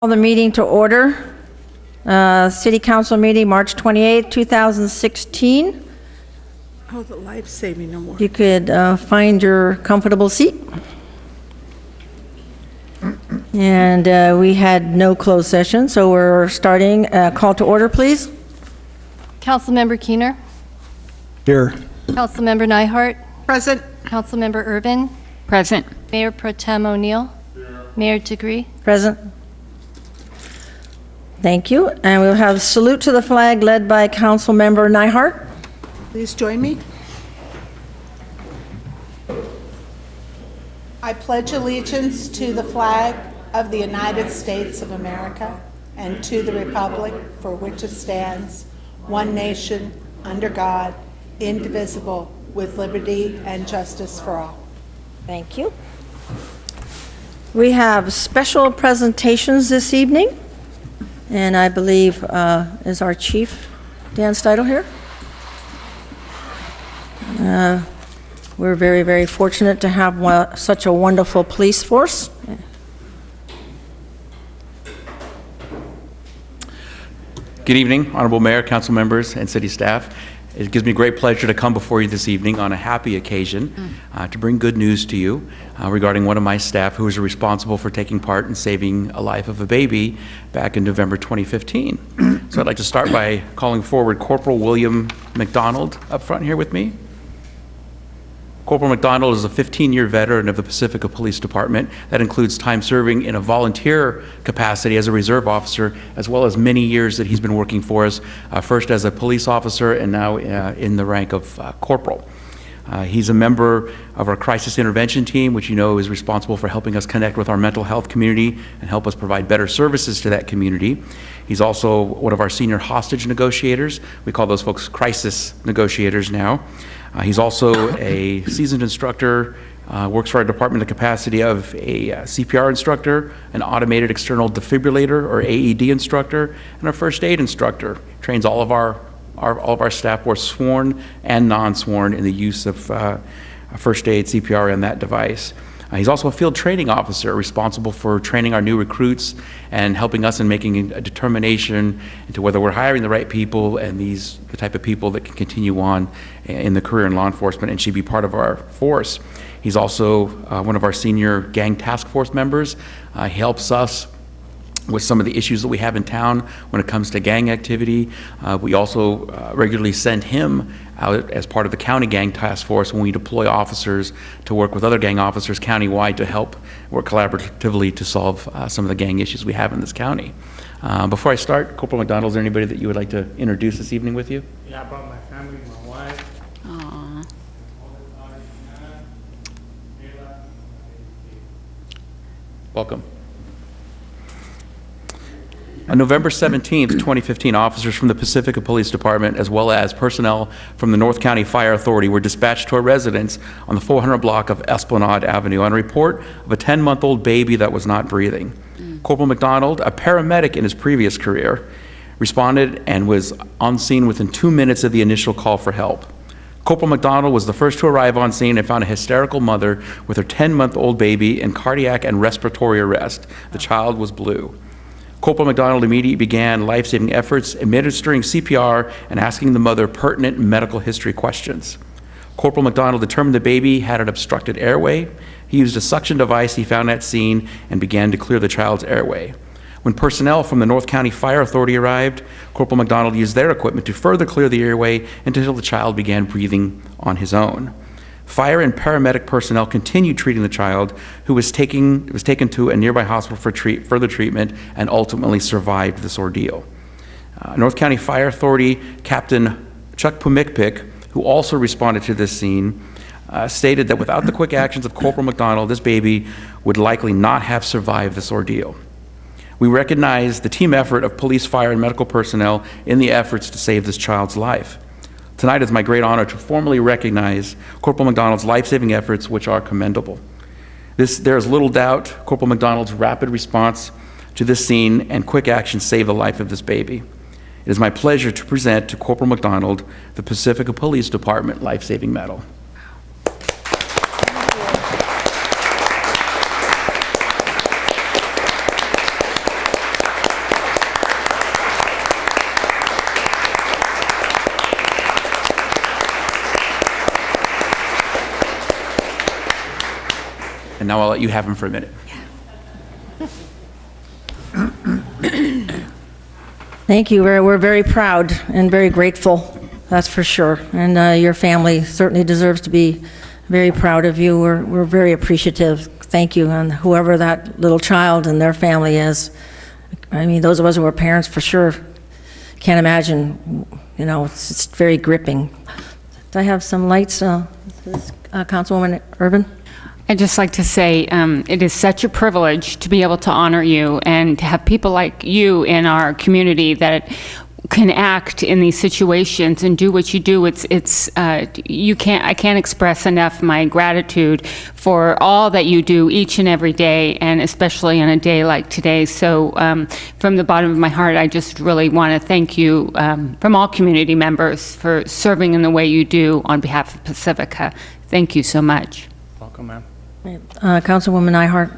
Call the meeting to order. City Council meeting, March 28, 2016. Oh, the life-saving award. You could find your comfortable seat. And we had no closed session, so we're starting. Call to order, please. Councilmember Keener. Here. Councilmember Nyhart. Present. Councilmember Irvin. Present. Mayor Pro Tem O'Neill. Mayor Degree. Present. Thank you. And we'll have salute to the flag led by Councilmember Nyhart. Please join me. I pledge allegiance to the flag of the United States of America and to the republic for which it stands, one nation, under God, indivisible, with liberty and justice for all. Thank you. We have special presentations this evening, and I believe is our chief, Dan Steidel, here? We're very, very fortunate to have such a wonderful police force. Good evening, Honorable Mayor, council members, and city staff. It gives me great pleasure to come before you this evening on a happy occasion to bring good news to you regarding one of my staff who was responsible for taking part in saving a life of a baby back in November 2015. So I'd like to start by calling forward Corporal William McDonald up front here with me. Corporal McDonald is a 15-year veteran of the Pacifica Police Department. That includes time serving in a volunteer capacity as a reserve officer, as well as many years that he's been working for us, first as a police officer and now in the rank of corporal. He's a member of our crisis intervention team, which you know is responsible for helping us connect with our mental health community and help us provide better services to that community. He's also one of our senior hostage negotiators. We call those folks crisis negotiators now. He's also a seasoned instructor, works for our department in the capacity of a CPR instructor, an automated external defibrillator or AED instructor, and a first aid instructor. Trains all of our staff, both sworn and non-sworn, in the use of first aid, CPR, and that device. He's also a field training officer responsible for training our new recruits and helping us in making a determination into whether we're hiring the right people and the type of people that can continue on in the career in law enforcement and should be part of our force. He's also one of our senior gang task force members. He helps us with some of the issues that we have in town when it comes to gang activity. We also regularly send him out as part of the county gang task force when we deploy officers to work with other gang officers countywide to help work collaboratively to solve some of the gang issues we have in this county. Before I start, Corporal McDonald, is there anybody that you would like to introduce this evening with you? Yeah, I brought my family, my wife. Aww. Welcome. On November 17th, 2015, officers from the Pacifica Police Department, as well as personnel from the North County Fire Authority, were dispatched to a residence on the 400 block of Esplanade Avenue on a report of a 10-month-old baby that was not breathing. Corporal McDonald, a paramedic in his previous career, responded and was on scene within 2 minutes of the initial call for help. Corporal McDonald was the first to arrive on scene and found a hysterical mother with her 10-month-old baby in cardiac and respiratory arrest. The child was blue. Corporal McDonald immediately began life-saving efforts, administering CPR and asking the mother pertinent medical history questions. Corporal McDonald determined the baby had an obstructed airway. He used a suction device he found at scene and began to clear the child's airway. When personnel from the North County Fire Authority arrived, Corporal McDonald used their equipment to further clear the airway until the child began breathing on his own. Fire and paramedic personnel continued treating the child, who was taken to a nearby hospital for further treatment and ultimately survived this ordeal. North County Fire Authority Captain Chuck Pumikpik, who also responded to this scene, stated that without the quick actions of Corporal McDonald, this baby would likely not have survived this ordeal. We recognize the team effort of police, fire, and medical personnel in the efforts to save this child's life. Tonight is my great honor to formally recognize Corporal McDonald's life-saving efforts, which are commendable. There is little doubt Corporal McDonald's rapid response to this scene and quick action saved the life of this baby. It is my pleasure to present to Corporal McDonald the Pacifica Police Department Life-Saving Medal. now I'll let you have him for a minute. Thank you. We're very proud and very grateful, that's for sure. And your family certainly deserves to be very proud of you. We're very appreciative. Thank you. And whoever that little child and their family is, I mean, those of us who are parents for sure can't imagine, you know, it's very gripping. Do I have some lights, Councilwoman Urban? I'd just like to say it is such a privilege to be able to honor you and to have people like you in our community that can act in these situations and do what you do. I can't express enough my gratitude for all that you do each and every day, and especially on a day like today. So from the bottom of my heart, I just really want to thank you from all community members for serving in the way you do on behalf of Pacifica. Thank you so much. Welcome, ma'am. Councilwoman Nyhart.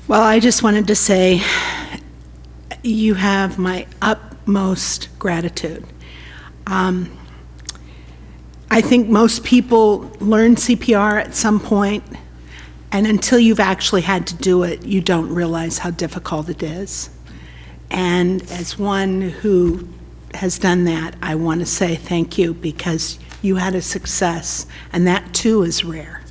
Well, I just wanted to say you have my utmost gratitude. I think most people learn CPR at some point, and until you've actually had to do it, you don't realize how difficult it is. And as one who has done that, I want to say thank you, because you had a success, and that too is rare.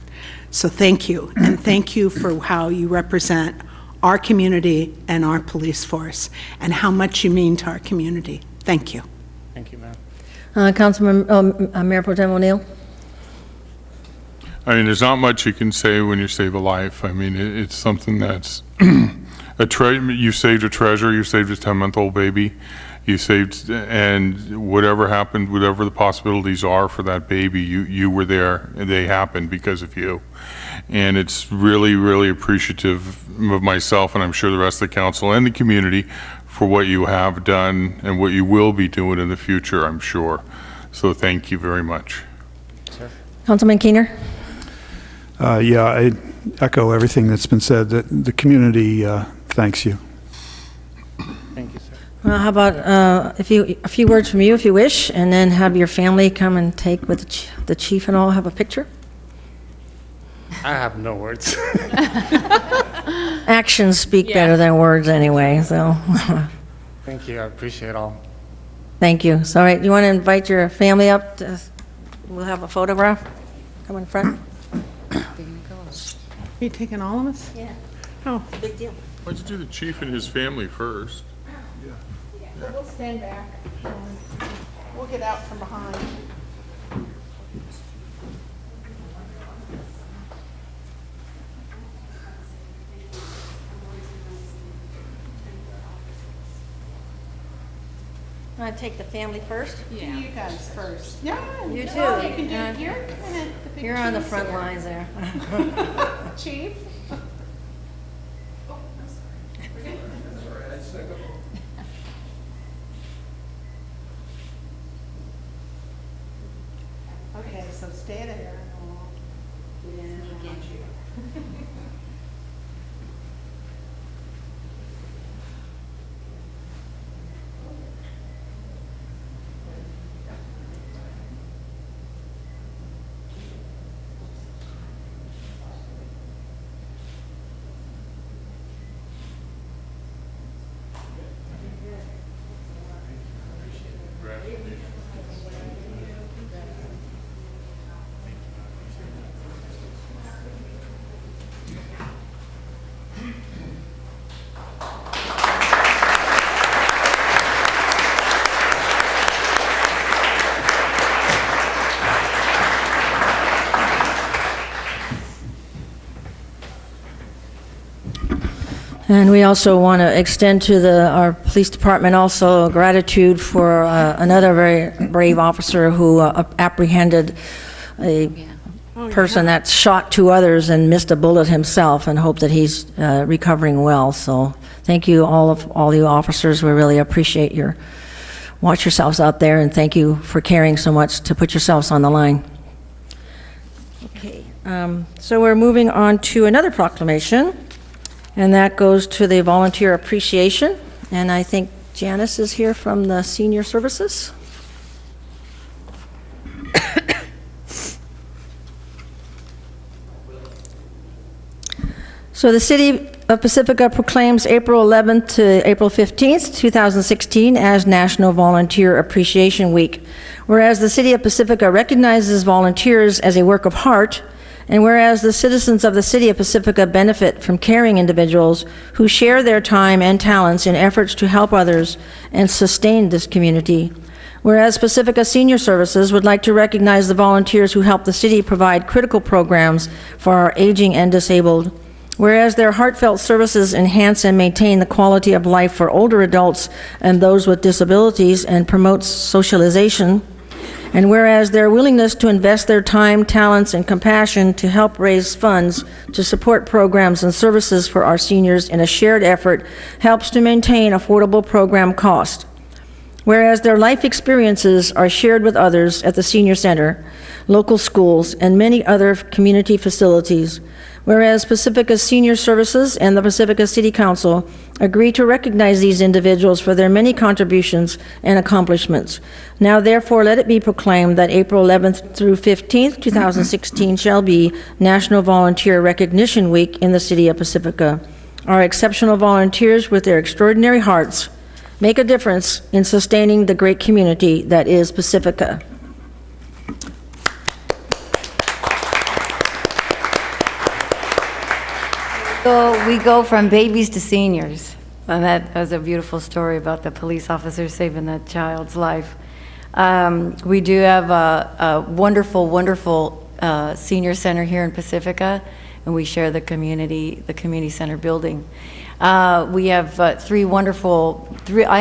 So thank you, and thank you for how you represent our community and our police force, and how much you mean to our community. Thank you. Thank you, ma'am. Mayor Pro Tem O'Neill. I mean, there's not much you can say when you save a life. I mean, it's something that's you saved a treasure. You saved a 10-month-old baby. You saved, and whatever happened, whatever the possibilities are for that baby, you were there, and they happened because of you. And it's really, really appreciative of myself, and I'm sure the rest of the council and the community, for what you have done and what you will be doing in the future, I'm sure. So thank you very much. Councilman Keener. Yeah, I echo everything that's been said. The community thanks you. Thank you, sir. Well, how about a few words from you, if you wish, and then have your family come and take with the chief and all have a picture? I have no words. Actions speak better than words anyway, so. Thank you. I appreciate all. Thank you. So, all right, you want to invite your family up? We'll have a photograph. Come in front. Are you taking all of us? Yeah. Oh. Big deal. Why don't you do the chief and his family first? We'll stand back. We'll get out from behind. Want to take the family first? Yeah. You guys first. Yeah. You too. Oh, you can do Yeah. it here. And then the big You're on the chief's front here. lines there. Chief. Okay, so stay there. And we also want to extend to our police department also gratitude for another very brave officer who apprehended a person that shot two others and missed a bullet himself, and hope that he's recovering well. So thank you, all you officers. We really appreciate your watch yourselves out there, and thank you for caring so much to put yourselves on the line. Okay, so we're moving on to another proclamation. And that goes to the volunteer appreciation. And I think Janice is here from the Senior Services. So the City of Pacifica proclaims April 11th to April 15th, 2016 as National Volunteer Appreciation Week. Whereas the City of Pacifica recognizes volunteers as a work of heart, and whereas the citizens of the City of Pacifica benefit from caring individuals who share their time and talents in efforts to help others and sustain this community. Whereas Pacifica Senior Services would like to recognize the volunteers who help the city provide critical programs for our aging and disabled. Whereas their heartfelt services enhance and maintain the quality of life for older adults and those with disabilities and promotes socialization. And whereas their willingness to invest their time, talents, and compassion to help raise funds to support programs and services for our seniors in a shared effort helps to maintain affordable program cost. Whereas their life experiences are shared with others at the senior center, local schools, and many other community facilities. Whereas Pacifica Senior Services and the Pacifica City Council agree to recognize these individuals for their many contributions and accomplishments. Now, therefore, let it be proclaimed that April 11th through 15th, 2016 shall be National Volunteer Recognition Week in the City of Pacifica. Our exceptional volunteers, with their extraordinary hearts, make a difference in sustaining the great community that is Pacifica. So we go from babies to seniors, and that was a beautiful story about the police officer saving that child's life. We do have a wonderful, wonderful senior center here in Pacifica, and we share the community center building. We have I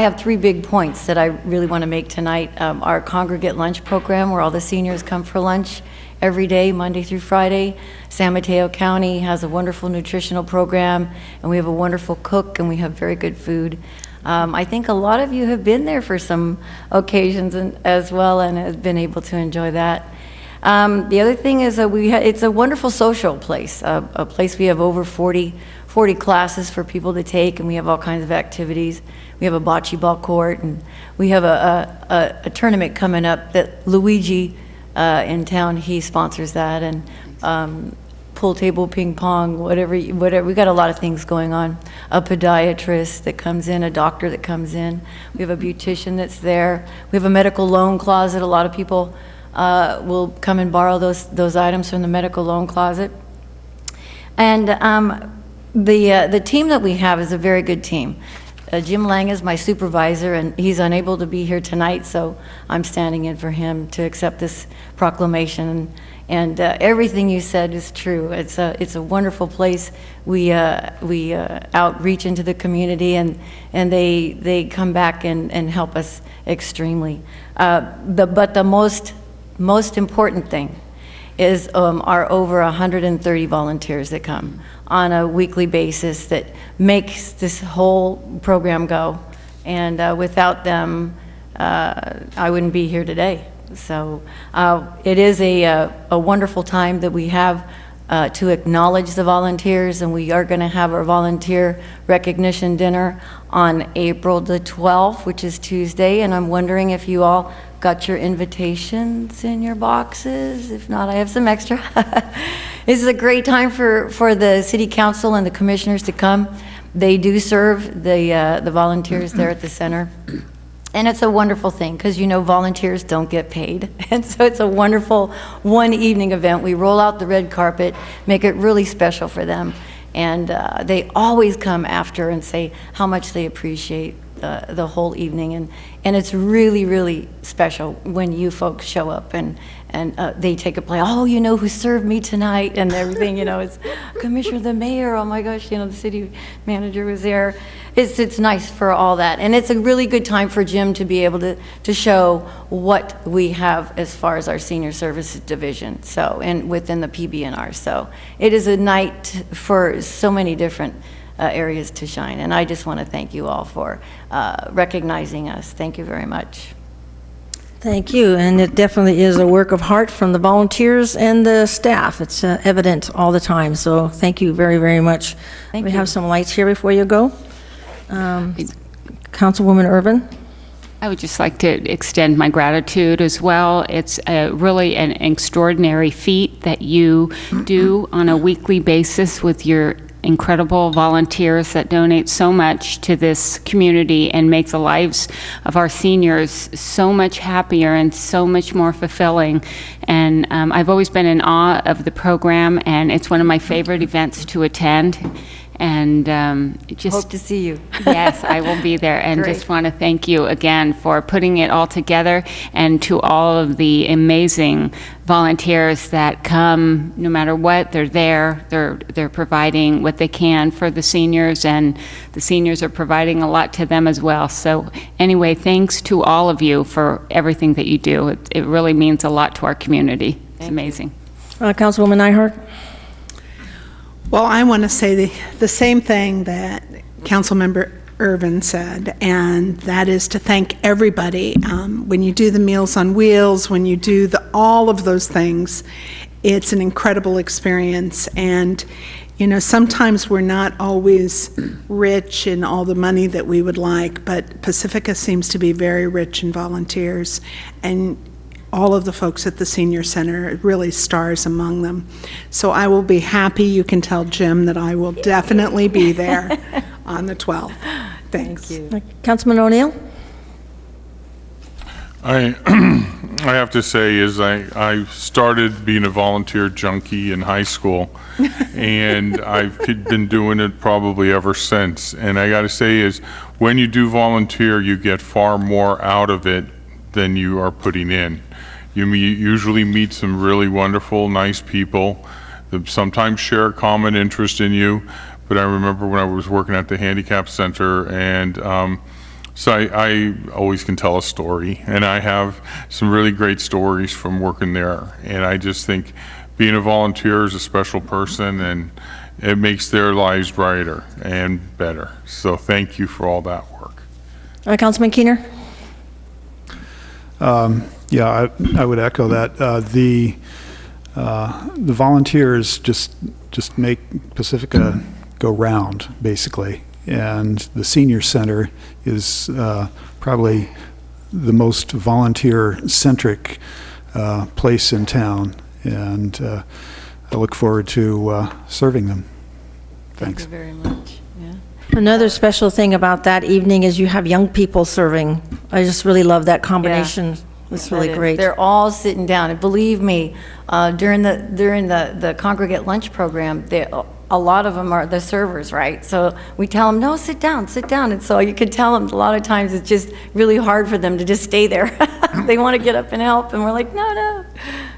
have three big points that I really want to make tonight. Our congregate lunch program, where all the seniors come for lunch every day, Monday through Friday. San Mateo County has a wonderful nutritional program, and we have a wonderful cook, and we have very good food. I think a lot of you have been there for some occasions as well, and have been able to enjoy that. The other thing is that it's a wonderful social place, a place we have over 40 classes for people to take, and we have all kinds of activities. We have a bocce ball court, and we have a tournament coming up that Luigi in town, he sponsors that, and pool table, ping pong, whatever. We got a lot of things going on. A podiatrist that comes in, a doctor that comes in. We have a beautician that's there. We have a medical loan closet. A lot of people will come and borrow those items from the medical loan closet. And the team that we have is a very good team. Jim Lang is my supervisor, and he's unable to be here tonight, so I'm standing in for him to accept this proclamation. And everything you said is true. It's a wonderful place. We outreach into the community, and they come back and help us extremely. But the most important thing is our over 130 volunteers that come on a weekly basis that makes this whole program go. And without them, I wouldn't be here today. So it is a wonderful time that we have to acknowledge the volunteers, and we are going to have our volunteer recognition dinner on April the 12th, which is Tuesday, and I'm wondering if you all got your invitations in your boxes. If not, I have some extra. This is a great time for the city council and the commissioners to come. They do serve the volunteers there at the center. And it's a wonderful thing because, you know, volunteers don't get paid. And so it's a wonderful one evening event. We roll out the red carpet, make it really special for them. And they always come after and say how much they appreciate the whole evening. And it's really, really special when you folks show up and they take a play. Oh, you know who served me tonight and everything, you know, it's Commissioner, the mayor, oh my gosh, you know, the city manager was there. It's nice for all that. And it's a really good time for Jim to be able to show what we have as far as our senior services division, so, and within the PB&R. So it is a night for so many different areas to shine. And I just want to thank you all for recognizing us. Thank you very much. Thank you, and it definitely is a work of heart from the volunteers and the staff. It's evident all the time, so thank you very, very much. Thank we you. have some lights here before you go. Councilwoman Irvin? I would just like to extend my gratitude as well. It's really an extraordinary feat that you do on a weekly basis with your incredible volunteers that donate so much to this community and make the lives of our seniors so much happier and so much more fulfilling. And I've always been in awe of the program, and it's one of my favorite events to attend. And just Hope to see you. yes, I will be there, and Great. just want to thank you again for putting it all together, and to all of the amazing volunteers that come, no matter what, they're there, they're providing what they can for the seniors, and the seniors are providing a lot to them as well. So anyway, thanks to all of you for everything that you do. It really means a lot to our community. It's amazing. Councilwoman Nyhart? Well, I want to say the same thing that Councilmember Irvin said, and that is to thank everybody. When you do the Meals on Wheels, when you do all of those things, it's an incredible experience. And, you know, sometimes we're not always rich in all the money that we would like, but Pacifica seems to be very rich in volunteers, and all of the folks at the Senior Center, really stars among them. So I will be happy. You can tell Jim that I will definitely be there on the 12th. Thanks. Thank you. Councilman O'Neill? I have to say is I started being a volunteer junkie in high school, and I've been doing it probably ever since. And I got to say is when you do volunteer, you get far more out of it than you are putting in. You usually meet some really wonderful, nice people that sometimes share a common interest in you. But I remember when I was working at the handicap center, and so I always can tell a story, and I have some really great stories from working there. And I just think being a volunteer is a special person, and it makes their lives brighter and better. So thank you for all that work. Councilman Keener? Yeah, I would echo that. The volunteers just make Pacifica go round, basically. And the Senior Center is probably the most volunteer-centric place in town. And I look forward to serving them. Thanks. Thank you very much. Yeah. Another special thing about that evening is you have young people serving. I just really love that combination. It's really That is. great. They're all sitting down, and believe me, during the congregate lunch program, a lot of them are the servers, right? So we tell them, no, sit down, and so you can tell them a lot of times it's just really hard for them to just stay there. They want to get up and help, and we're like, no,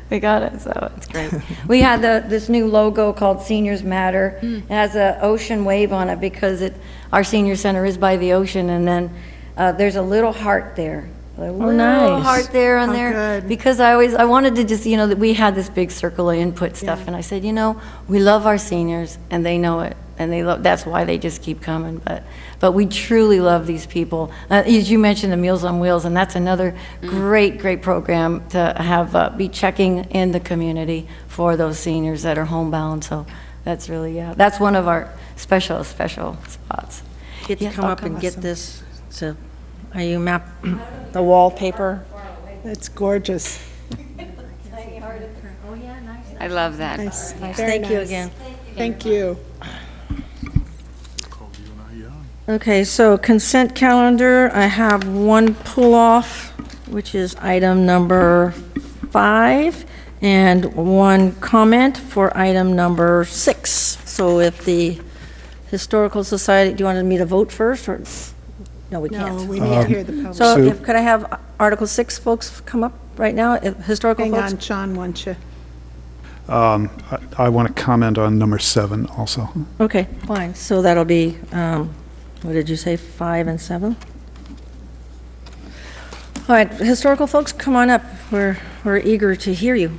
we got it. So it's great. We had this new logo called Seniors Matter. It has an ocean wave on it because our senior center is by the ocean, and then there's a little heart there. Little nice. heart there on Oh, there. good. Because I wanted to just, that we had this big circle of input stuff, and I said, we love our seniors, and they know it, and that's why they just keep coming. But we truly love these people. As you mentioned, the Meals on Wheels, and that's another great program to have be checking in the community for those seniors that are homebound. So that's really, that's one of our special spots. Get to Yeah, come I'll up and come get also. this. So, are you map the wallpaper? That's gorgeous. I love that. Nice. Very Thank you nice. again. Thank you. Okay, so consent calendar, I have one pull-off, which is item number 5, and one comment for item number 6. So if the Historical Society, do you want me to vote first, or? No, we can't. No, we need to hear the public. So Sue? could I have Article 6 folks come up right now, historical Hang folks? on, John, won't you? I want to comment on number 7 also. Okay, fine, so that'll be, what did you say, 5 and 7? All right, historical folks, come on up, we're eager to hear you.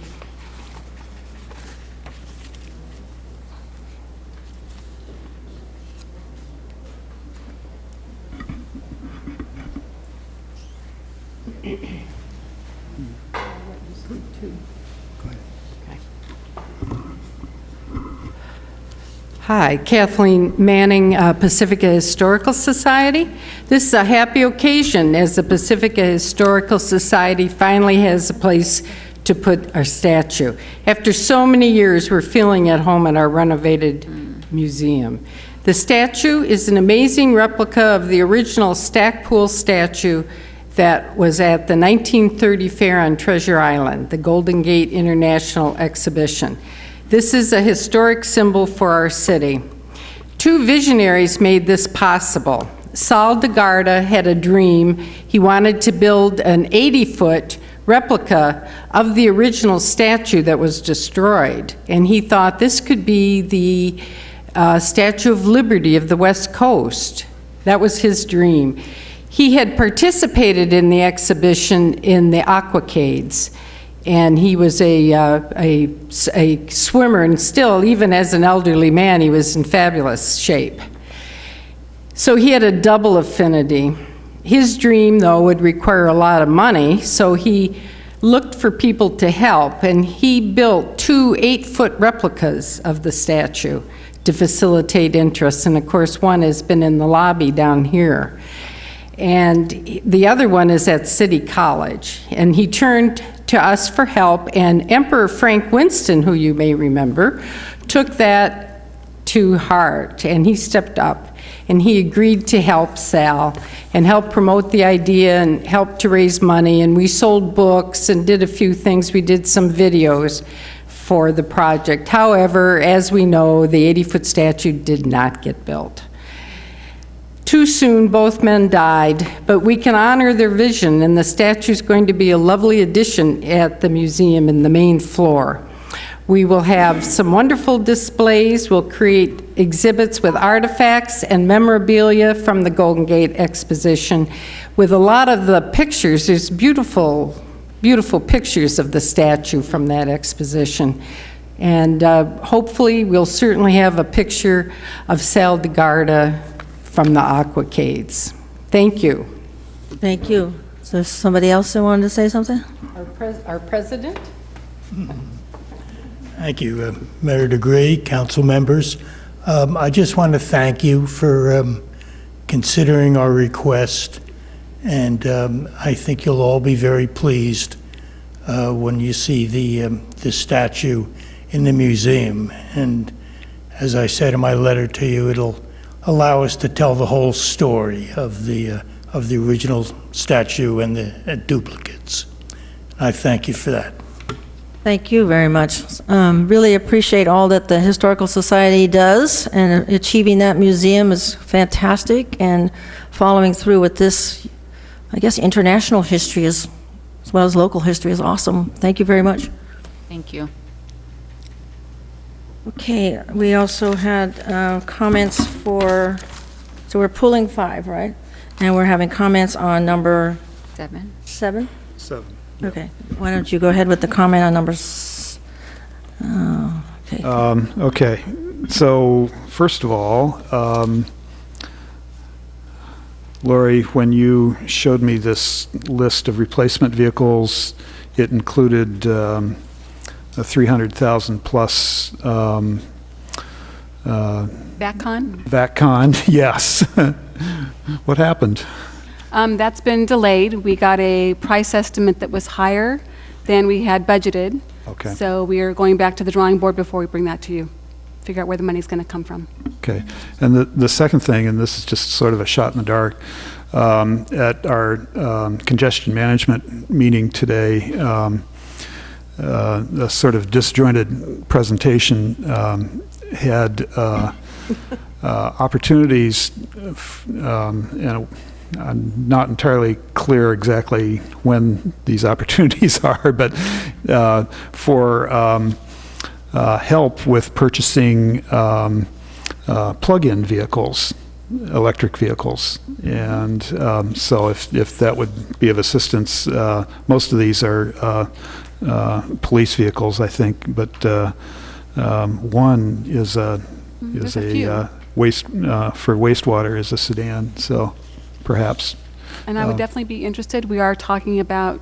Hi, Kathleen Manning, Pacifica Historical Society. This is a happy occasion as the Pacifica Historical Society finally has a place to put our statue. After so many years, we're feeling at home in our renovated Museum. The statue is an amazing replica of the original Stackpool statue that was at the 1930 fair on Treasure Island, the Golden Gate International Exhibition. This is a historic symbol for our city. Two visionaries made this possible. Saul DeGarda had a dream. He wanted to build an 80-foot replica of the original statue that was destroyed, and he thought this could be the Statue of Liberty of the West Coast. That was his dream. He had participated in the exhibition in the Aquacades, and he was a swimmer, and still, even as an elderly man, he was in fabulous shape. So he had a double affinity. His dream, though, would require a lot of money, so he looked for people to help, and he built two 8-foot replicas of the statue to facilitate interest. And of course, one has been in the lobby down here. And the other one is at City College. And he turned to us for help, and Emperor Frank Winston, who you may remember, took that to heart, and he stepped up. And he agreed to help Sal and help promote the idea and help to raise money. And we sold books and did a few things. We did some videos for the project. However, as we know, the 80-foot statue did not get built. Too soon, both men died, but we can honor their vision, and the statue is going to be a lovely addition at the museum in the main floor. We will have some wonderful displays. We'll create exhibits with artifacts and memorabilia from the Golden Gate Exposition. With a lot of the pictures, there's beautiful, beautiful pictures of the statue from that exposition. And hopefully, we'll certainly have a picture of Sal DeGarda from the Aquacades. Thank you. Thank you. Is there somebody else that wanted to say something? Our president? Thank you, Mayor DeGree, council members. I just want to thank you for considering our request, and I think you'll all be very pleased when you see the statue in the museum. And as I said in my letter to you, it'll allow us to tell the whole story of the original statue and the duplicates. I thank you for that. Thank you very much. Really appreciate all that the Historical Society does, and achieving that museum is fantastic, and following through with this, I guess, international history as well as local history is awesome. Thank you very much. Thank you. Okay, we also had comments for, so we're pulling 5, right? And we're having comments on number 7. 7? 7. Okay, why don't you go ahead with the comment on okay. Okay, so first of all, Lori, when you showed me this list of replacement vehicles, it included a 300,000 plus VACCON, yes. What happened? That's been delayed. We got a price estimate that was higher than we had budgeted. Okay. So we are going back to the drawing board before we bring that to you, figure out where the money's going to come from. Okay. And the second thing, and this is just sort of a shot in the dark, at our congestion management meeting today, a sort of disjointed presentation had opportunities, and I'm not entirely clear exactly when these opportunities are, but for help with purchasing plug-in vehicles, electric vehicles. And so if that would be of assistance, most of these are police vehicles, I think, but one is a waste for wastewater is a sedan, so perhaps. And I would definitely be interested. We are talking about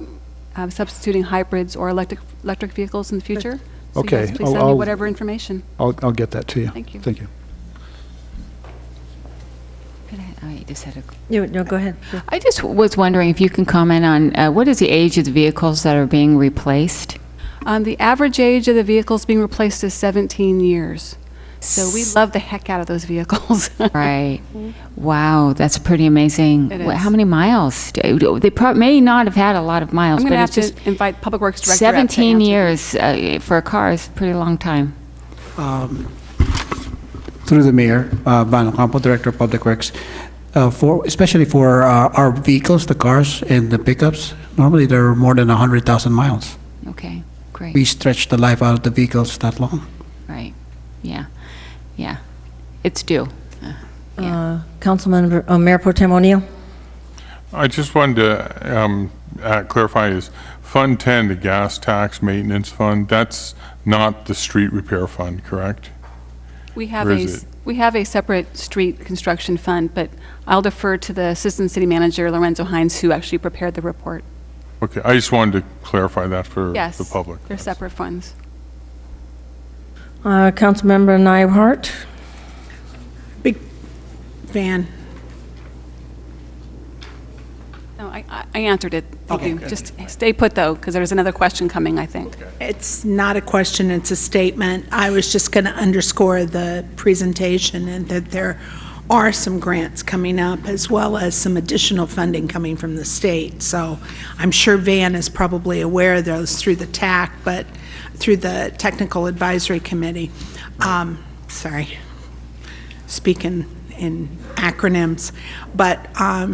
substituting hybrids or electric vehicles in the future. So Okay. you guys please send me whatever information. I'll get that to you. Thank you. Thank you. I just had a... No, go ahead. Sure. I just was wondering if you can comment on what is the age of the vehicles that are being replaced? The average age of the vehicles being replaced is 17 years. So we love the heck out of those vehicles. Right. Wow, that's pretty amazing. It How is. many miles? They may not have had a lot of miles, I'm going but to have it's to just invite Public Works Director up to 17 answer. years for a car is a pretty long time. Through the mayor, Van Ocampo, Director of Public Works, especially for our vehicles, the cars and the pickups, normally they're more than 100,000 miles. Okay, great. We stretch the life out of the vehicles that long. Right. Yeah. Yeah. It's due. Councilman, Mayor Pro Tem O'Neill? I just wanted to clarify, is Fund 10, the gas tax maintenance fund, that's not the street repair fund, correct? We have Or is it? we have a separate street construction fund, but I'll defer to the Assistant City Manager, Lorenzo Hines, who actually prepared the report. Okay, I just wanted to clarify that for Yes. the public. They're separate funds. Councilmember Nybhart? Van? No, I answered it. Thank you. Just stay put, though, because there's another question coming, I think. It's not a question, it's a statement. I was just going to underscore the presentation and that there are some grants coming up as well as some additional funding coming from the state. So I'm sure Van is probably aware of those through the TAC, but through the Technical Advisory Committee. Sorry, speaking in acronyms, but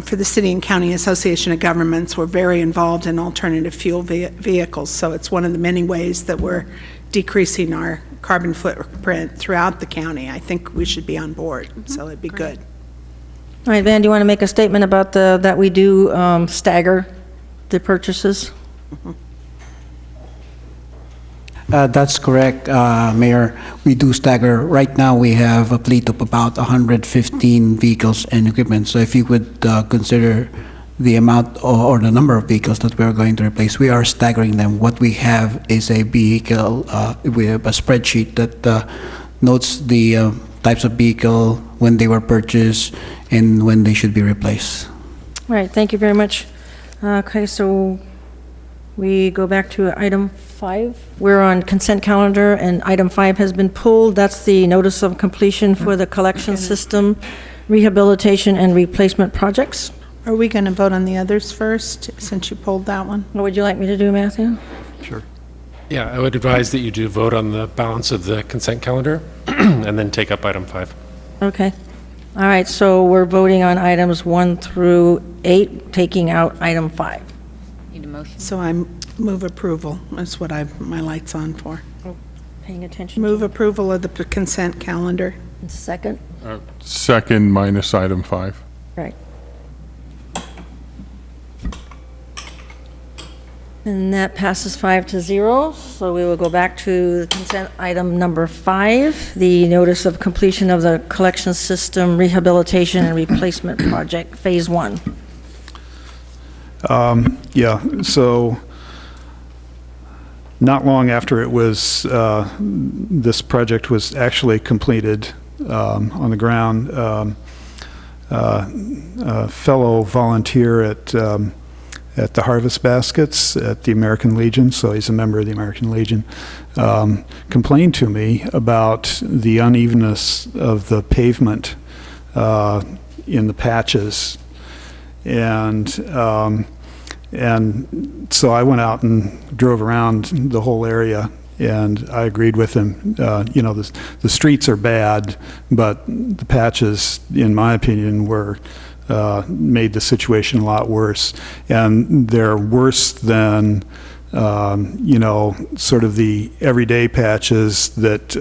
for the City and County Association of Governments, we're very involved in alternative fuel vehicles, so it's one of the many ways that we're decreasing our carbon footprint throughout the county. I think we should be on board, so it'd be good. All right, Van, do you want to make a statement about that we do stagger the purchases? That's correct, Mayor. We do stagger. Right now, we have a fleet of about 115 vehicles and equipment. So if you would consider the amount or the number of vehicles that we are going to replace, we are staggering them. What we have is a vehicle, we have a spreadsheet that notes the types of vehicle, when they were purchased, and when they should be replaced. All right, thank you very much. Okay, so we go back to item 5. We're on consent calendar, and item 5 has been pulled. That's the notice of completion for the collection system rehabilitation and replacement projects. Are we going to vote on the others first, since you pulled that one? What would you like me to do, Matthew? Sure. Yeah, I would advise that you do vote on the balance of the consent calendar and then take up item 5. Okay. All right, so we're voting on items 1 through 8, taking out item 5. Need a motion? So I move approval. That's what my light's on for. Paying attention. Move approval of the consent calendar. Second. Second minus item 5. Right. And that passes 5-0, so we will go back to the consent item number 5, the notice of completion of the collection system rehabilitation and replacement project, Phase 1. Yeah, so not long after it was, this project was actually completed on the ground, a fellow volunteer at the Harvest Baskets at the American Legion, so he's a member of the American Legion, complained to me about the unevenness of the pavement in the patches. And so I went out and drove around the whole area, and I agreed with him. You know, the streets are bad, but the patches, in my opinion, were made the situation a lot worse. And they're worse than, you know, sort of the everyday patches that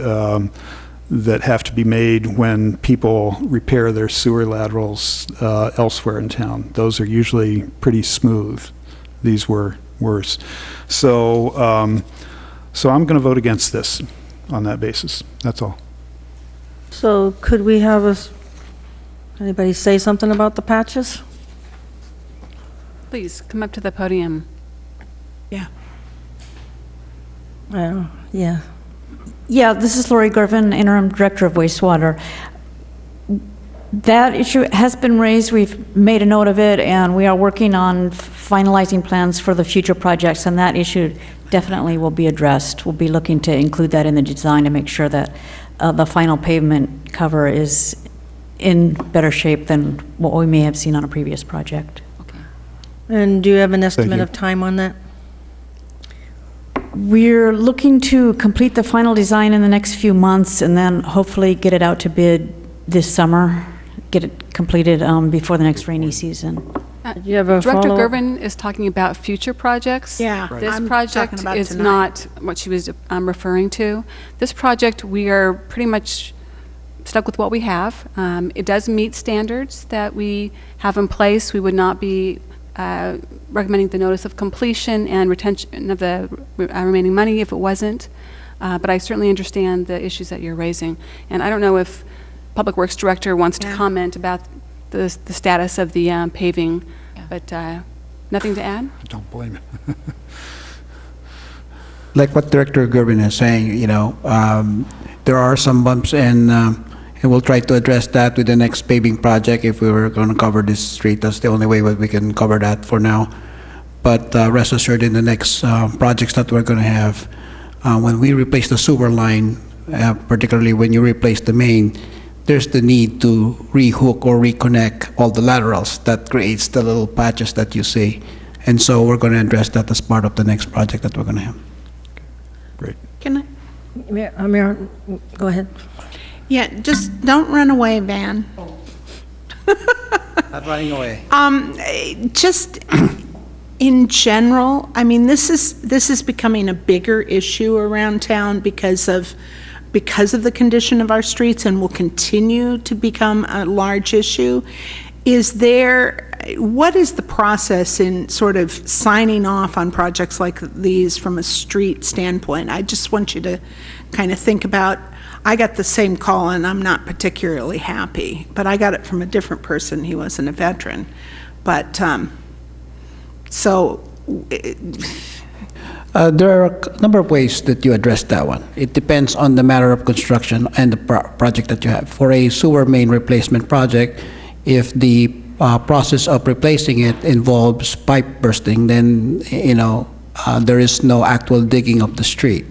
that have to be made when people repair their sewer laterals elsewhere in town. Those are usually pretty smooth. These were worse. So, so I'm going to vote against this on that basis. That's all. So could we have anybody say something about the patches? Please, come up to the podium. Yeah. Yeah. Yeah, this is Lori Garvin, Interim Director of Wastewater. That issue has been raised. We've made a note of it, and we are working on finalizing plans for the future projects, and that issue definitely will be addressed. We'll be looking to include that in the design to make sure that the final pavement cover is in better shape than what we may have seen on a previous project. And do you have an estimate you. of time on that? We're looking to complete the final design in the next few months and then hopefully get it out to bid this summer, get it completed before the next rainy season. Do you have a Director follow-up? Gervin is talking about future projects. Yeah, This I'm project talking about is tonight. not what she was referring to. This project, we are pretty much stuck with what we have. It does meet standards that we have in place. We would not be recommending the notice of completion and retention of the remaining money if it wasn't. But I certainly understand the issues that you're raising. And I don't know if Public Works Director wants to comment about the status of the paving, but nothing to add? Don't blame it. Like what Director Gervin is saying, there are some bumps, and we'll try to address that with the next paving project. If we were going to cover this street, that's the only way that we can cover that for now. But rest assured, in the next projects that we're going to have, when we replace the sewer line, particularly when you replace the main, there's the need to rehook or reconnect all the laterals. That creates the little patches that you see. And so we're going to address that as part of the next project that we're going to have. Great. Can I? Mayor, go ahead. Yeah, just don't run away, Van. Not running away. Just in general, I mean, this is becoming a bigger issue around town because of the condition of our streets, and will continue to become a large issue. What is the process in sort of signing off on projects like these from a street standpoint? I just want you to kind of think about, I got the same call and I'm not particularly happy, but I got it from a different person. He wasn't a veteran. But, there are a number of ways that you address that one. It depends on the matter of construction and the project that you have. For a sewer main replacement project, if the process of replacing it involves pipe bursting, then there is no actual digging of the street.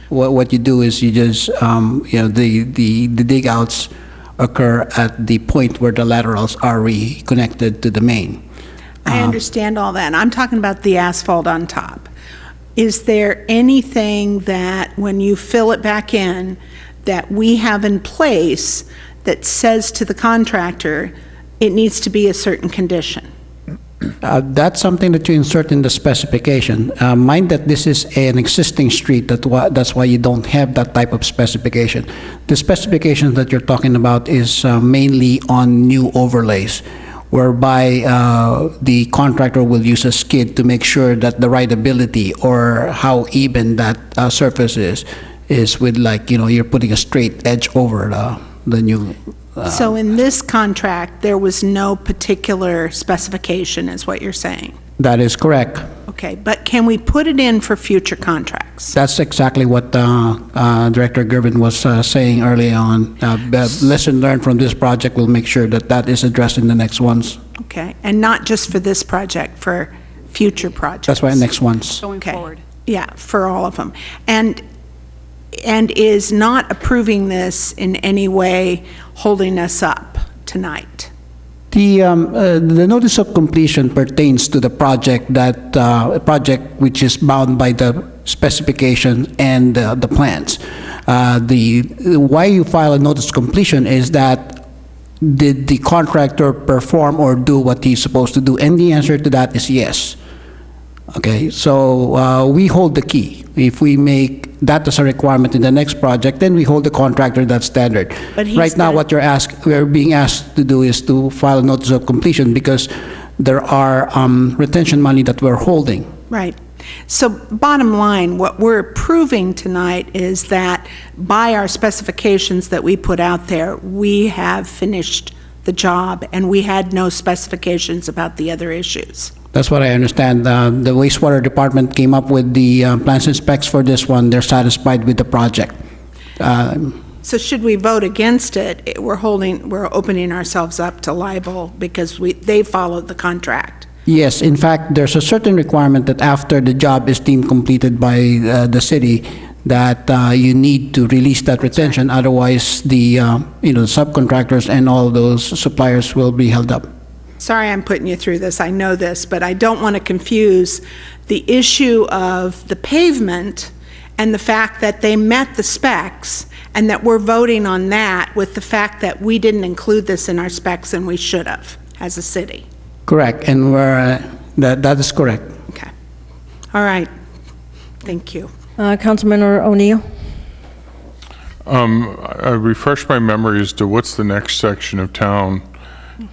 What you do is you just the dig outs occur at the point where the laterals are reconnected to the main. I understand all that. I'm talking about the asphalt on top. Is there anything that, when you fill it back in, that we have in place that says to the contractor, it needs to be a certain condition? That's something that you insert in the specification. Mind that this is an existing street, that's why you don't have that type of specification. The specification that you're talking about is mainly on new overlays, whereby the contractor will use a skid to make sure that the rideability or how even that surface is with, like, you're putting a straight edge over the new. So in this contract, there was no particular specification, is what you're saying? That is correct. Okay, but can we put it in for future contracts? That's exactly what Director Gervin was saying early on. Lesson learned from this project, we'll make sure that that is addressed in the next ones. Okay, and not just for this project, for future projects? That's why next ones. Going forward. Yeah, for all of them. And is not approving this in any way holding us up tonight? The notice of completion pertains to the project which is bound by the specification and the plans. Why you file a notice of completion is that did the contractor perform or do what he's supposed to do? And the answer to that is yes. Okay, so we hold the key. If we make that as a requirement in the next project, then we hold the contractor that standard. But right now, what we're being asked to do is to file a notice of completion because there are retention money that we're holding. Right. So bottom line, what we're approving tonight is that by our specifications that we put out there, we have finished the job and we had no specifications about the other issues. That's what I understand. The wastewater department came up with the plans and specs for this one. They're satisfied with the project. So should we vote against it, we're opening ourselves up to libel because they followed the contract. Yes, in fact, there's a certain requirement that after the job is deemed completed by the city, that you need to release that retention. Otherwise, the subcontractors and all those suppliers will be held up. Sorry I'm putting you through this, I know this, but I don't want to confuse the issue of the pavement and the fact that they met the specs and that we're voting on that with the fact that we didn't include this in our specs and we should have as a city. Correct, and that is correct. Okay. All right. Thank you. Councilmember O'Neill? I refresh my memory as to what's the next section of town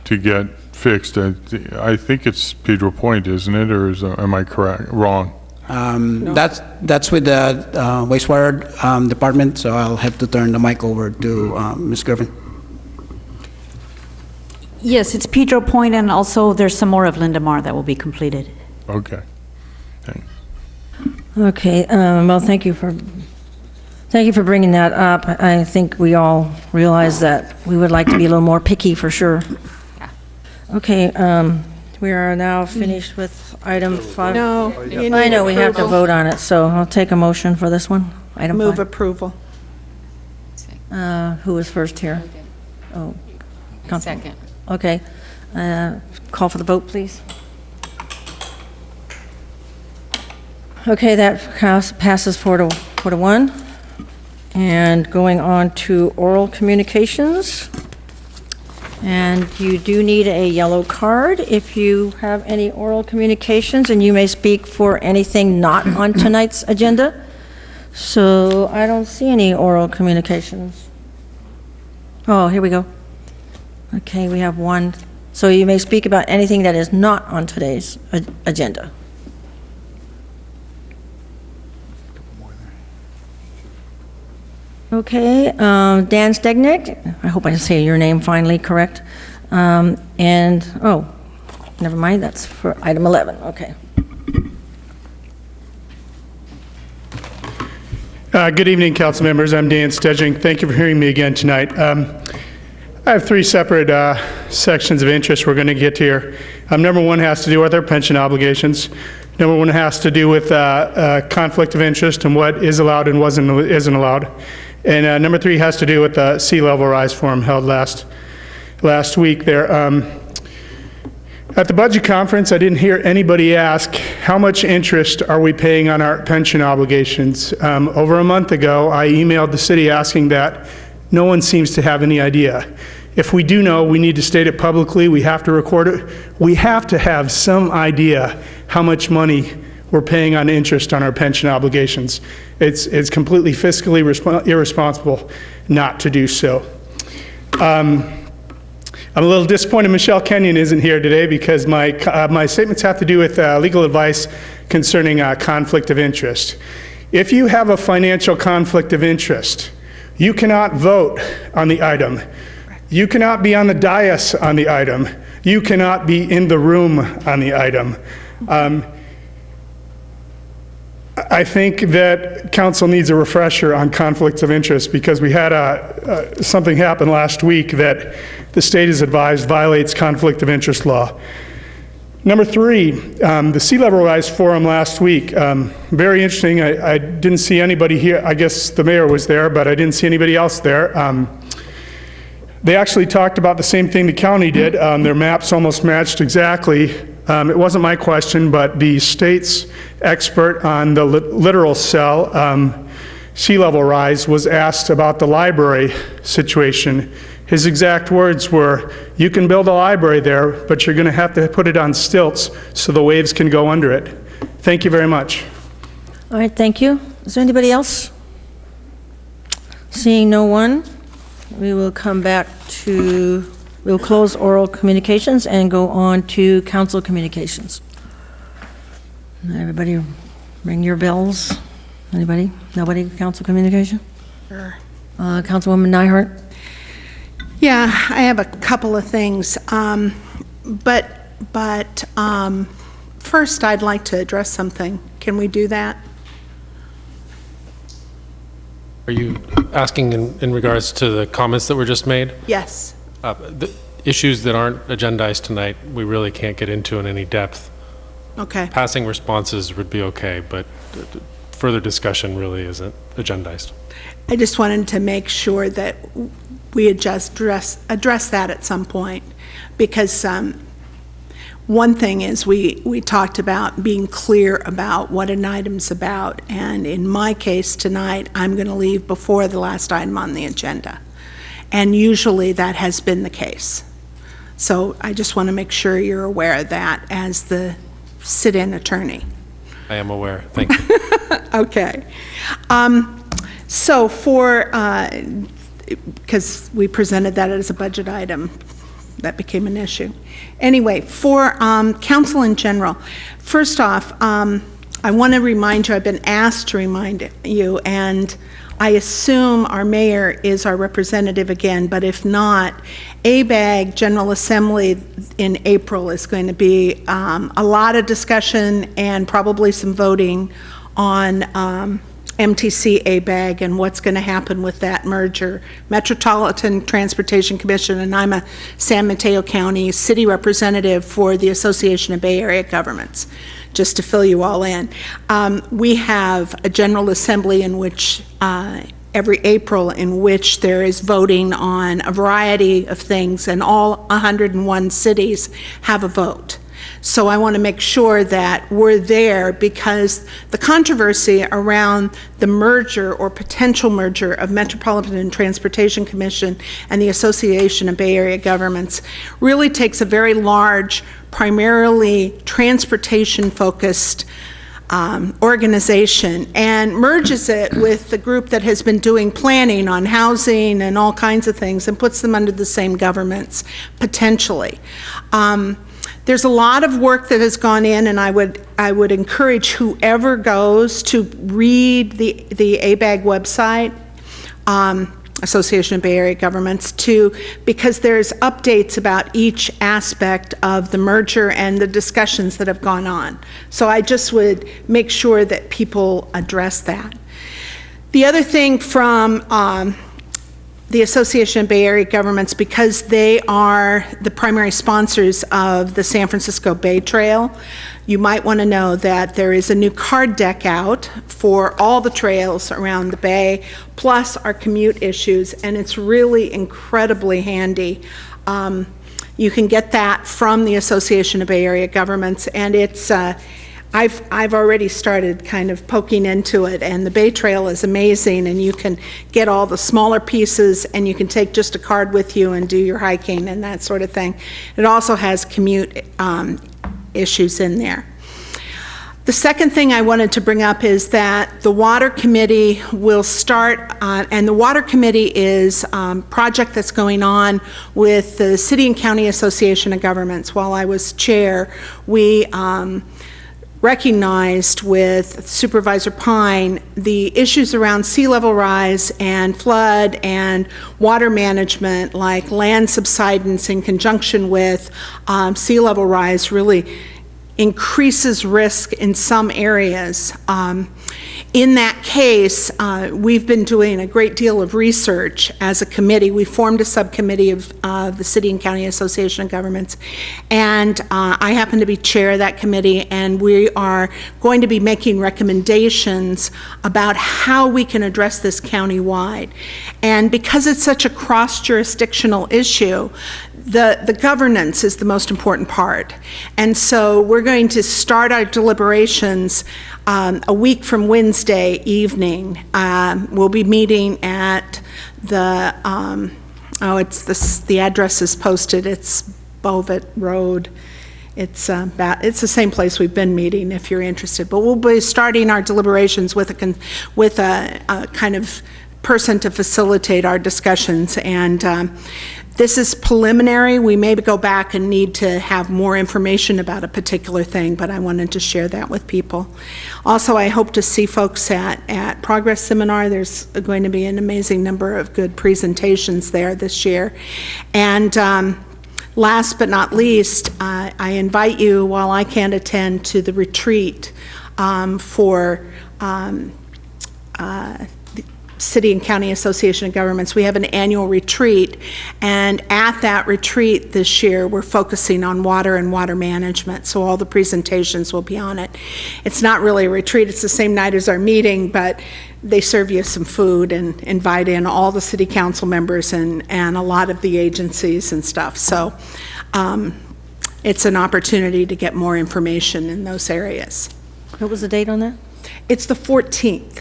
to get fixed. I think it's Pedro Point, isn't it, or am I correct? Wrong? That's with the wastewater department, so I'll have to turn the mic over to Ms. Griffin. Yes, it's Pedro Point, and also there's some more of Lindamar that will be completed. Okay. Thanks. Okay, well, thank you for bringing that up. I think we all realize that we would like to be a little more picky for sure. Okay, we are now finished with item 5. No, you need I know, we have to approval. vote on it, so I'll take a motion for this one. Item Move 5. approval. Who was first here? Oh, Second. okay. Call for the vote, please. Okay, that passes 4-1. And going on to oral communications. And you do need a yellow card if you have any oral communications, and you may speak for anything not on tonight's agenda. So I don't see any oral communications. Oh, here we go. Okay, we have one. So you may speak about anything that is not on today's agenda. Okay, Dan Stegnick, I hope I say your name finally correct. Oh, never mind, that's for item 11, okay. Good evening, council members. I'm Dan Stegnick. Thank you for hearing me again tonight. I have 3 separate sections of interest we're going to get to here. Number 1 has to do with our pension obligations. Number 1 has to do with conflict of interest and what is allowed and isn't allowed. And number 3 has to do with the sea level rise forum held last week there. At the budget conference, I didn't hear anybody ask, how much interest are we paying on our pension obligations? Over a month ago, I emailed the city asking that. No one seems to have any idea. If we do know, we need to state it publicly. We have to record it. We have to have some idea how much money we're paying on interest on our pension obligations. It's completely fiscally irresponsible not to do so. I'm a little disappointed Michelle Kenyon isn't here today because my statements have to do with legal advice concerning conflict of interest. If you have a financial conflict of interest, you cannot vote on the item. You cannot be on the dais on the item. You cannot be in the room on the item. I think that council needs a refresher on conflicts of interest because we had something happen last week that the state is advised violates conflict of interest law. Number 3, the Sea Level Rise Forum last week. Very interesting. I didn't see anybody here. I guess the mayor was there, but I didn't see anybody else there. They actually talked about the same thing the county did. Their maps almost matched exactly. It wasn't my question, but the state's expert on the littoral cell sea level rise was asked about the library situation. His exact words were, you can build a library there, but you're going to have to put it on stilts so the waves can go under it. Thank you very much. All right, thank you. Is there anybody else? Seeing no one, we'll close oral communications and go on to council communications. Everybody ring your bells. Anybody? Nobody? Council communication? Sure. Councilwoman Nyhart? Yeah, I have a couple of things. But first I'd like to address something. Can we do that? Are you asking in regards to the comments that were just made? Yes. The issues that aren't agendized tonight, we really can't get into in any depth. Okay. Passing responses would be okay, but further discussion really isn't agendized. I just wanted to make sure that we had just address that at some point, because one thing is we talked about being clear about what an item's about, and in my case tonight, I'm going to leave before the last item on the agenda, and usually that has been the case. So I just want to make sure you're aware of that as the sit-in attorney. I am aware. Thank you. Okay. So for, because we presented that as a budget item, that became an issue. Anyway, for council in general, first off, I want to remind you, I've been asked to remind you, and I assume our mayor is our representative again, but if not, ABAG General Assembly in April is going to be a lot of discussion and probably some voting on MTC ABAG and what's going to happen with that merger. Metropolitan Transportation Commission, and I'm a San Mateo County city representative for the Association of Bay Area Governments, just to fill you all in. We have a General Assembly in which every April in which there is voting on a variety of things, and all 101 cities have a vote. So I want to make sure that we're there, because the controversy around the merger or potential merger of Metropolitan Transportation Commission and the Association of Bay Area Governments really takes a very large, primarily transportation-focused organization and merges it with the group that has been doing planning on housing and all kinds of things and puts them under the same governments, potentially. There's a lot of work that has gone in, and I would encourage whoever goes to read the ABAG website, Association of Bay Area Governments, because there's updates about each aspect of the merger and the discussions that have gone on. So I just would make sure that people address that. The other thing from the Association of Bay Area Governments, because they are the primary sponsors of the San Francisco Bay Trail, you might want to know that there is a new card deck out for all the trails around the bay, plus our commute issues, and it's really incredibly handy. You can get that from the Association of Bay Area Governments, and it's I've already started kind of poking into it, and the Bay Trail is amazing, and you can get all the smaller pieces, and you can take just a card with you and do your hiking and that sort of thing. It also has commute issues in there. The second thing I wanted to bring up is that the Water Committee will start, and the Water Committee is a project that's going on with the City and County Association of Governments. While I was chair, we recognized with Supervisor Pine the issues around sea level rise and flood and water management, like land subsidence in conjunction with sea level rise, really increases risk in some areas. In that case, we've been doing a great deal of research as a committee. We formed a subcommittee of the City and County Association of Governments, and I happen to be chair of that committee, and we are going to be making recommendations about how we can address this county-wide. And because it's such a cross-jurisdictional issue, the governance is the most important part. And so we're going to start our deliberations a week from Wednesday evening. We'll be meeting at the, the address is posted, it's Bovet Road. It's the same place we've been meeting if you're interested. But we'll be starting our deliberations with a kind of person to facilitate our discussions. And this is preliminary. We may go back and need to have more information about a particular thing, but I wanted to share that with people. Also, I hope to see folks at Progress Seminar. There's going to be an amazing number of good presentations there this year. And last but not least, I invite you, while I can't attend, to the retreat for City and County Association of Governments, we have an annual retreat, and at that retreat this year, we're focusing on water and water management, so all the presentations will be on it. It's not really a retreat, it's the same night as our meeting, but they serve you some food and invite in all the city council members and a lot of the agencies and stuff. So it's an opportunity to get more information in those areas. What was the date on that? It's the 14th.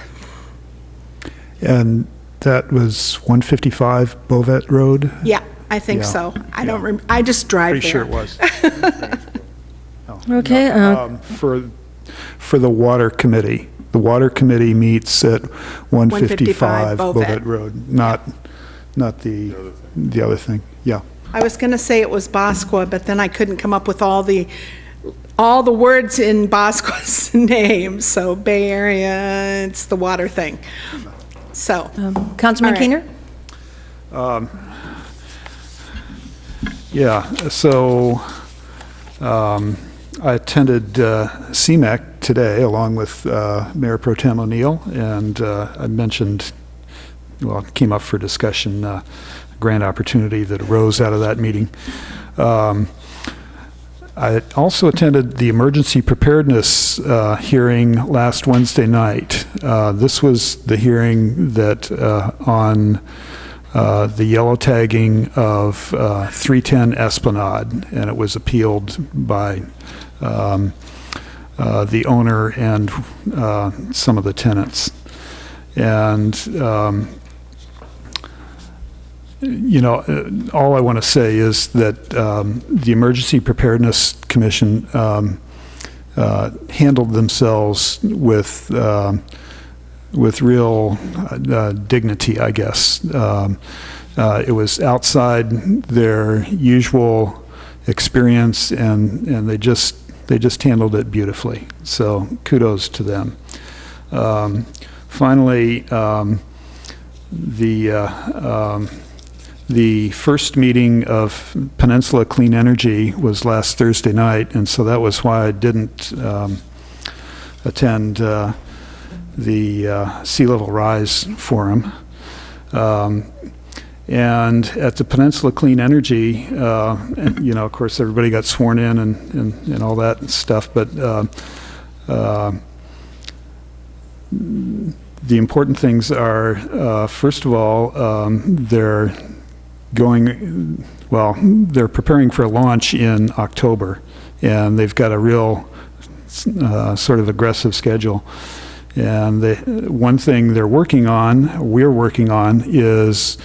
And that was 155 Bovet Road? Yeah, I think Yeah. so. I don't I just drive Pretty there. sure it was. Okay. For the Water Committee. The Water Committee meets at 155 Bovet Road, not the other thing. Yeah. I was going to say it was Bosqua, but then I couldn't come up with all the words in Bosqua's name. So Bay Area, it's the water thing. So, Councilman all right. Keener? Yeah, so I attended CMAC today along with Mayor Pro Tem O'Neill, and I mentioned, well, it came up for discussion, a grant opportunity that arose out of that meeting. I also attended the emergency preparedness hearing last Wednesday night. This was the hearing that on the yellow tagging of 310 Esplanade, and it was appealed by the owner and some of the tenants. And you know, all I want to say is that the Emergency Preparedness Commission handled themselves with real dignity, I guess. It was outside their usual experience, and they just handled it beautifully. So kudos to them. Finally, the first meeting of Peninsula Clean Energy was last Thursday night, and so that was why I didn't attend the Sea Level Rise Forum. And at the Peninsula Clean Energy, and, you know, of course, everybody got sworn in and all that stuff, but the important things are, first of all, they're preparing for a launch in October, and they've got a real sort of aggressive schedule. And one thing we're working on, is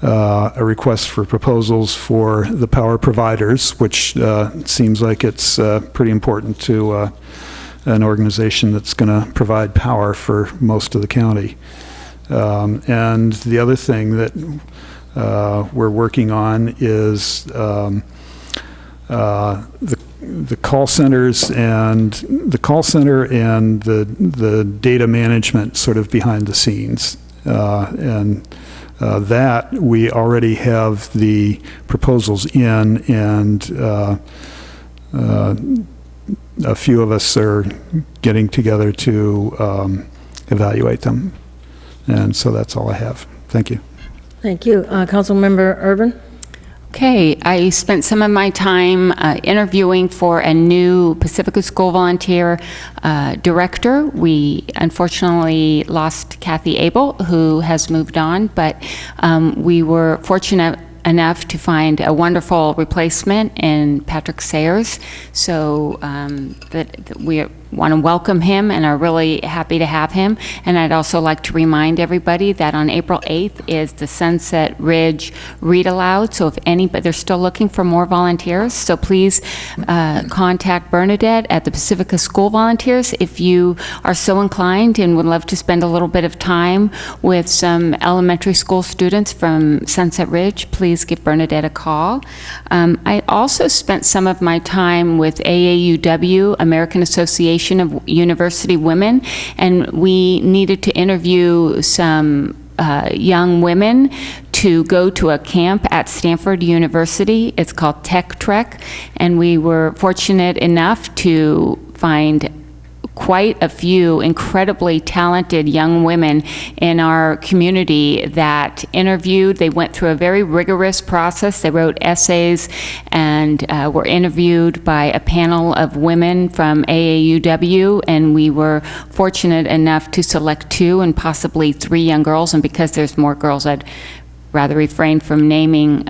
a request for proposals for the power providers, which seems like it's pretty important to an organization that's going to provide power for most of the county. And the other thing that we're working on is the call centers and the data management sort of behind the scenes. And that we already have the proposals in, and a few of us are getting together to evaluate them. And so that's all I have. Thank you. Thank you. Councilmember Urban? Okay, I spent some of my time interviewing for a new Pacifica School Volunteer director. We unfortunately lost Kathy Abel, who has moved on, but we were fortunate enough to find a wonderful replacement in Patrick Sayers. So that we want to welcome him and are really happy to have him. And I'd also like to remind everybody that on April 8th is the Sunset Ridge Read Aloud. So if anybody, they're still looking for more volunteers. So please contact Bernadette at the Pacifica School Volunteers if you are so inclined and would love to spend a little bit of time with some elementary school students from Sunset Ridge. Please give Bernadette a call. I also spent some of my time with AAUW, American Association of University Women, and we needed to interview some young women to go to a camp at Stanford University. It's called Tech Trek, and we were fortunate enough to find quite a few incredibly talented young women in our community that interviewed. They went through a very rigorous process. They wrote essays and were interviewed by a panel of women from AAUW, and we were fortunate enough to select 2 and possibly 3 young girls. And because there's more girls, I'd rather refrain from naming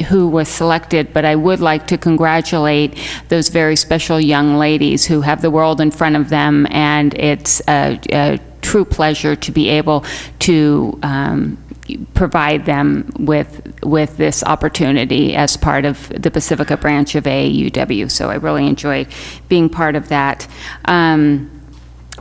who was selected, but I would like to congratulate those very special young ladies who have the world in front of them, and it's a true pleasure to be able to provide them with this opportunity as part of the Pacifica branch of AAUW. So I really enjoyed being part of that.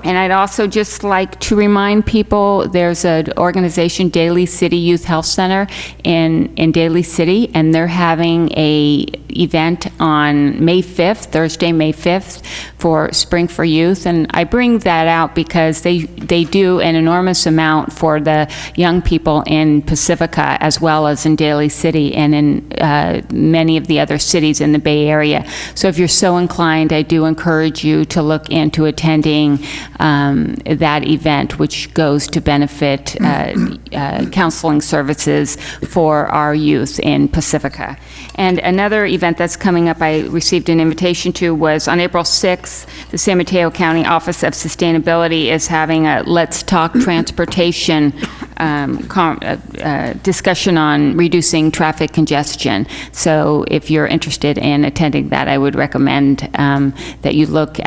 And I'd also just like to remind people, there's an organization, Daly City Youth Health Center in Daly City, and they're having a event on May 5th, Thursday, May 5th, for Spring for Youth. And I bring that out because they do an enormous amount for the young people in Pacifica, as well as in Daly City and in many of the other cities in the Bay Area. So if you're so inclined, I do encourage you to look into attending that event, which goes to benefit counseling services for our youth in Pacifica. And another event that's coming up I received an invitation to was on April 6th, the San Mateo County Office of Sustainability is having a Let's Talk Transportation discussion on reducing traffic congestion. So if you're interested in attending that, I would recommend that you look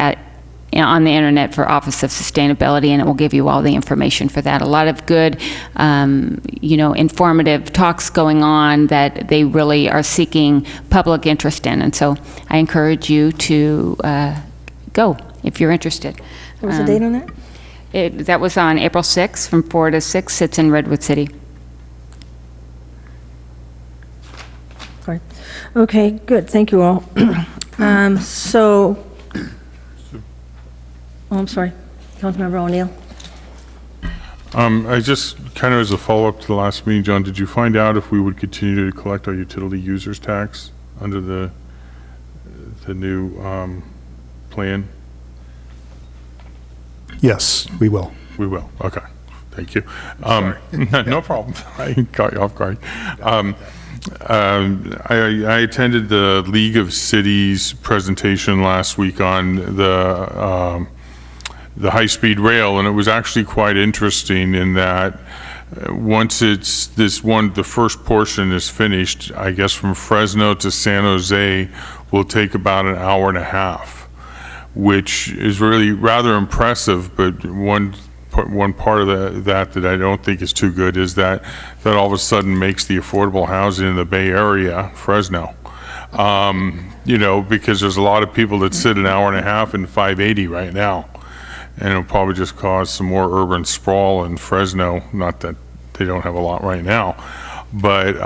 on the internet for Office of Sustainability, and it will give you all the information for that. A lot of good, informative talks going on that they really are seeking public interest in. And so I encourage you to go if you're interested. What was the date on that? That was on April 6th from 4 to 6. It's in Redwood City. Sorry. Okay, good. Thank you all. I'm sorry. Councilmember O'Neill. I just, kind of as a follow-up to the last meeting, John, did you find out if we would continue to collect our utility users tax under the new plan? Yes, we will. We will, okay. Thank you. No problem. I caught you off guard. I attended the League of Cities presentation last week on the high-speed rail, and it was actually quite interesting in that once the first portion is finished, I guess from Fresno to San Jose will take about an hour and a half, which is really rather impressive. But one part of that I don't think is too good is that all of a sudden makes the affordable housing in the Bay Area Fresno. Because there's a lot of people that sit an hour and a half in 580 right now. And it'll probably just cause some more urban sprawl in Fresno. Not that they don't have a lot right now, but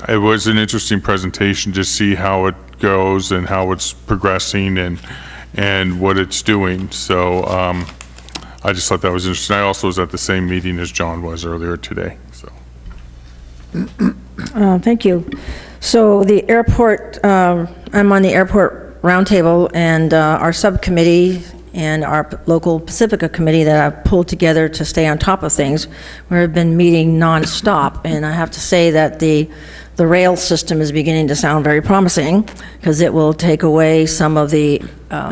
it was an interesting presentation to see how it goes and how it's progressing and what it's doing. So I just thought that was interesting. I also was at the same meeting as John was earlier today. So. Thank you. So the airport, I'm on the airport roundtable, and our subcommittee and our local Pacifica committee that I've pulled together to stay on top of things, we've been meeting nonstop, and I have to say that the rail system is beginning to sound very promising, because it will take away some of the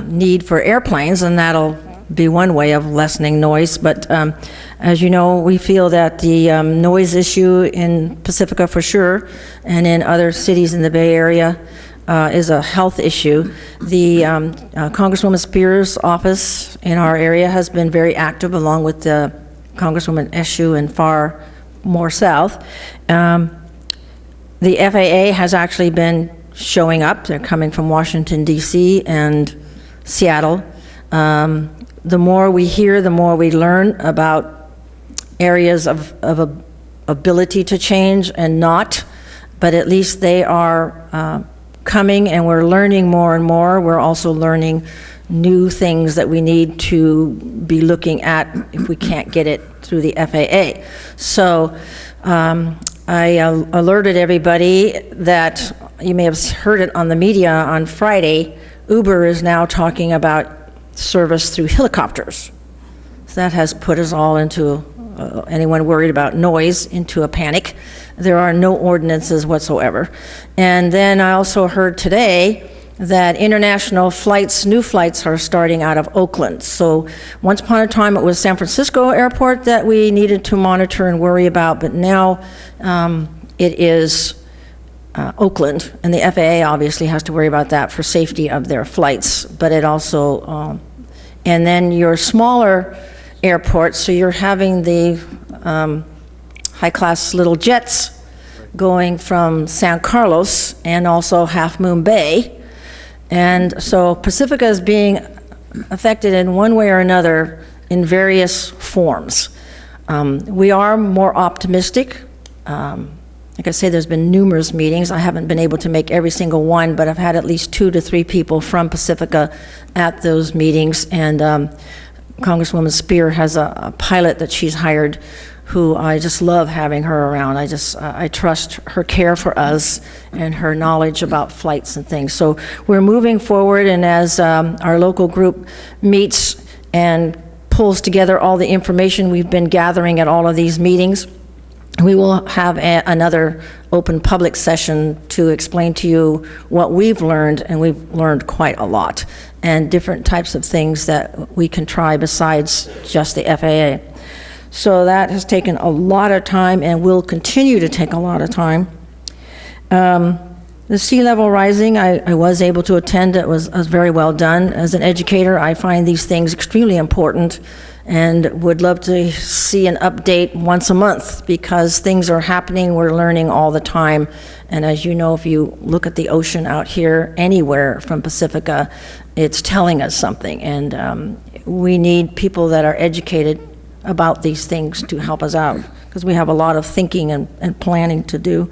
need for airplanes, and that'll be one way of lessening noise. But as you know, we feel that the noise issue in Pacifica for sure, and in other cities in the Bay Area, is a health issue. The Congresswoman Spears' office in our area has been very active, along with the Congresswoman Eshu and far more south. The FAA has actually been showing up. They're coming from Washington, D.C. and Seattle. The more we hear, the more we learn about areas of ability to change and not, but at least they are coming, and we're learning more and more. We're also learning new things that we need to be looking at if we can't get it through the FAA. So I alerted everybody that, you may have heard it on the media on Friday, Uber is now talking about service through helicopters. So that has put us all into, anyone worried about noise, into a panic. There are no ordinances whatsoever. And then I also heard today that international flights, new flights, are starting out of Oakland. So once upon a time it was San Francisco airport that we needed to monitor and worry about, but now it is Oakland, and the FAA obviously has to worry about that for safety of their flights, but it also, and then your smaller airports, so you're having the high-class little jets going from San Carlos and also Half Moon Bay. And so Pacifica is being affected in one way or another in various forms. We are more optimistic. Like I say, there's been numerous meetings. I haven't been able to make every single one, but I've had at least 2 to 3 people from Pacifica at those meetings. And Congresswoman Spear has a pilot that she's hired who I just love having her around. I trust her care for us and her knowledge about flights and things. So we're moving forward, and as our local group meets and pulls together all the information we've been gathering at all of these meetings, we will have another open public session to explain to you what we've learned, and we've learned quite a lot, and different types of things that we can try besides just the FAA. So that has taken a lot of time and will continue to take a lot of time. The sea level rising, I was able to attend. It was very well done. As an educator, I find these things extremely important and would love to see an update once a month, because things are happening, we're learning all the time. And as you know, if you look at the ocean out here, anywhere from Pacifica, it's telling us something. And we need people that are educated about these things to help us out, because we have a lot of thinking and planning to do.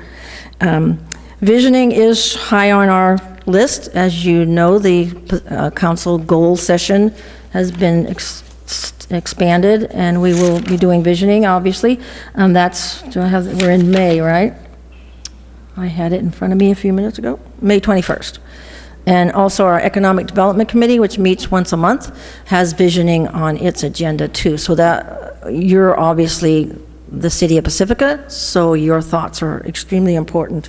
Visioning is high on our list. As you know, the council goal session has been expanded, and we will be doing visioning, obviously. We're in May, right? I had it in front of me a few minutes ago. May 21st. And also our Economic Development Committee, which meets once a month, has visioning on its agenda too. So that you're obviously the city of Pacifica, so your thoughts are extremely important.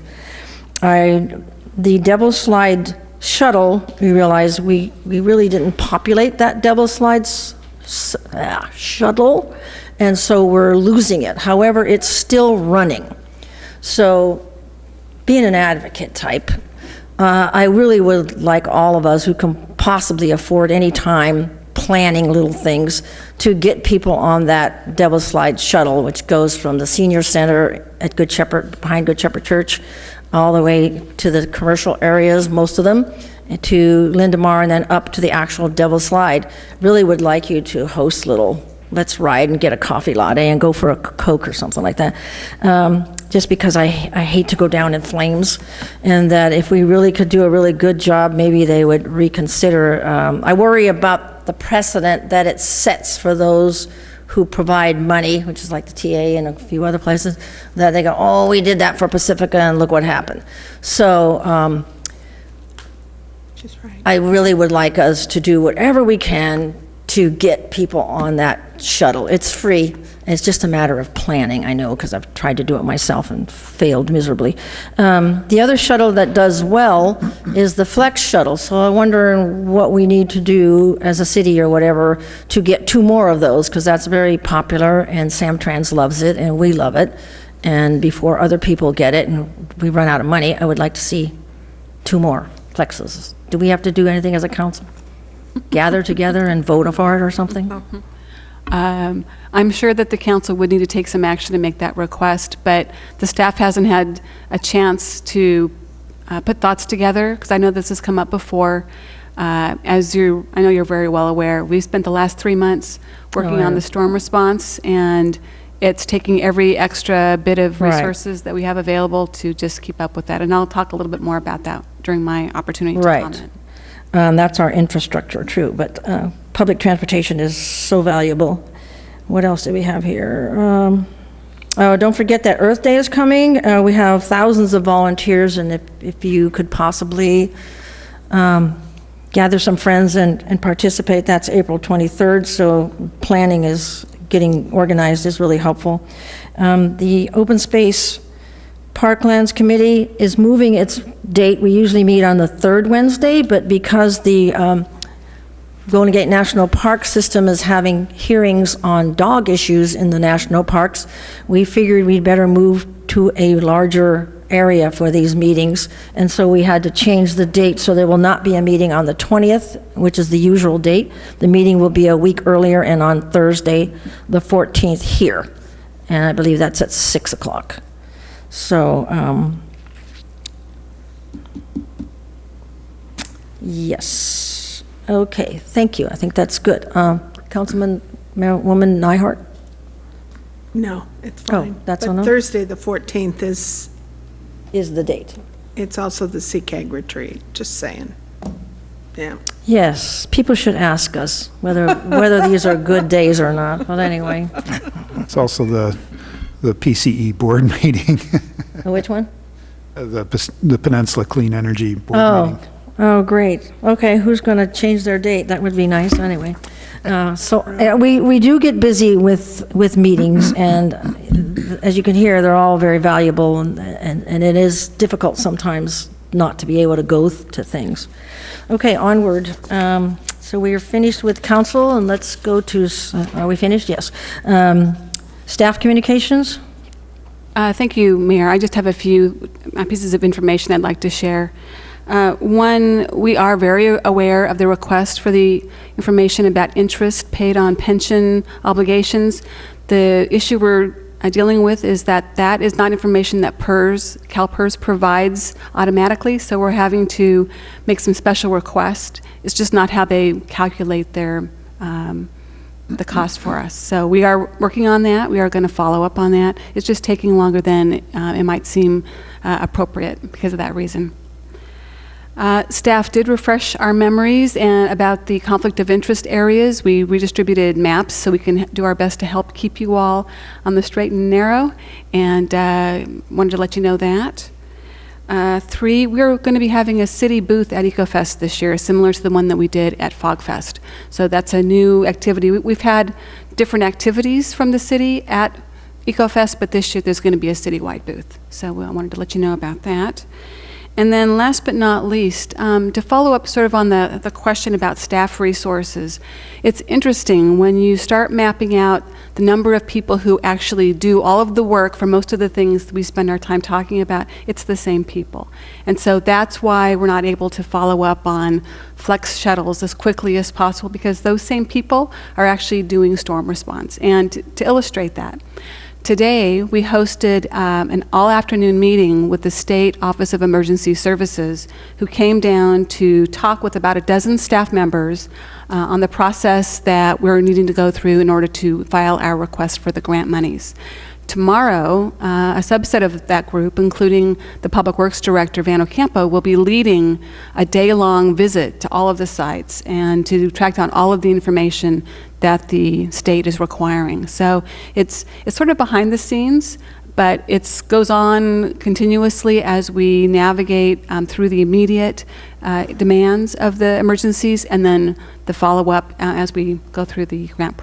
The Devil's Slide shuttle, we realized we really didn't populate that Devil's Slide shuttle, and so we're losing it. However, it's still running. So being an advocate type, I really would like all of us who can possibly afford any time planning little things to get people on that Devil's Slide shuttle, which goes from the senior center at Good Shepherd, behind Good Shepherd Church, all the way to the commercial areas, most of them, to Lindemar, and then up to the actual Devil's Slide. Really would like you to host little, let's ride and get a coffee latte and go for a Coke or something like that. Just because I hate to go down in flames, and that if we really could do a really good job, maybe they would reconsider. I worry about the precedent that it sets for those who provide money, which is like the TA and a few other places, that they go, oh, we did that for Pacifica and look what happened. So I really would like us to do whatever we can to get people on that shuttle. It's free. It's just a matter of planning, I know, because I've tried to do it myself and failed miserably. The other shuttle that does well is the Flex shuttle. So I wonder what we need to do as a city or whatever to get 2 more of those, because that's very popular and Samtrans loves it and we love it. And before other people get it and we run out of money, I would like to see 2 more Flexes. Do we have to do anything as a council? Gather together and vote for it or something? I'm sure that the council would need to take some action to make that request, but the staff hasn't had a chance to put thoughts together, because I know this has come up before. I know you're very well aware, we've spent the last 3 months working on the storm response, and it's taking every extra bit of resources that we have available to just keep up with that. And I'll talk a little bit more about that during my opportunity to comment. That's our infrastructure, true, but public transportation is so valuable. What else do we have here? Don't forget that Earth Day is coming. We have thousands of volunteers, and if you could possibly gather some friends and participate. That's April 23rd, so planning is getting organized is really helpful. The Open Space Parklands Committee is moving its date. We usually meet on the third Wednesday, but because the Golden Gate National Park System is having hearings on dog issues in the national parks, we figured we'd better move to a larger area for these meetings, and so we had to change the date, so there will not be a meeting on the 20th, which is the usual date. The meeting will be a week earlier and on Thursday, the 14th here, and I believe that's at 6 o'clock. So, yes. Okay, thank you. I think that's good. Councilwoman Neihardt? No, it's fine. Oh, that's but on no? Thursday, the 14th is the date. It's also the CCAG retreat, just saying. Yeah. Yes, people should ask us whether these are good days or not, but anyway. It's also the PCE board meeting. Which one? The Peninsula Clean Energy Board meeting. Oh, great. Okay, who's going to change their date? That would be nice, anyway. We do get busy with meetings, and as you can hear, they're all very valuable, and it is difficult sometimes not to be able to go to things. Okay, onward. So we are finished with council, and let's go to, are we finished? Yes. Staff communications? Thank you, Mayor. I just have a few pieces of information I'd like to share. One, we are very aware of the request for the information about interest paid on pension obligations. The issue we're dealing with is that is not information that CalPERS provides automatically, so we're having to make some special requests. It's just not how they calculate their the cost for us. So we are working on that. We are going to follow up on that. It's just taking longer than it might seem appropriate because of that reason. Staff did refresh our memories about the conflict of interest areas. We redistributed maps so we can do our best to help keep you all on the straight and narrow, and wanted to let you know that. 3, we're going to be having a city booth at EcoFest this year, similar to the one that we did at FogFest. So that's a new activity. We've had different activities from the city at EcoFest, but this year there's going to be a citywide booth. So I wanted to let you know about that. And then last but not least, to follow up sort of on the question about staff resources, it's interesting when you start mapping out the number of people who actually do all of the work for most of the things we spend our time talking about, it's the same people. And so that's why we're not able to follow up on flex shuttles as quickly as possible, because those same people are actually doing storm response. And to illustrate that, today, we hosted an all-afternoon meeting with the State Office of Emergency Services, who came down to talk with about a dozen staff members on the process that we're needing to go through in order to file our request for the grant monies. Tomorrow, a subset of that group, including the Public Works Director, Van Ocampo, will be leading a day-long visit to all of the sites and to track down all of the information that the state is requiring. So it's sort of behind the scenes, but it goes on continuously as we navigate through the immediate demands of the emergencies and then the follow-up as we go through the grant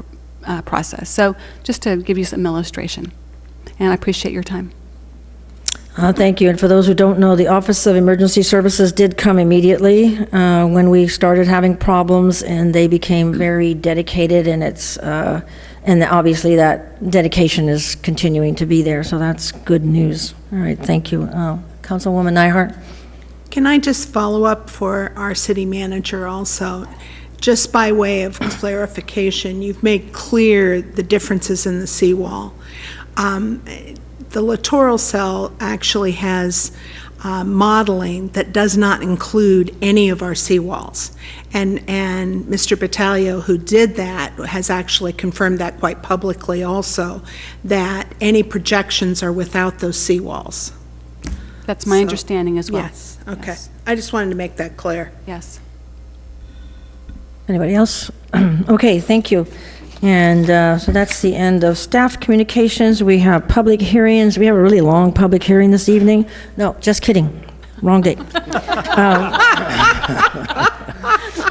process. So just to give you some illustration. And I appreciate your time. Thank you. And for those who don't know, the Office of Emergency Services did come immediately when we started having problems, and they became very dedicated, and and obviously that dedication is continuing to be there, so that's good news. All right, thank you. Councilwoman Neihardt? Can I just follow up for our city manager also? Just by way of clarification, you've made clear the differences in the seawall. The littoral cell actually has modeling that does not include any of our seawalls. And Mr. Battaglio, who did that, has actually confirmed that quite publicly also, that any projections are without those seawalls. That's my understanding as well. Yes, okay. Yes. I just wanted to make that clear. Yes. Anybody else? Okay, thank you. And so that's the end of staff communications. We have public hearings. We have a really long public hearing this evening. No, just kidding. Wrong date.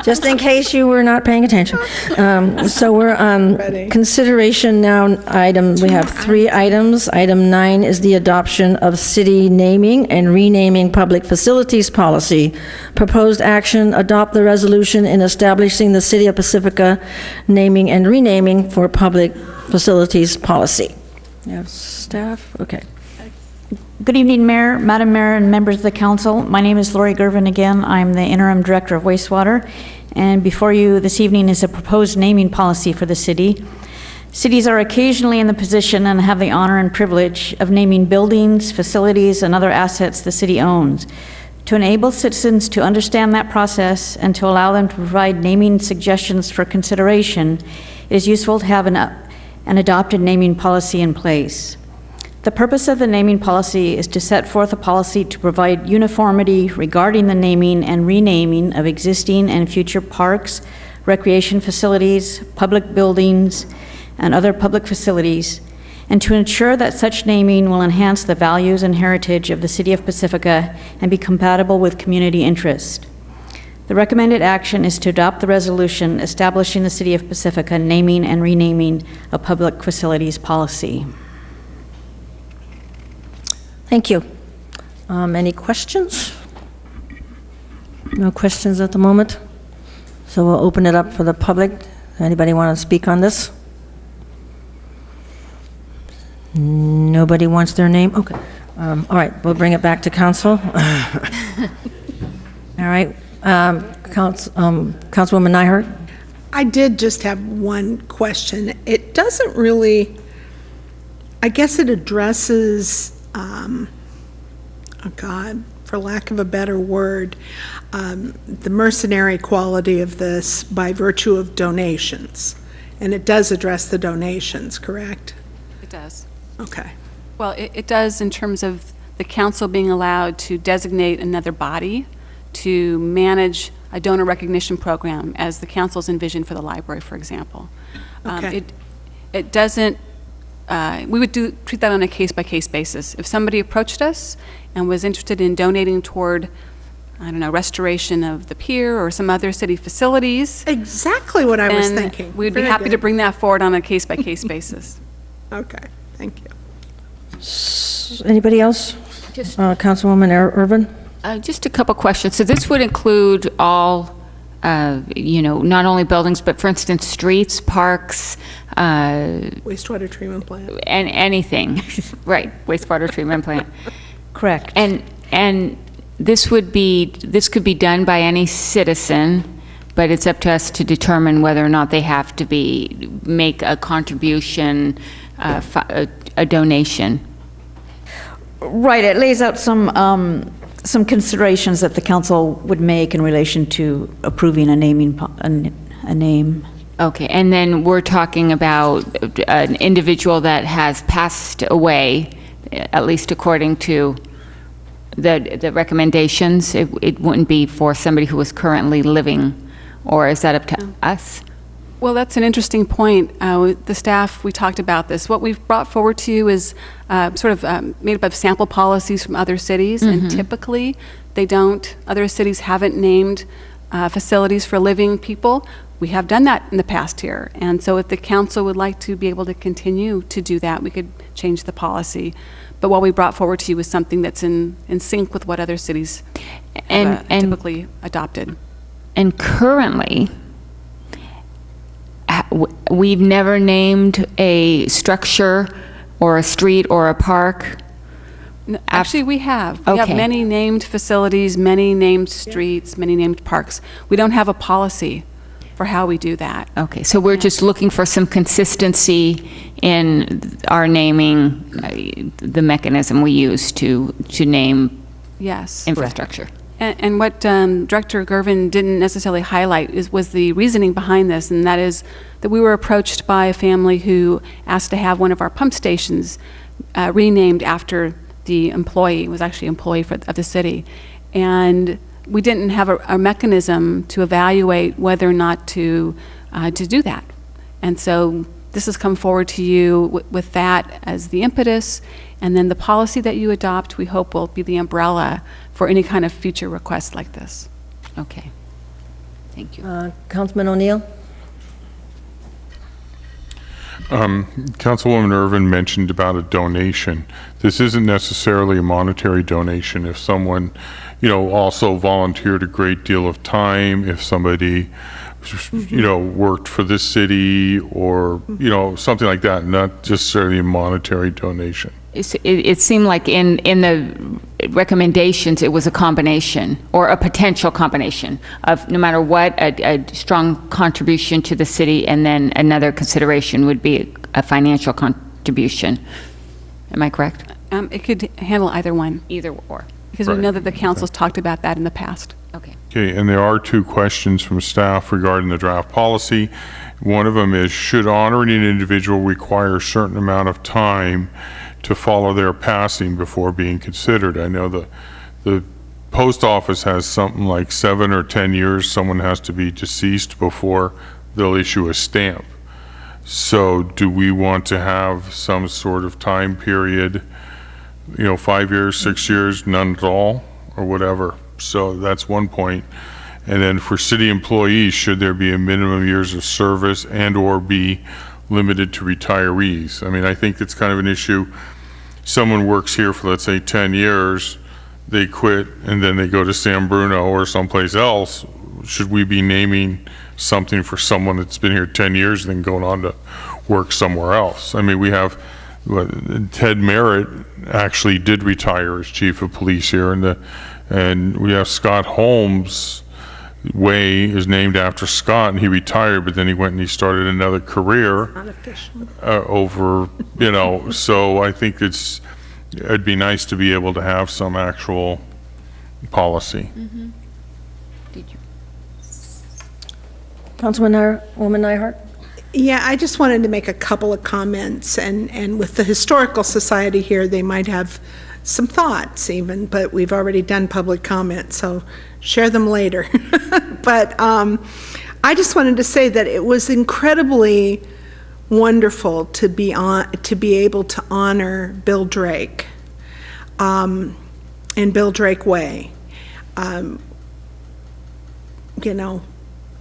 just in case you were not paying attention. So we're on consideration now, we have 3 items. Item 9 is the adoption of city naming and renaming public facilities policy. Proposed action, adopt the resolution in establishing the City of Pacifica naming and renaming for public facilities policy. You have staff? Okay. Good evening, Mayor, Madam Mayor, and members of the council. My name is Lori Gervin again. I'm the interim director of wastewater. And before you this evening is a proposed naming policy for the city. Cities are occasionally in the position and have the honor and privilege of naming buildings, facilities, and other assets the city owns. To enable citizens to understand that process and to allow them to provide naming suggestions for consideration, it is useful to have an adopted naming policy in place. The purpose of the naming policy is to set forth a policy to provide uniformity regarding the naming and renaming of existing and future parks, recreation facilities, public buildings, and other public facilities, and to ensure that such naming will enhance the values and heritage of the City of Pacifica and be compatible with community interest. The recommended action is to adopt the resolution establishing the City of Pacifica naming and renaming a public facilities policy. Thank you. Any questions? No questions at the moment? So we'll open it up for the public. Anybody want to speak on this? Nobody wants their name? Okay. All right, we'll bring it back to council. All right. Councilwoman Nyhart? I did just have one question. It doesn't really, I guess it addresses, for lack of a better word, the mercenary quality of this by virtue of donations. And it does address the donations, correct? It does. Okay. Well, it does in terms of the council being allowed to designate another body to manage a donor recognition program as the council's envisioned for the library, for example. Okay. It doesn't, we would treat that on a case-by-case basis. If somebody approached us and was interested in donating toward, I don't know, restoration of the pier or some other city facilities. Exactly what I was thinking. We'd be Very happy to good. bring that forward on a case-by-case basis. Okay, thank you. Anybody else? Councilwoman Irvin? Just a couple questions. So this would include all, not only buildings, but for instance, streets, parks, Wastewater treatment plant. and anything. Right, wastewater treatment plant. Correct. And this could be done by any citizen, but it's up to us to determine whether or not they have to make a contribution, a donation. Right, it lays out some considerations that the council would make in relation to approving a name. Okay, and then we're talking about an individual that has passed away, at least according to the recommendations. It wouldn't be for somebody who was currently living, or is that up to us? Well, that's an interesting point. The staff, we talked about this. What we've brought forward to you is made up of sample policies from other cities, and typically other cities haven't named facilities for living people. We have done that in the past here, and so if the council would like to be able to continue to do that, we could change the policy. But what we brought forward to you is something that's in sync with what other cities have typically adopted. And currently, we've never named a structure or a street or a park? No, actually, we have. We have many named facilities, many named streets, many named parks. We don't have a policy for how we do that. Okay, so we're just looking for some consistency in our naming, the mechanism we use to name infrastructure. And what Director Gervin didn't necessarily highlight was the reasoning behind this, and that is that we were approached by a family who asked to have one of our pump stations renamed after the employee. It was actually an employee of the city. And we didn't have a mechanism to evaluate whether or not to do that. And so this has come forward to you with that as the impetus, and then the policy that you adopt, we hope, will be the umbrella for any kind of future request like this. Okay. Thank you. Councilman O'Neill? Councilwoman Irvin mentioned about a donation. This isn't necessarily a monetary donation. If someone, also volunteered a great deal of time, if somebody, worked for the city or, something like that, not just necessarily a monetary donation. It seemed like in the recommendations, it was a combination or a potential combination of no matter what, a strong contribution to the city, and then another consideration would be a financial contribution. Am I correct? It could handle either one. Either or. Because we know that the council's talked about that in the past. Okay. Okay, and there are 2 questions from staff regarding the draft policy. One of them is, should honoring an individual require a certain amount of time to follow their passing before being considered? I know the post office has something like 7 or 10 years someone has to be deceased before they'll issue a stamp. So do we want to have some sort of time period, 5 years, 6 years, none at all, or whatever? So that's one point. And then for city employees, should there be a minimum years of service and or be limited to retirees? I mean, I think it's kind of an issue. Someone works here for, let's say, 10 years, they quit, and then they go to San Bruno or someplace else. Should we be naming something for someone that's been here 10 years and then going on to work somewhere else? I mean, we have, Ted Merritt actually did retire as chief of police here, and we have Scott Holmes' Way is named after Scott, and he retired, but then he went and he started another career over, so I think it'd be nice to be able to have some actual policy. Mm-hmm. Did you? Woman Nyhart? Yeah, I just wanted to make a couple of comments, and with the Historical Society here, they might have some thoughts even, but we've already done public comment, so share them later. But I just wanted to say that it was incredibly wonderful to be able to honor Bill Drake in Bill Drake Way. And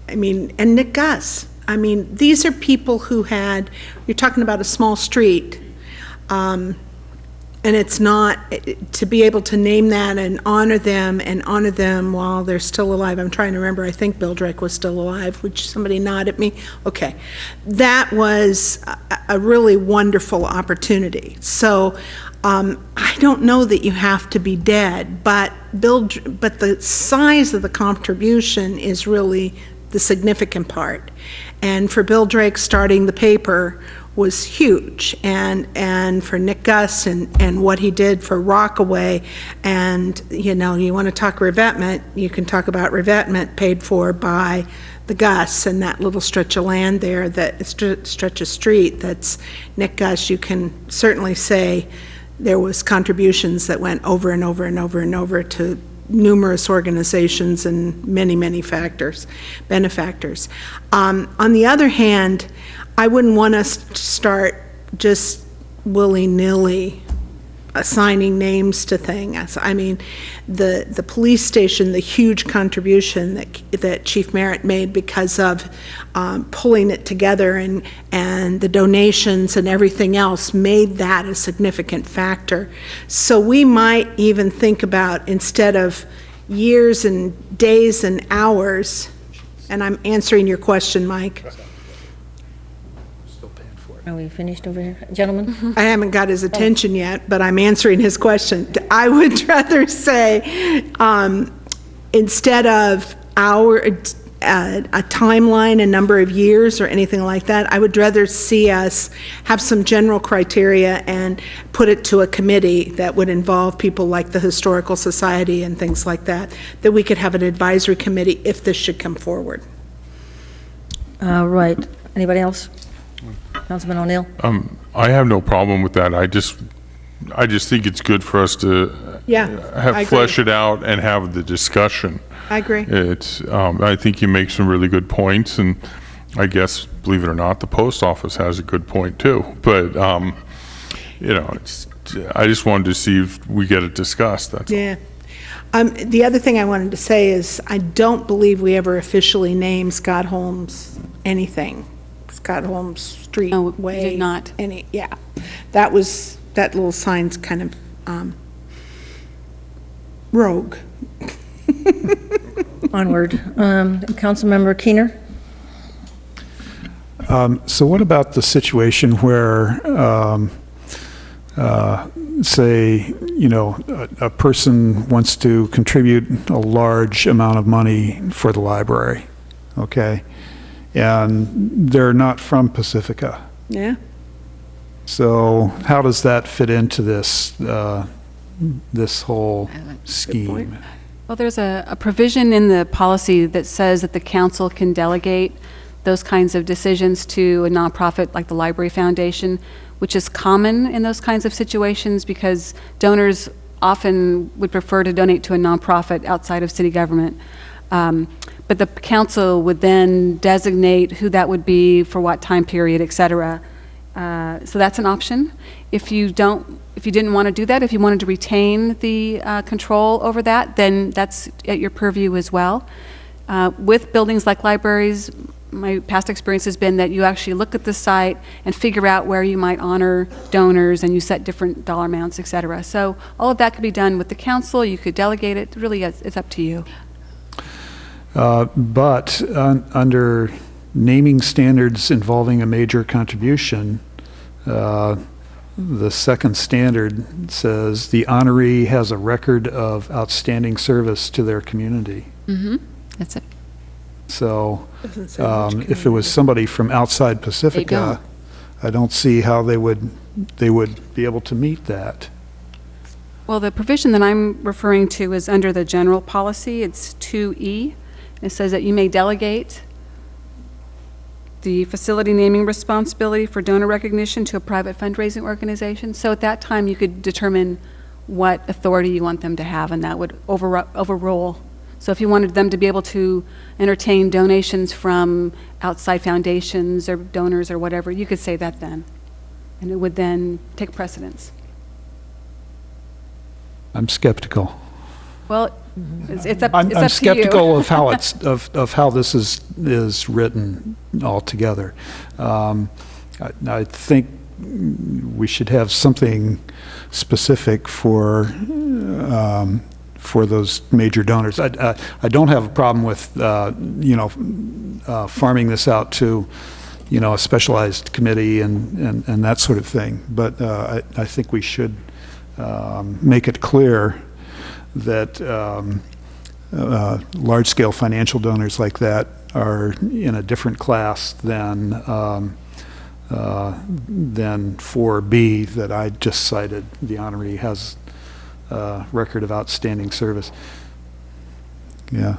Nick Gus. I mean, these are people who you're talking about a small street, and it's not, to be able to name that and honor them while they're still alive. I'm trying to remember, I think Bill Drake was still alive. Would somebody nod at me? Okay. That was a really wonderful opportunity. So I don't know that you have to be dead, but the size of the contribution is really the significant part. And for Bill Drake, starting the paper was huge, and for Nick Gus and what he did for Rockaway, and you want to talk revetment, you can talk about revetment paid for by the Gus and that little stretch of land there, that stretch of street that's Nick Gus. You can certainly say there was contributions that went over and over and over and over to numerous organizations and many benefactors. On the other hand, I wouldn't want us to start just willy-nilly assigning names to things. I mean, the police station, the huge contribution that Chief Merritt made because of pulling it together, and the donations and everything else made that a significant factor. So we might even think about, instead of years and days and hours, and I'm answering your question, Mike. Are we finished over here? Gentlemen? I haven't got his attention yet, but I'm answering his question. I would rather say, instead of a timeline, a number of years or anything like that, I would rather see us have some general criteria and put it to a committee that would involve people like the Historical Society and things like that we could have an advisory committee if this should come forward. Right. Anybody else? Councilman O'Neill? I have no problem with that. I just think it's good for us to flesh it out and have the discussion. I agree. I think you make some really good points, and I guess, believe it or not, the post office has a good point too. But I just wanted to see if we get it discussed. That's all. The other thing I wanted to say is I don't believe we ever officially named Scott Holmes anything. Scott Holmes Street No, we Way. did not. Yeah. That little sign's kind of rogue. Onward. Councilmember Keener? So what about the situation where, say, a person wants to contribute a large amount of money for the library, okay? And they're not from Pacifica. Yeah. So how does that fit into this, this whole scheme? Well, there's a provision in the policy that says that the council can delegate those kinds of decisions to a nonprofit like the Library Foundation, which is common in those kinds of situations because donors often would prefer to donate to a nonprofit outside of city government. But the council would then designate who that would be for what time period, et cetera. So that's an option. If you didn't want to do that, if you wanted to retain the control over that, then that's at your purview as well. With buildings like libraries, my past experience has been that you actually look at the site and figure out where you might honor donors, and you set different dollar amounts, et cetera. So all of that could be done with the council. You could delegate it. Really, it's up to you. But under naming standards involving a major contribution, the second standard says the honoree has a record of outstanding service to their community. Mm-hmm. That's it. So if it was somebody from outside Pacifica, I don't see how they would be able to meet that. Well, the provision that I'm referring to is under the general policy. It's 2E. It says that you may delegate the facility naming responsibility for donor recognition to a private fundraising organization. So at that time, you could determine what authority you want them to have, and that would overrule. So if you wanted them to be able to entertain donations from outside foundations or donors or whatever, you could say that then, and it would then take precedence. I'm skeptical. Well, it's up to you. I'm skeptical of how of how this is written altogether. I think we should have something specific for those major donors. I don't have a problem with farming this out to a specialized committee and that sort of thing. But I think we should make it clear that large-scale financial donors like that are in a different class than 4B that I just cited. The honoree has a record of outstanding service. Yeah.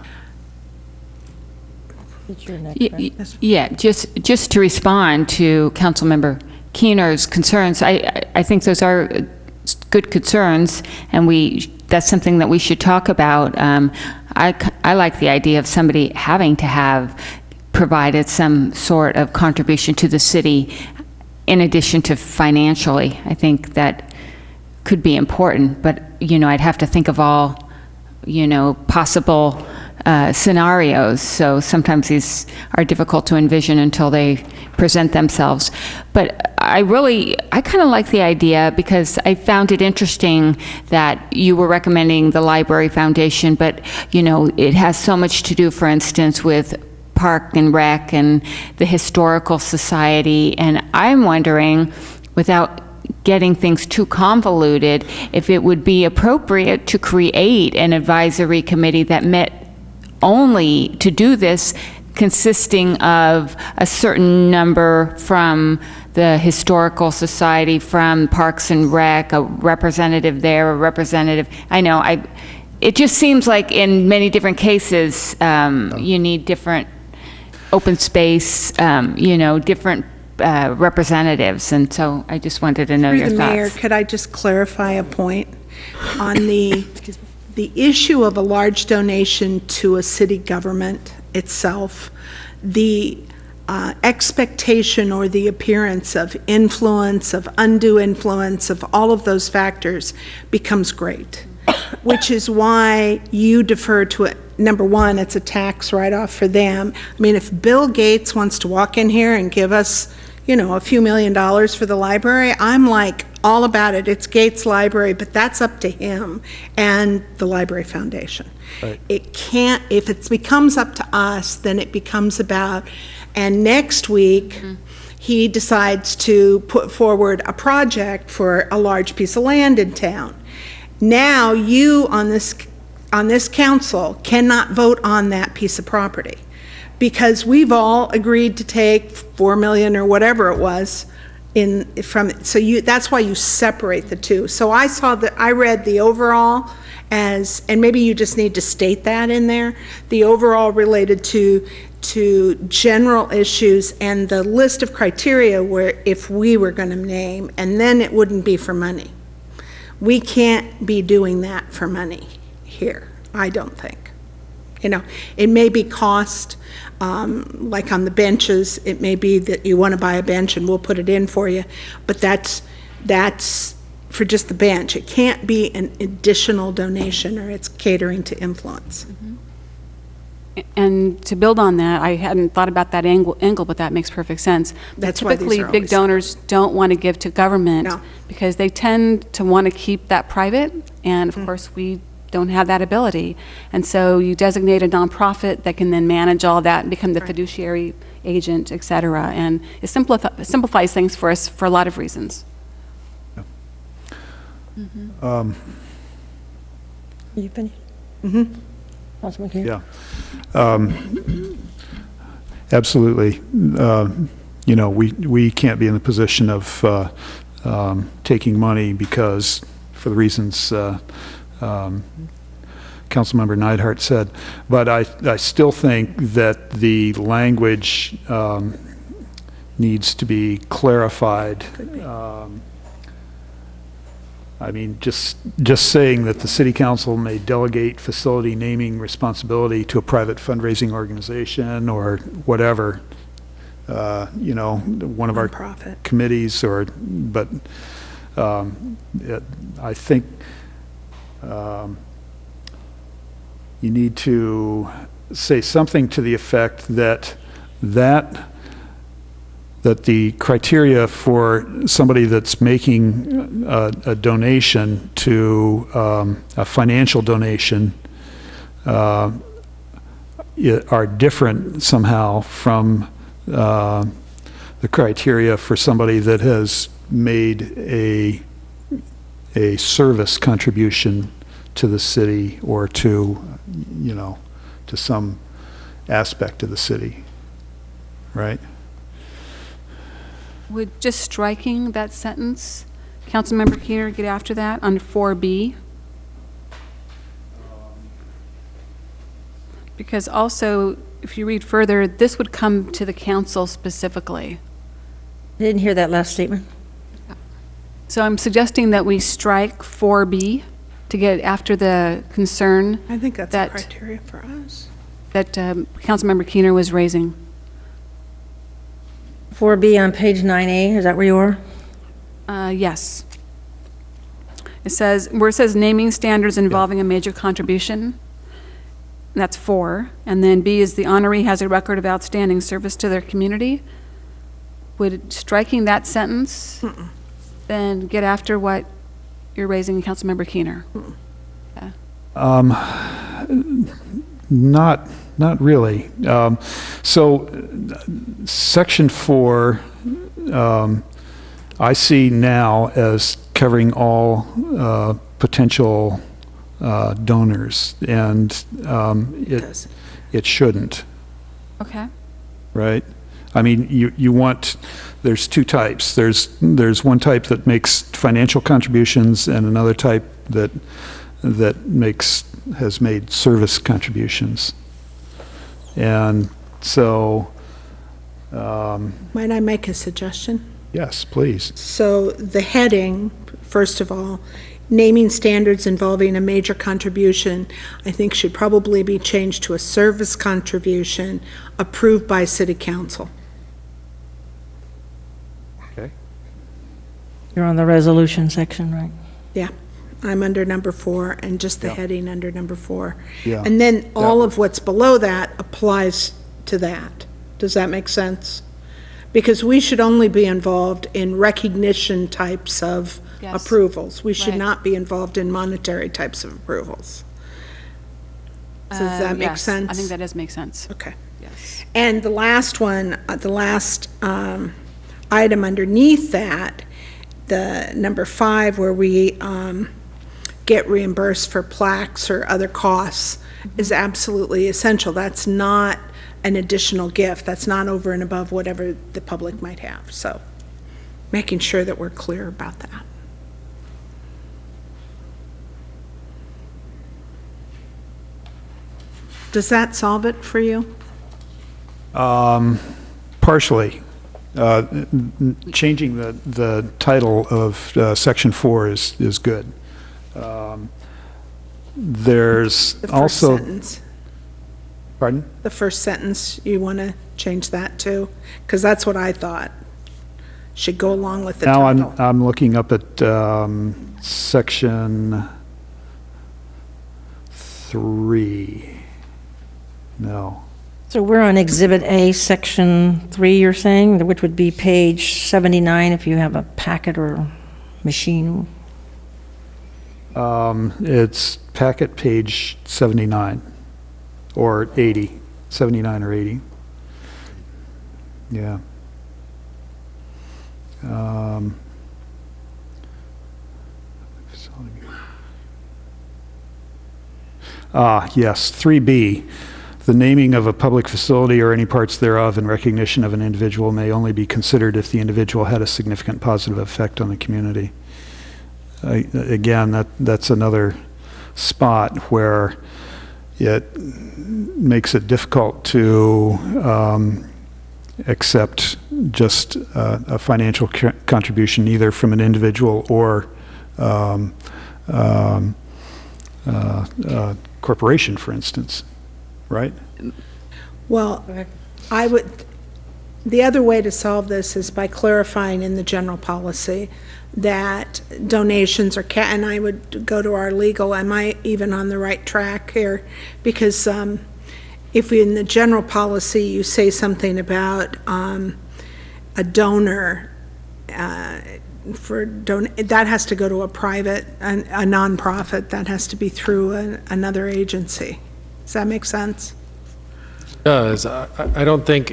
Yeah, just to respond to Councilmember Keener's concerns, I think those are good concerns, and that's something that we should talk about. I like the idea of somebody having to have provided some sort of contribution to the city in addition to financially. I think that could be important, but I'd have to think of all possible scenarios, so sometimes these are difficult to envision until they present themselves. But I kind of like the idea because I found it interesting that you were recommending the Library Foundation, but it has so much to do, for instance, with Park and Rec and the Historical Society, and I'm wondering, without getting things too convoluted, if it would be appropriate to create an advisory committee that met only to do this, consisting of a certain number from the Historical Society, from Parks and Rec, a representative there, a representative. I know, it just seems like in many different cases, you need different open space, different representatives, and so I just wanted to know your thoughts. Mayor, could I just clarify a point on the issue of a large donation to a city government itself? The expectation or the appearance of influence, of undue influence, of all of those factors becomes great. which is why you defer to it. Number one, it's a tax write-off for them. I mean, if Bill Gates wants to walk in here and give us, a few $1,000,000 for the library, I'm like all about it. It's Gates Library, but that's up to him and the Library Foundation. Right. It can't, if it becomes up to us, then it becomes about, and next week, he decides to put forward a project for a large piece of land in town. Now, you on this council cannot vote on that piece of property because we've all agreed to take $4 million or whatever it was that's why you separate the two. So I read the overall as, and maybe you just need to state that in there, the overall related to general issues and the list of criteria where if we were going to name, and then it wouldn't be for money. We can't be doing that for money here, I don't think. It may be cost, like on the benches, it may be that you want to buy a bench and we'll put it in for you, but that's for just the bench. It can't be an additional donation or it's catering to influence. And to build on that, I hadn't thought about that angle, but that makes perfect sense. That's why these typically, are big always donors don't want to give to government No. because they tend to want to keep that private, and of course, we don't have that ability. And so you designate a nonprofit that can then manage all that and become the fiduciary agent, et cetera, and it simplifies things for us for a lot of reasons. You finished? Councilman King? Yeah. Absolutely. We can't be in the position of taking money because, for the reasons Councilmember Neidhart said. But I still think that the language needs to be clarified. I mean, just saying that the city council may delegate facility naming responsibility to a private fundraising organization or whatever, one of our committees, but I think you need to say something to the effect that the criteria for somebody that's making a donation to a financial donation are different somehow from the criteria for somebody that has made a service contribution to the city or to some aspect of the city, right? Would just striking that sentence, Councilmember Keener, get after that on 4B? Because also, if you read further, this would come to the council specifically. I didn't hear that last statement. So I'm suggesting that we strike 4B to get after the concern. I think that's a criteria for us. That Councilmember Keener was raising. 4B on page 9A, is that where you are? Yes. It says, where it says naming standards involving a major contribution, that's 4. And then B is the honoree has a record of outstanding service to their community. Would striking that sentence then get after what you're raising, Councilmember Keener? Not really. So section 4, I see now as covering all potential donors, and it shouldn't. Okay. Right? I mean, you want, there's two types. There's one type that makes financial contributions and another type that has made service contributions. And so... Might I make a suggestion? Yes, please. So the heading, first of all, naming standards involving a major contribution, I think should probably be changed to a service contribution approved by City Council. Okay. You're on the resolution section, right? Yeah. I'm under number 4, and just the Yeah. heading under number 4. Yeah. And then all of what's below that applies to that. Does that make sense? Because we should only be involved in recognition types of Yes. approvals. We should Right. not be involved in monetary types of approvals. Does that make Yes, sense? I think that does make sense. Okay. Yes. And the last one, the last item underneath that, the number 5, where we get reimbursed for plaques or other costs, is absolutely essential. That's not an additional gift. That's not over and above whatever the public might have. So making sure that we're clear about that. Does that solve it for you? Partially. Changing the title of Section 4 is good. There's The first also... sentence. Pardon? The first sentence, you want to change that too? Because that's what I thought should go along with the Now title. I'm looking up at Section 3. No. So we're on Exhibit A, Section 3, you're saying, which would be page 79 if you have a packet or machine. It's packet page 79 or 80, 79 or 80. Yeah. Yes, 3B. The naming of a public facility or any parts thereof in recognition of an individual may only be considered if the individual had a significant positive effect on the community. Again, that's another spot where it makes it difficult to accept just a financial contribution either from an individual or corporation, for instance, right? Well, the other way to solve this is by clarifying in the general policy that donations are, and I would go to our legal, am I even on the right track here? Because if in the general policy you say something about a donor, that has to go to a private, a nonprofit, that has to be through another agency. Does that make sense? It does. I don't think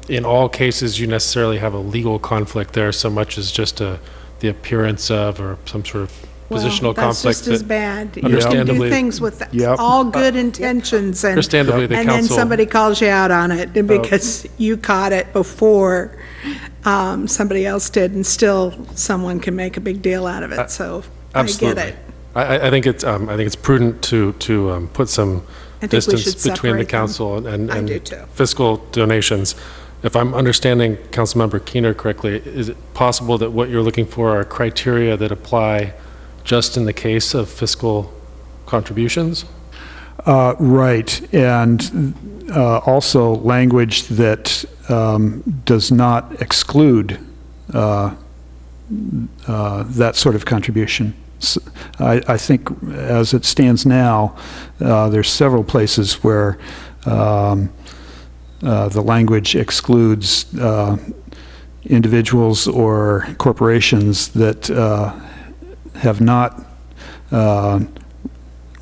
in all cases you necessarily have a legal conflict there so much as just the appearance of or some sort of positional that's conflict. just as bad. You can Understandably, do things with all good intentions, and Understandably, the then council- somebody calls you out on it because you caught it before somebody else did, and still someone can make a big deal out of it. So absolutely. I get it. I think it's prudent to put some I think we should distance between the separate them. council and I do too. fiscal donations. If I'm understanding Councilmember Keener correctly, is it possible that what you're looking for are criteria that apply just in the case of fiscal contributions? Right, and also language that does not exclude that sort of contribution. I think as it stands now, there's several places where the language excludes individuals or corporations that have not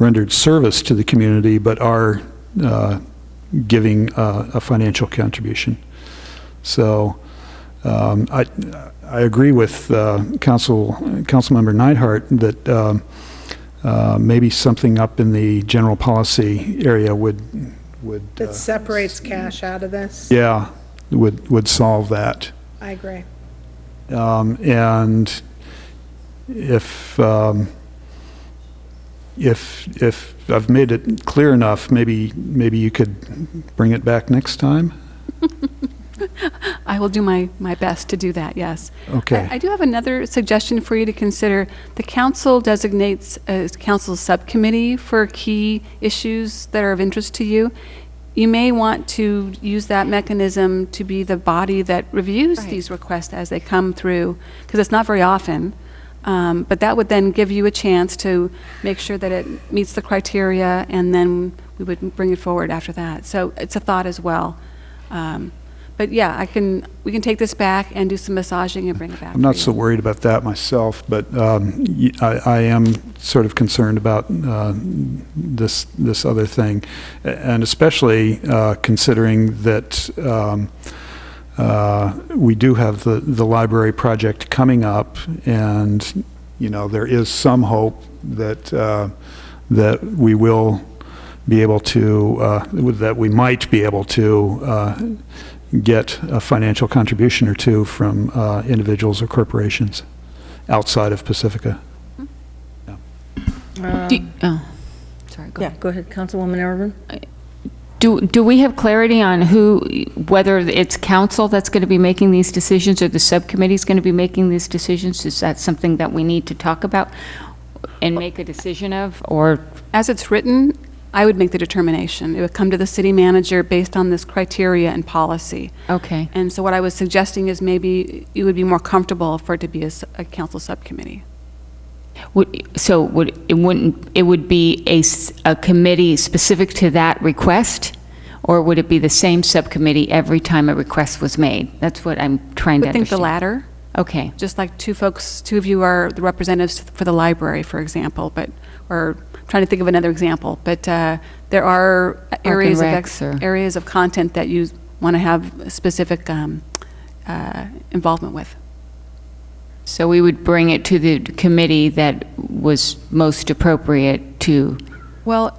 rendered service to the community but are giving a financial contribution. So I agree with Councilmember Neidhart that maybe something up in the general policy area would That separates cash out of this. yeah, would solve that. I agree. And if I've made it clear enough, maybe you could bring it back next time. I will do my best to do that, yes. Okay. I do have another suggestion for you to consider. The council designates a council subcommittee for key issues that are of interest to you. You may want to use that mechanism to be the body that reviews these requests as they come through, because it's not very often. But that would then give you a chance to make sure that it meets the criteria, and then we would bring it forward after that. So it's a thought as well. But yeah, we can take this back and do some massaging and bring it back. I'm not so worried about that myself, but I am sort of concerned about this other thing, and especially considering that we do have the library project coming up, and there is some hope that that we will be able to that we might be able to get a financial contribution or two from individuals or corporations outside of Pacifica. Sorry, go Yeah, go ahead, Councilwoman Irvin. Do we have clarity on whether it's council that's going to be making these decisions or the subcommittee's going to be making these decisions? Is that something that we need to talk about and make a decision of, or? As it's written, I would make the determination. It would come to the city manager based on this criteria and policy. Okay. And so what I was suggesting is maybe you would be more comfortable for it to be a council subcommittee. It would be a committee specific to that request, or would it be the same subcommittee every time a request was made? That's what I'm trying to I think the understand. latter. Okay. Just like two of you are the representatives for the library, for example, or trying to think of another example, but there are areas areas of content that you want to have specific involvement with. So we would bring it to the committee that was most appropriate to. Well,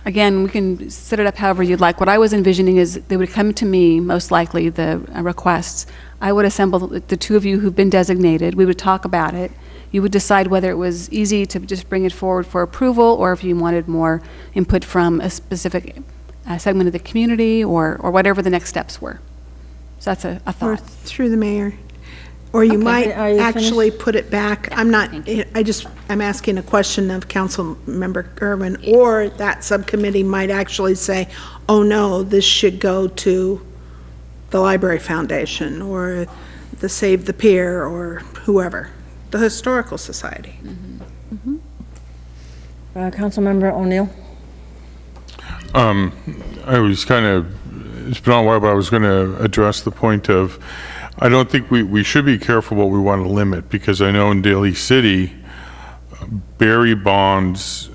again, we can set it up however you'd like. What I was envisioning is they would come to me, most likely, the requests. I would assemble the two of you who've been designated. We would talk about it. You would decide whether it was easy to just bring it forward for approval, or if you wanted more input from a specific segment of the community, or whatever the next steps were. So that's a Or thought. through the mayor. Or you might Are you actually put it back. I'm asking a question of Councilmember Irvin, or that subcommittee might actually say, oh no, this should go to the Library Foundation, or the Save the Pier, or whoever, the Historical Society. Councilmember O'Neill. I was it's been a while, but I was going to address the point of, I don't think we should be careful what we want to limit, because I know in Daly City, Barry Bonds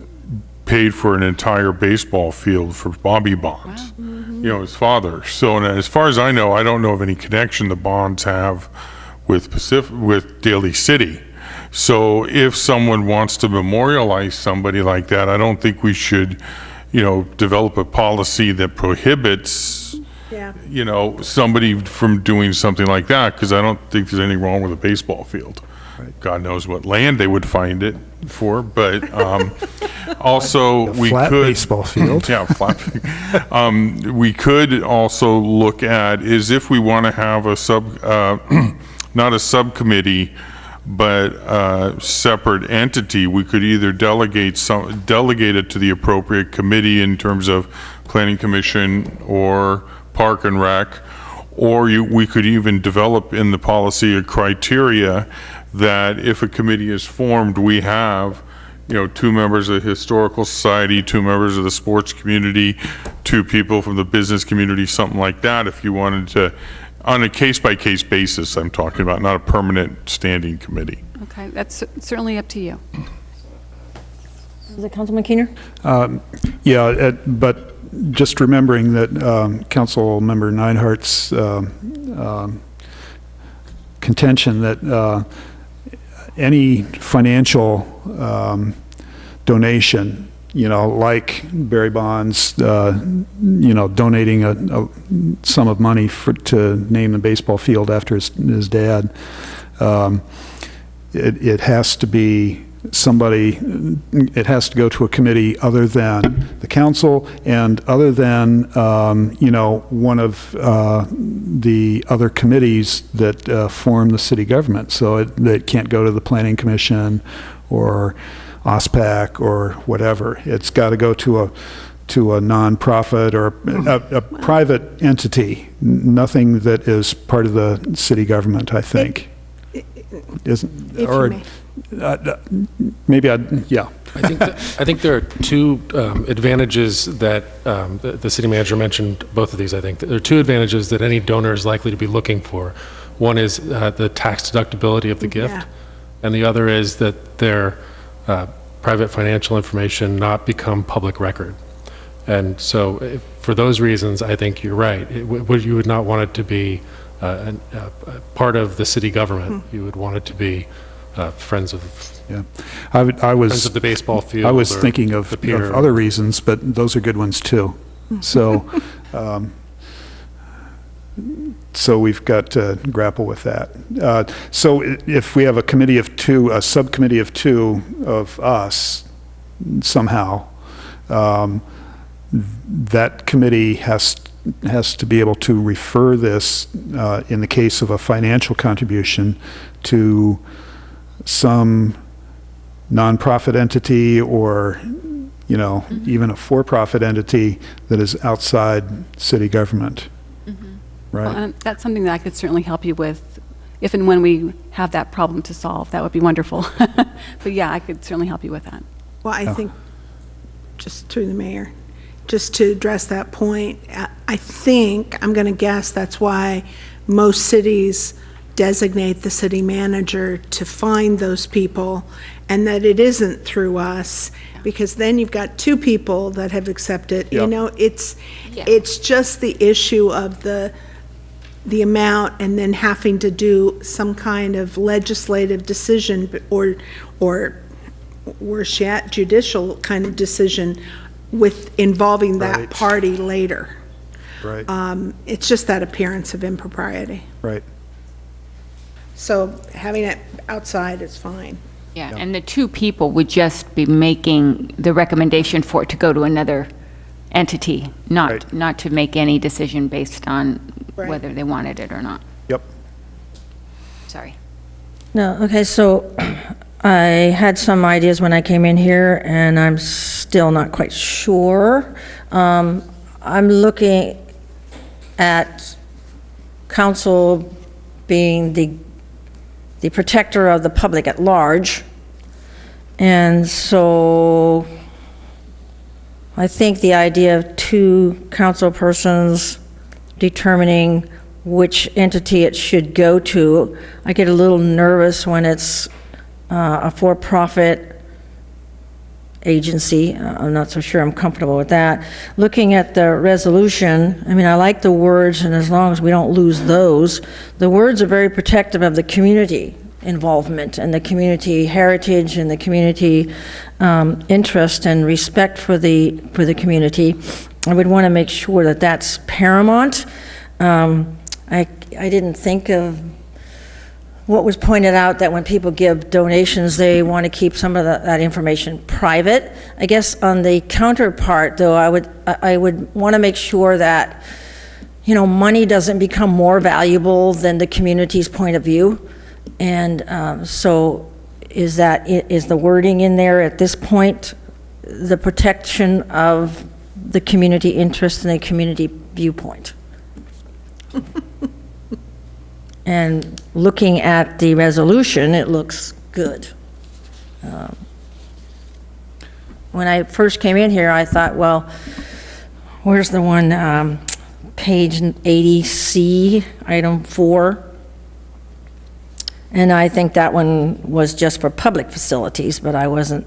paid for an entire baseball field for Bobby Bonds, his father. So, and as far as I know, I don't know of any connection the Bonds have with Daly City. So if someone wants to memorialize somebody like that, I don't think we should, develop a policy that prohibits somebody from doing something like that, because I don't think there's anything wrong with a baseball field. Right. God knows what land they would find it for, but also we flat could baseball field. Yeah, flat. We could also look at is if we want to have a not a subcommittee, but a separate entity, we could either delegate it to the appropriate committee in terms of Planning Commission or Park and Rec, or we could even develop in the policy a criteria that if a committee is formed, we have, 2 members of the Historical Society, 2 members of the sports community, 2 people from the business community, something like that, if you wanted to, on a case-by-case basis, I'm talking about, not a permanent standing committee. Okay, that's certainly up to you. Is it Councilman Keener? But just remembering that Council Member Neinhardt's contention that any financial donation, like Barry Bonds, donating a sum of money to name the baseball field after his dad, it has to be somebody, it has to go to a committee other than the council and other than, one of the other committees that form the city government. So it can't go to the Planning Commission or OSPAC or whatever. It's got to go to a nonprofit or a private entity, nothing that is part of the city government, I think. Maybe yeah. I think there are two advantages that the city manager mentioned, both of these, I think. There are two advantages that any donor is likely to be looking for. One is the tax deductibility of the gift, and the other is that their private financial information not become public record. And so for those reasons, I think you're right. You would not want it to be part of the city government. You would want it to be friends of friends of the baseball field. I was or thinking of the pier. other reasons, but those are good ones too. So, so we've got to grapple with that. So if we have a committee of two, a subcommittee of two of us, somehow, that committee has to be able to refer this, in the case of a financial contribution, to some nonprofit entity or, even a for-profit entity that is outside city government. Right? Well, and that's something that I could certainly help you with if and when we have that problem to solve. That would be wonderful. But yeah, I could certainly help you with that. Well, I think, just through the mayor, just to address that point, I think, I'm going to guess that's why most cities designate the city manager to find those people, and that it isn't through us, because then you've got two people that have accepted. It's just the issue of the amount, and then having to do some kind of legislative decision or worse yet, judicial kind of decision with involving that party later. Right. It's just that appearance of impropriety. Right. So having it outside is fine. Yeah, and the two people would just be making the recommendation for it to go to another entity, not to make any decision based on whether they wanted it or not. Yep. Sorry. No, okay, so I had some ideas when I came in here, and I'm still not quite sure. I'm looking at council being the protector of the public at large, and so I think the idea of two council persons determining which entity it should go to, I get a little nervous when it's a for-profit agency. I'm not so sure I'm comfortable with that. Looking at the resolution, I mean, I like the words, and as long as we don't lose those, the words are very protective of the community involvement and the community heritage and the community interest and respect for the community. I would want to make sure that that's paramount. I didn't think of what was pointed out, that when people give donations, they want to keep some of that information private. I guess on the counterpart, though, I would want to make sure that, money doesn't become more valuable than the community's point of view. And so is the wording in there at this point, the protection of the community interest and the community viewpoint? And looking at the resolution, it looks good. When I first came in here, I thought, well, where's the one, page 80C, item 4? And I think that one was just for public facilities, but I wasn't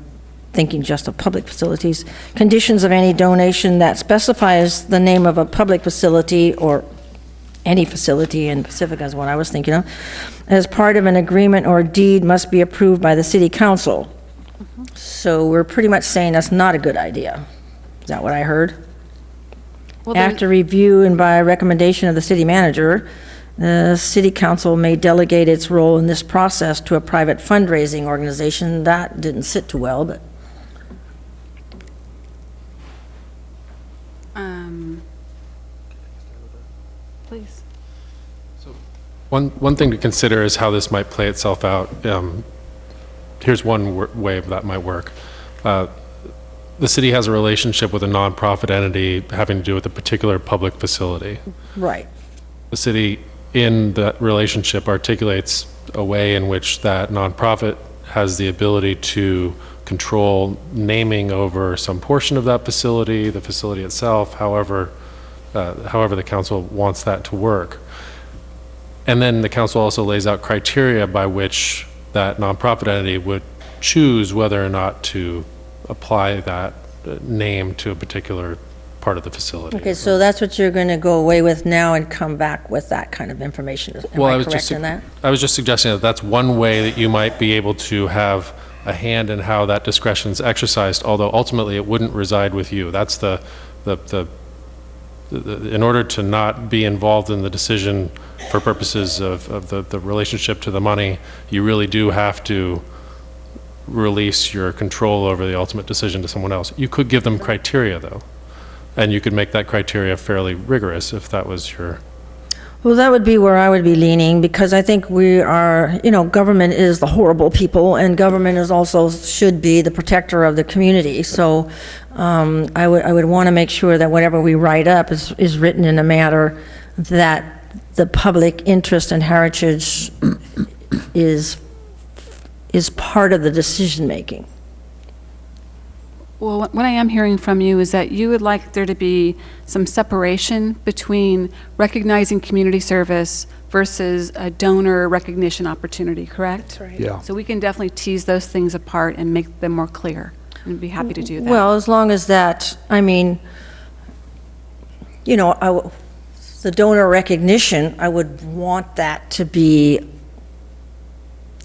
thinking just of public facilities. Conditions of any donation that specifies the name of a public facility or any facility in Pacifica is what I was thinking of, as part of an agreement or deed must be approved by the city council. So we're pretty much saying that's not a good idea. Is that what I heard? Well, After review and by recommendation of the city manager, the city council may delegate its role in this process to a private fundraising organization. That didn't sit too well, but. Please. One thing to consider is how this might play itself out. Here's one way that might work. The city has a relationship with a nonprofit entity having to do with a particular public facility. Right. The city, in that relationship, articulates a way in which that nonprofit has the ability to control naming over some portion of that facility, the facility itself, however the council wants that to work. And then the council also lays out criteria by which that nonprofit entity would choose whether or not to apply that name to a particular part of the facility. Okay, so that's what you're going to go away with now and come back with that kind of information. Am I correct in that? I was just suggesting that that's one way that you might be able to have a hand in how that discretion is exercised, although ultimately it wouldn't reside with you. That's in order to not be involved in the decision for purposes of the relationship to the money, you really do have to release your control over the ultimate decision to someone else. You could give them criteria, though, and you could make that criteria fairly rigorous if that was your... Well, that would be where I would be leaning, because I think we are, government is the horrible people, and government is also should be the protector of the community. So I would want to make sure that whatever we write up is written in a manner that the public interest and heritage is part of the decision making. Well, what I am hearing from you is that you would like there to be some separation between recognizing community service versus a donor recognition opportunity, correct? That's right. Yeah. So we can definitely tease those things apart and make them more clear, and I'd be happy to do that. Well, as long as that, the donor recognition, I would want that to be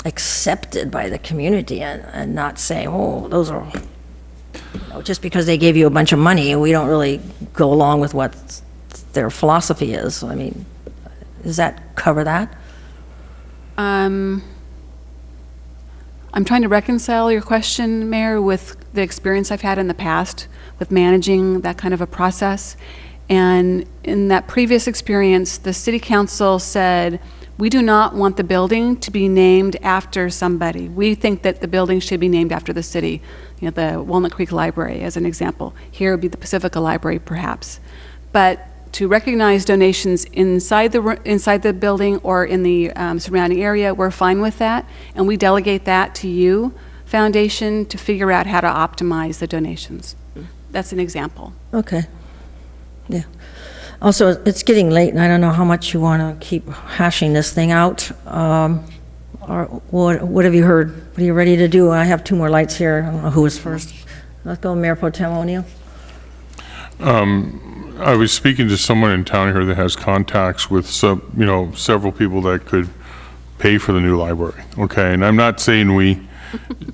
accepted by the community and not say, oh, those are... just because they gave you a bunch of money, we don't really go along with what their philosophy is. I mean, does that cover that? I'm trying to reconcile your question, Mayor, with the experience I've had in the past with managing that kind of a process. And in that previous experience, the City Council said, we do not want the building to be named after somebody. We think that the building should be named after the city. The Walnut Creek Library, as an example. Here would be the Pacifica Library, perhaps. But to recognize donations inside the building or in the surrounding area, we're fine with that. And we delegate that to you, Foundation, to figure out how to optimize the donations. That's an example. Okay. Yeah. Also, it's getting late, and I don't know how much you want to keep hashing this thing out. Or what have you heard? What are you ready to do? I have two more lights here. I don't know who was first. Let's go, Mayor Pro Tem O'Neill. I was speaking to someone in town here that has contacts with several people that could pay for the new library. Okay, and I'm not saying we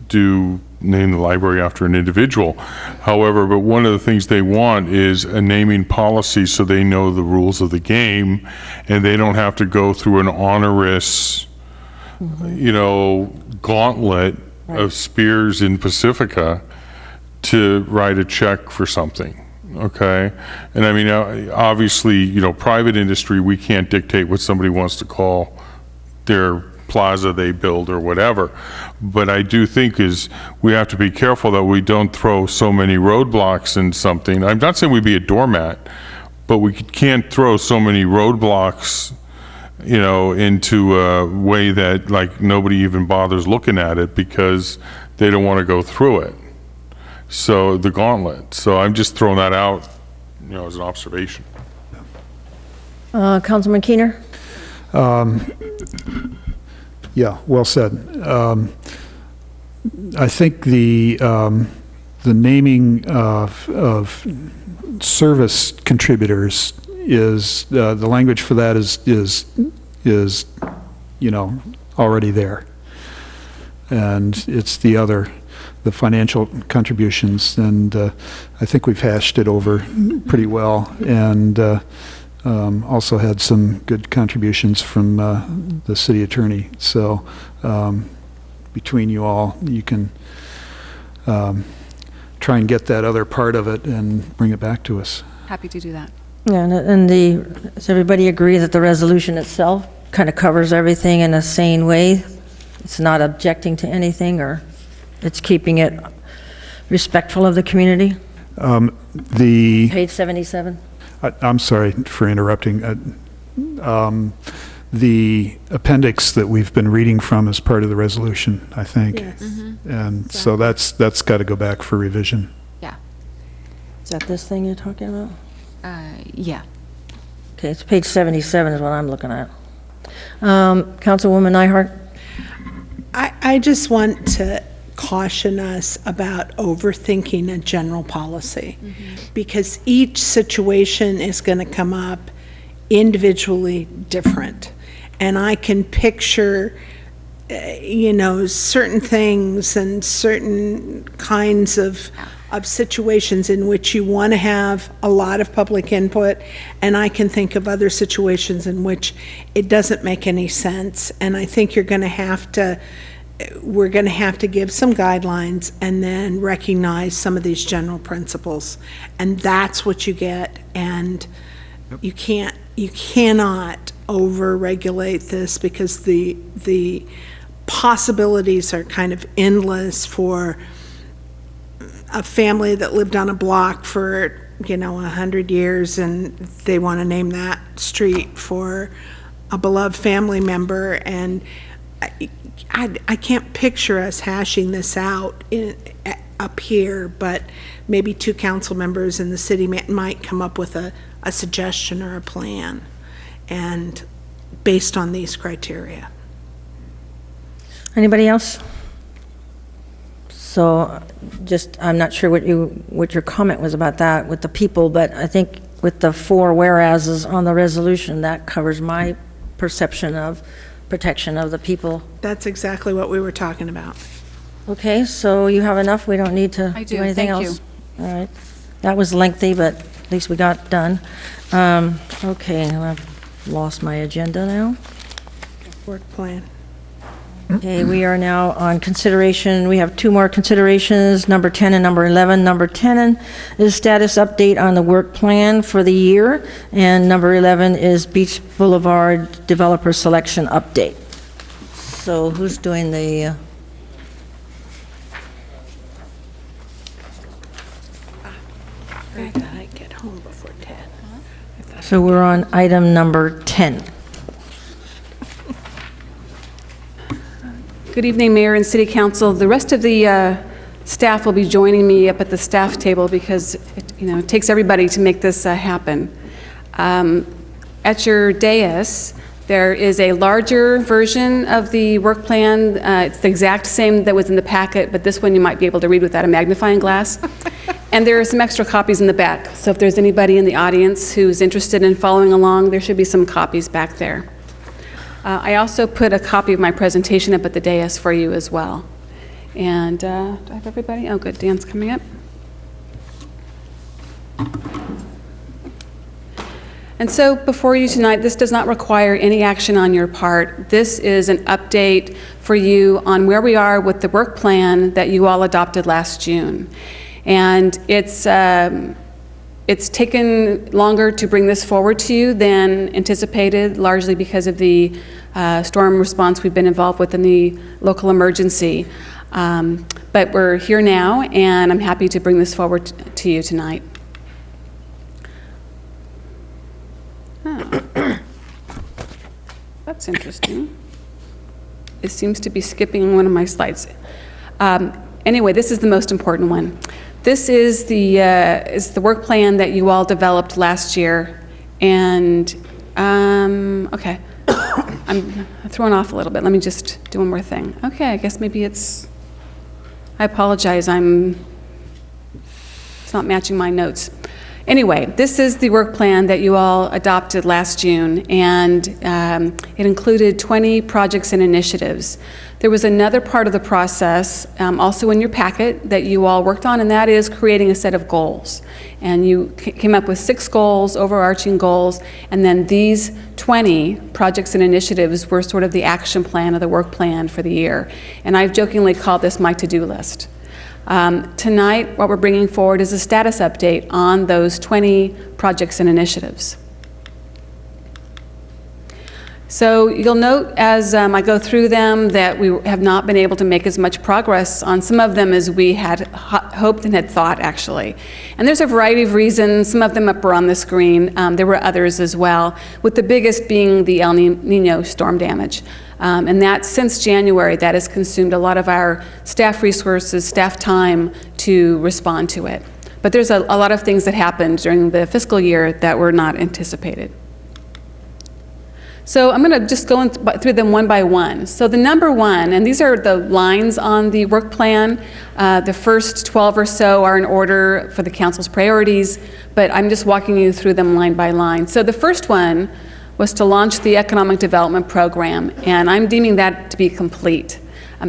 do name the library after an individual. However, but one of the things they want is a naming policy so they know the rules of the game and they don't have to go through an onerous gauntlet of Spears in Pacifica to write a check for something, okay? And I mean, obviously, private industry, we can't dictate what somebody wants to call their plaza they build or whatever. But I do think we have to be careful that we don't throw so many roadblocks in something. I'm not saying we be a doormat, but we can't throw so many roadblocks into a way that nobody even bothers looking at it because they don't want to go through it. So the gauntlet. So I'm just throwing that out, as an observation. Councilman Keener? Yeah, well said. I think the naming of service contributors is the language for that is already there, and it's the financial contributions, and I think we've hashed it over pretty well, and also had some good contributions from the city attorney. So between you all, you can try and get that other part of it and bring it back to us. Happy to do that. Yeah, and does everybody agree that the resolution itself kind of covers everything in a sane way? It's not objecting to anything, or it's keeping it respectful of the community? Page 77. I'm sorry for interrupting. the appendix that we've been reading from as part of the resolution, I think. Yes. And so that's got to go back for revision. Yeah. Is that this thing you're talking about? Yeah. Okay, it's page 77 is what I'm looking at. Councilwoman Nyhart? I just want to caution us about overthinking a general policy, because each situation is going to come up individually different. And I can picture, certain things and certain kinds of situations in which you want to have a lot of public input, and I can think of other situations in which it doesn't make any sense. And I think we're going to have to give some guidelines and then recognize some of these general principles. And that's what you get. And you cannot over-regulate this, because the possibilities are kind of endless for a family that lived on a block for 100 years, and they want to name that street for a beloved family member. And I can't picture us hashing this out up here, but maybe two council members in the city might come up with a suggestion or a plan, and based on these criteria. Anybody else? So I'm not sure what your comment was about that with the people, but I think with the 4 whereases on the resolution, that covers my perception of protection of the people. That's exactly what we were talking about. Okay, so you have enough? We don't need to I do do, anything thank else? All right. That was lengthy, but at least we got done. Okay, I've lost my agenda now. Work plan. Okay, we are now on consideration. We have 2 more considerations, number 10 and number 11. Number 10 is status update on the work plan for the year, and number 11 is Beach Boulevard developer selection update. So who's doing the... I thought I'd get home before 10. So we're on item number 10. Good evening, Mayor and City Council. The rest of the staff will be joining me up at the staff table, because it takes everybody to make this happen. At your dais, there is a larger version of the work plan. It's the exact same that was in the packet, but this one you might be able to read without a magnifying glass. And there are some extra copies in the back. So if there's anybody in the audience who's interested in following along, there should be some copies back there. I also put a copy of my presentation up at the dais for you as well. And do I have everybody? Oh, good. Dan's coming up. And so before you tonight, this does not require any action on your part. This is an update for you on where we are with the work plan that you all adopted last June. And it's taken longer to bring this forward to you than anticipated, largely because of the storm response we've been involved with in the local emergency. But we're here now, and I'm happy to bring this forward to you tonight. Oh. That's interesting. It seems to be skipping one of my slides. Anyway, this is the most important one. This is the work plan that you all developed last year, and okay, I'm thrown off a little bit. Let me just do one more thing. Okay, I guess maybe it's. I apologize. It's not matching my notes. Anyway, this is the work plan that you all adopted last June, and it included 20 projects and initiatives. There was another part of the process, also in your packet, that you all worked on, and that is creating a set of goals. And you came up with 6 goals, overarching goals, and then these 20 projects and initiatives were sort of the action plan of the work plan for the year. And I've jokingly called this my to-do list. Tonight, what we're bringing forward is a status update on those 20 projects and initiatives. So you'll note as I go through them that we have not been able to make as much progress on some of them as we had hoped and had thought, actually. And there's a variety of reasons. Some of them up are on the screen. There were others as well, with the biggest being the El Nino storm damage. And that, since January, that has consumed a lot of our staff resources, staff time to respond to it. But there's a lot of things that happened during the fiscal year that were not anticipated. So I'm going to just go through them one by one. So the number one, and these are the lines on the work plan. The first 12 or so are in order for the council's priorities, but I'm just walking you through them line by line. So the first one was to launch the Economic Development Program, and I'm deeming that to be complete.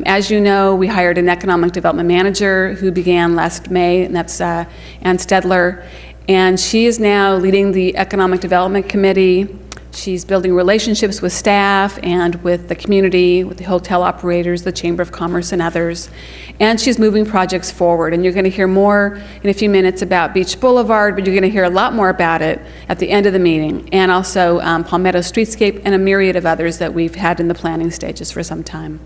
As you know, we hired an Economic Development Manager who began last May, and that's Ann Stedler, and she is now leading the Economic Development Committee. She's building relationships with staff and with the community, with the hotel operators, the Chamber of Commerce, and others. And she's moving projects forward. And you're going to hear more in a few minutes about Beach Boulevard, but you're going to hear a lot more about it at the end of the meeting. And also Palmetto Streetscape and a myriad of others that we've had in the planning stages for some time.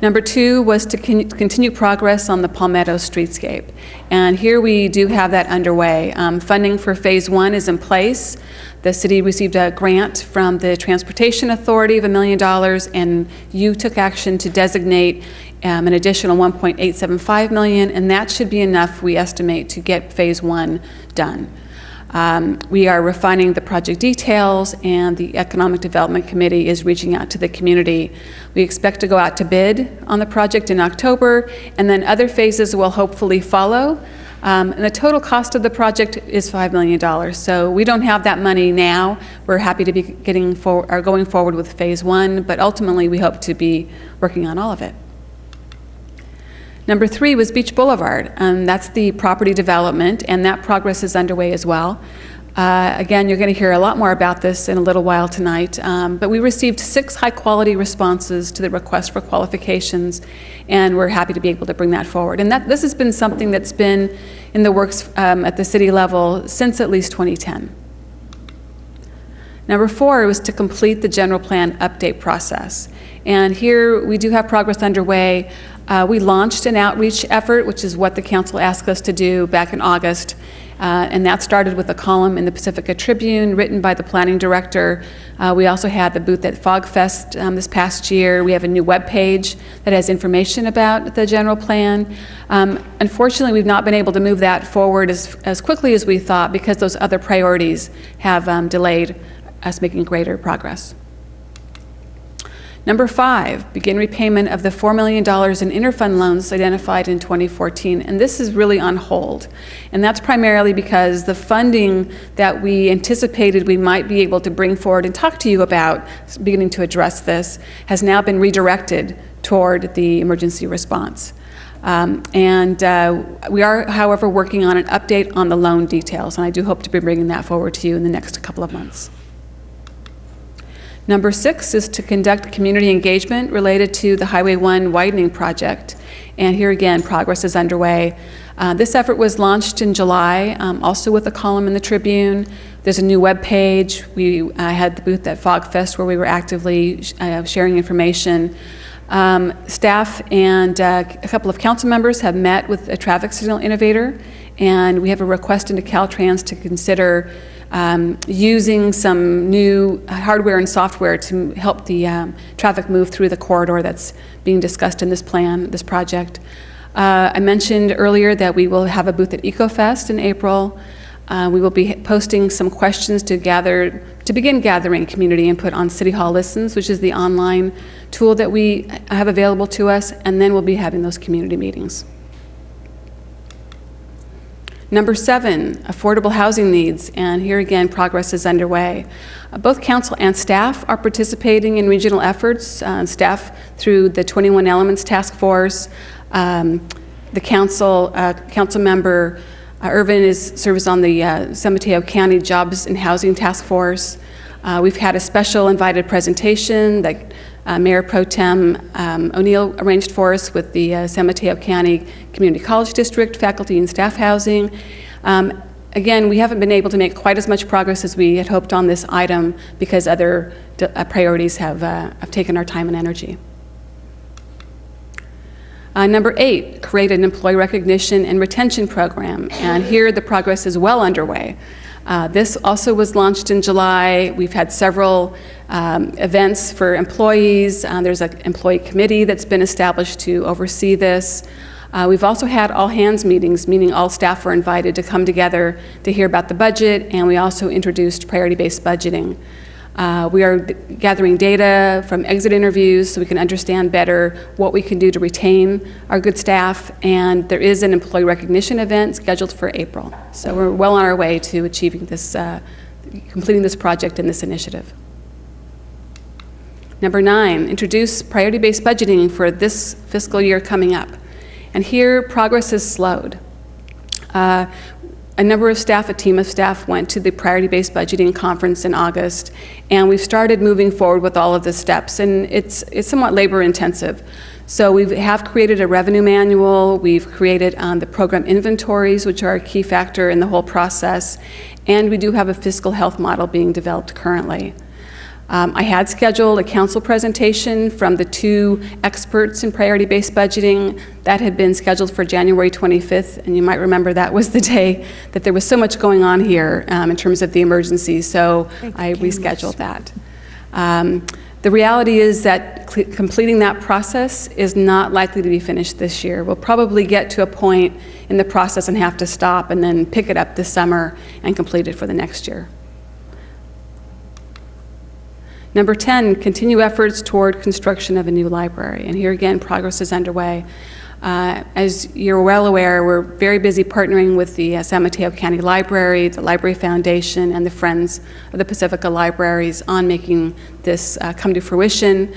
Number two was to continue progress on the Palmetto Streetscape. And here we do have that underway. Funding for Phase 1 is in place. The city received a grant from the Transportation Authority of $1 million, and you took action to designate an additional $1.875 million, and that should be enough, we estimate, to get Phase 1 done. We are refining the project details, and the Economic Development Committee is reaching out to the community. We expect to go out to bid on the project in October, and then other phases will hopefully follow. And the total cost of the project is $5 million. So we don't have that money now. We're happy to be going forward with Phase 1, but ultimately we hope to be working on all of it. Number three was Beach Boulevard, and that's the property development, and that progress is underway as well. Again, you're going to hear a lot more about this in a little while tonight, but we received 6 high-quality responses to the request for qualifications, and we're happy to be able to bring that forward. And this has been something that's been in the works at the city level since at least 2010. Number 4 was to complete the general plan update process. And here we do have progress underway. We launched an outreach effort, which is what the council asked us to do back in August. And that started with a column in the Pacifica Tribune written by the planning director. We also had the booth at FogFest this past year. We have a new webpage that has information about the general plan. Unfortunately, we've not been able to move that forward as quickly as we thought because those other priorities have delayed us making greater progress. Number 5, begin repayment of the $4 million in interfund loans identified in 2014, and this is really on hold. And that's primarily because the funding that we anticipated we might be able to bring forward and talk to you about, beginning to address this, has now been redirected toward the emergency response. We are, however, working on an update on the loan details, and I do hope to be bringing that forward to you in the next couple of months. Number 6 is to conduct community engagement related to the Highway 1 widening project. And here again, progress is underway. This effort was launched in July, also with a column in the Tribune. There's a new web page. We had the booth at FogFest where we were actively sharing information. Staff and a couple of council members have met with a traffic signal innovator, and we have a request into Caltrans to consider using some new hardware and software to help the traffic move through the corridor that's being discussed in this plan, this project. I mentioned earlier that we will have a booth at EcoFest in April. We will be posting some questions to begin gathering community input on City Hall Listens, which is the online tool that we have available to us, and then we'll be having those community meetings. Number 7, affordable housing needs, and here again, progress is underway. Both council and staff are participating in regional efforts, staff through the 21 Elements Task Force. The council member Irvin serves on the San Mateo County Jobs and Housing Task Force. We've had a special invited presentation that Mayor Pro Tem O'Neill arranged for us with the San Mateo County Community College District, faculty and staff housing. Again, we haven't been able to make quite as much progress as we had hoped on this item because other priorities have taken our time and energy. Number 8, create an employee recognition and retention program. And here the progress is well underway. This also was launched in July. We've had several events for employees. There's an employee committee that's been established to oversee this. We've also had all-hands meetings, meaning all staff were invited to come together to hear about the budget, and we also introduced priority-based budgeting. We are gathering data from exit interviews so we can understand better what we can do to retain our good staff, and there is an employee recognition event scheduled for April. So we're well on our way to achieving this, completing this project and this initiative. Number 9, introduce priority-based budgeting for this fiscal year coming up. And here, progress has slowed. A number of staff, a team of staff, went to the priority-based budgeting conference in August, and we've started moving forward with all of the steps, and it's somewhat labor-intensive. So we have created a revenue manual, we've created the program inventories, which are a key factor in the whole process, and we do have a fiscal health model being developed currently. I had scheduled a council presentation from the 2 experts in priority-based budgeting. That had been scheduled for January 25th, and you might remember that was the day that there was so much going on here in terms of the emergency, so I rescheduled that. The reality is that completing that process is not likely to be finished this year. We'll probably get to a point in the process and have to stop and then pick it up this summer and complete it for the next year. Number 10, continue efforts toward construction of a new library. And here again, progress is underway. As you're well aware, we're very busy partnering with the San Mateo County Library, the Library Foundation, and the Friends of the Pacifica Libraries on making this come to fruition.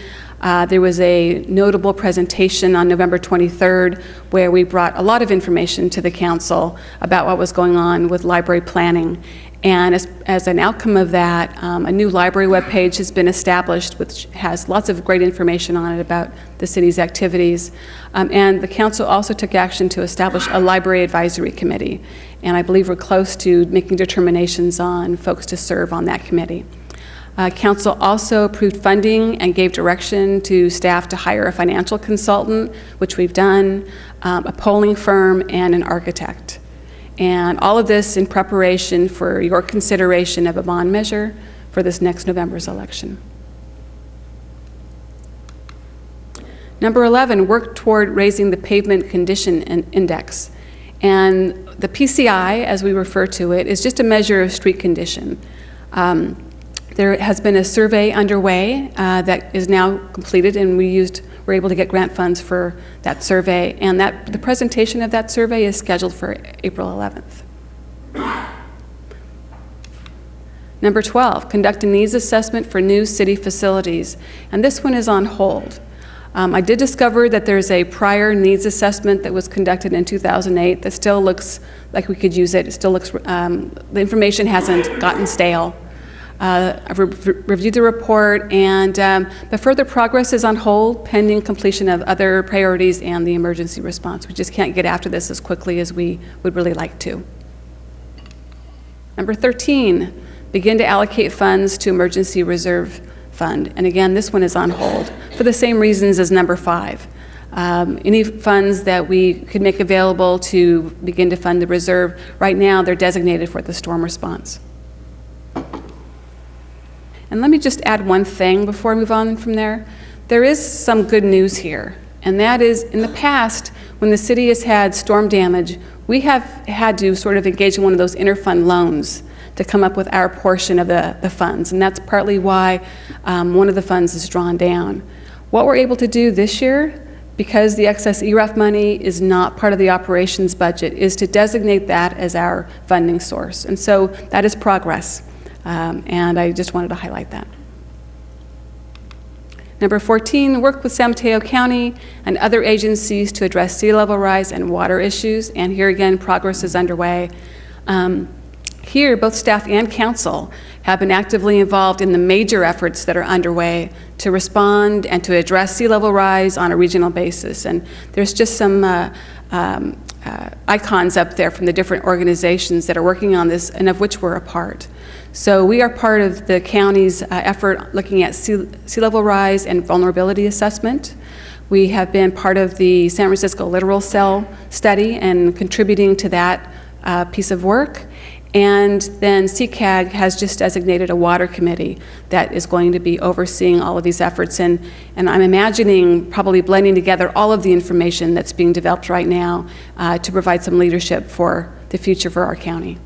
There was a notable presentation on November 23rd where we brought a lot of information to the council about what was going on with library planning. And as an outcome of that, a new library webpage has been established, which has lots of great information on it about the city's activities. And the council also took action to establish a library advisory committee. And I believe we're close to making determinations on folks to serve on that committee. Council also approved funding and gave direction to staff to hire a financial consultant, which we've done, a polling firm, and an architect. And all of this in preparation for your consideration of a bond measure for this next November's election. Number 11, work toward raising the pavement condition index. And the PCI, as we refer to it, is just a measure of street condition. There has been a survey underway that is now completed, and we're able to get grant funds for that survey, and the presentation of that survey is scheduled for April 11th. Number 12, conduct a needs assessment for new city facilities, and this one is on hold. I did discover that there's a prior needs assessment that was conducted in 2008 that still looks like we could use it. It still looks, the information hasn't gotten stale. I've reviewed the report, and but further progress is on hold pending completion of other priorities and the emergency response. We just can't get after this as quickly as we would really like to. Number 13, begin to allocate funds to emergency reserve fund. And again, this one is on hold for the same reasons as number 5. Any funds that we could make available to begin to fund the reserve, right now they're designated for the storm response. And let me just add one thing before I move on from there. There is some good news here, and that is in the past, when the city has had storm damage, we have had to sort of engage in one of those interfund loans to come up with our portion of the funds, and that's partly why one of the funds is drawn down. What we're able to do this year, because the excess ERAF money is not part of the operations budget, is to designate that as our funding source. And so that is progress. And I just wanted to highlight that. Number 14, work with San Mateo County and other agencies to address sea level rise and water issues. And here again, progress is underway. Here, both staff and council have been actively involved in the major efforts that are underway to respond and to address sea level rise on a regional basis. And there's just some icons up there from the different organizations that are working on this and of which we're a part. So we are part of the county's effort looking at sea level rise and vulnerability assessment. We have been part of the San Francisco Littoral Cell study and contributing to that piece of work. And then CCAG has just designated a water committee that is going to be overseeing all of these efforts. And I'm imagining probably blending together all of the information that's being developed right now to provide some leadership for the future for our county.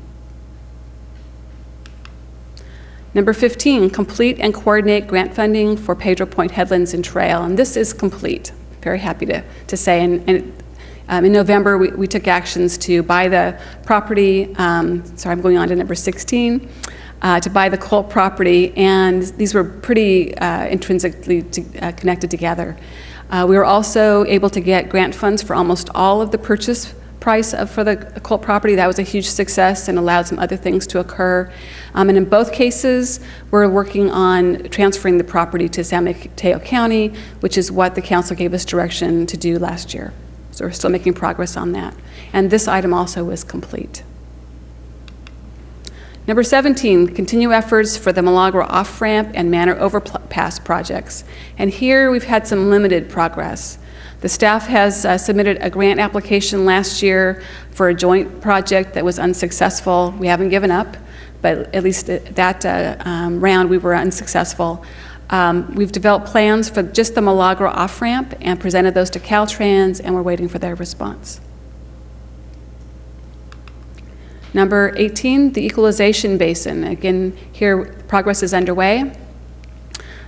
Number 15, complete and coordinate grant funding for Pedro Point Headlands and Trail. And this is complete. Very happy to say. In November, we took actions to buy the property. Sorry, I'm going on to number 16. To buy the Colt property, and these were pretty intrinsically connected together. We were also able to get grant funds for almost all of the purchase price for the Colt property. That was a huge success and allowed some other things to occur. And in both cases, we're working on transferring the property to San Mateo County, which is what the council gave us direction to do last year. So we're still making progress on that. And this item also was complete. Number 17, continue efforts for the Milagro off-ramp and Manor overpass projects. And here we've had some limited progress. The staff has submitted a grant application last year for a joint project that was unsuccessful. We haven't given up, but at least that round we were unsuccessful. We've developed plans for just the Milagro off-ramp and presented those to Caltrans, and we're waiting for their response. Number 18, the equalization basin. Again, here progress is underway.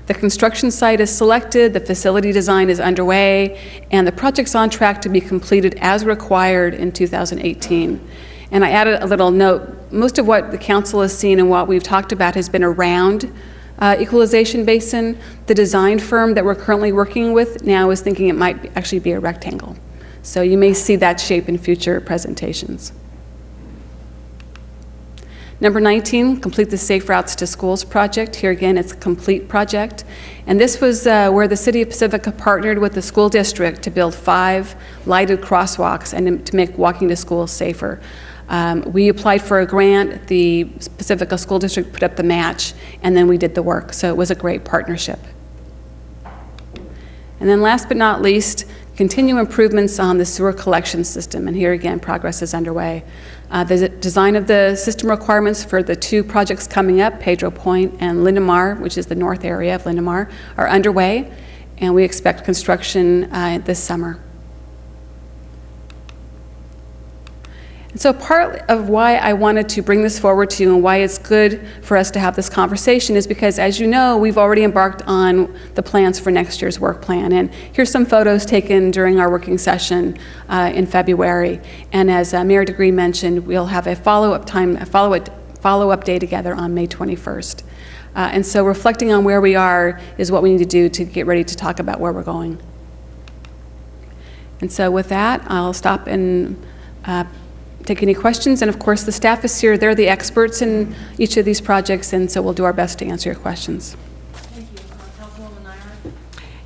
The construction site is selected, the facility design is underway, and the project's on track to be completed as required in 2018. And I added a little note. Most of what the council has seen and what we've talked about has been around equalization basin. The design firm that we're currently working with now is thinking it might actually be a rectangle. So you may see that shape in future presentations. Number 19, complete the Safe Routes to Schools project. Here again, it's a complete project. And this was where the City of Pacifica partnered with the school district to build 5 lighted crosswalks and to make walking to school safer. We applied for a grant, the Pacifica School District put up the match, and then we did the work. So it was a great partnership. And then last but not least, continue improvements on the sewer collection system. And here again, progress is underway. The design of the system requirements for the 2 projects coming up, Pedro Point and Lindemar, which is the north area of Lindemar, are underway, and we expect construction this summer. And so part of why I wanted to bring this forward to you and why it's good for us to have this conversation is because, as you know, we've already embarked on the plans for next year's work plan. And here's some photos taken during our working session in February. And as Mayor Degree mentioned, we'll have a follow-up day together on May 21st. And so reflecting on where we are is what we need to do to get ready to talk about where we're going. And so with that, I'll stop and take any questions, and of course the staff is here. They're the experts in each of these projects, and so we'll do our best to answer your questions. Thank you. Councilwoman Nyhart?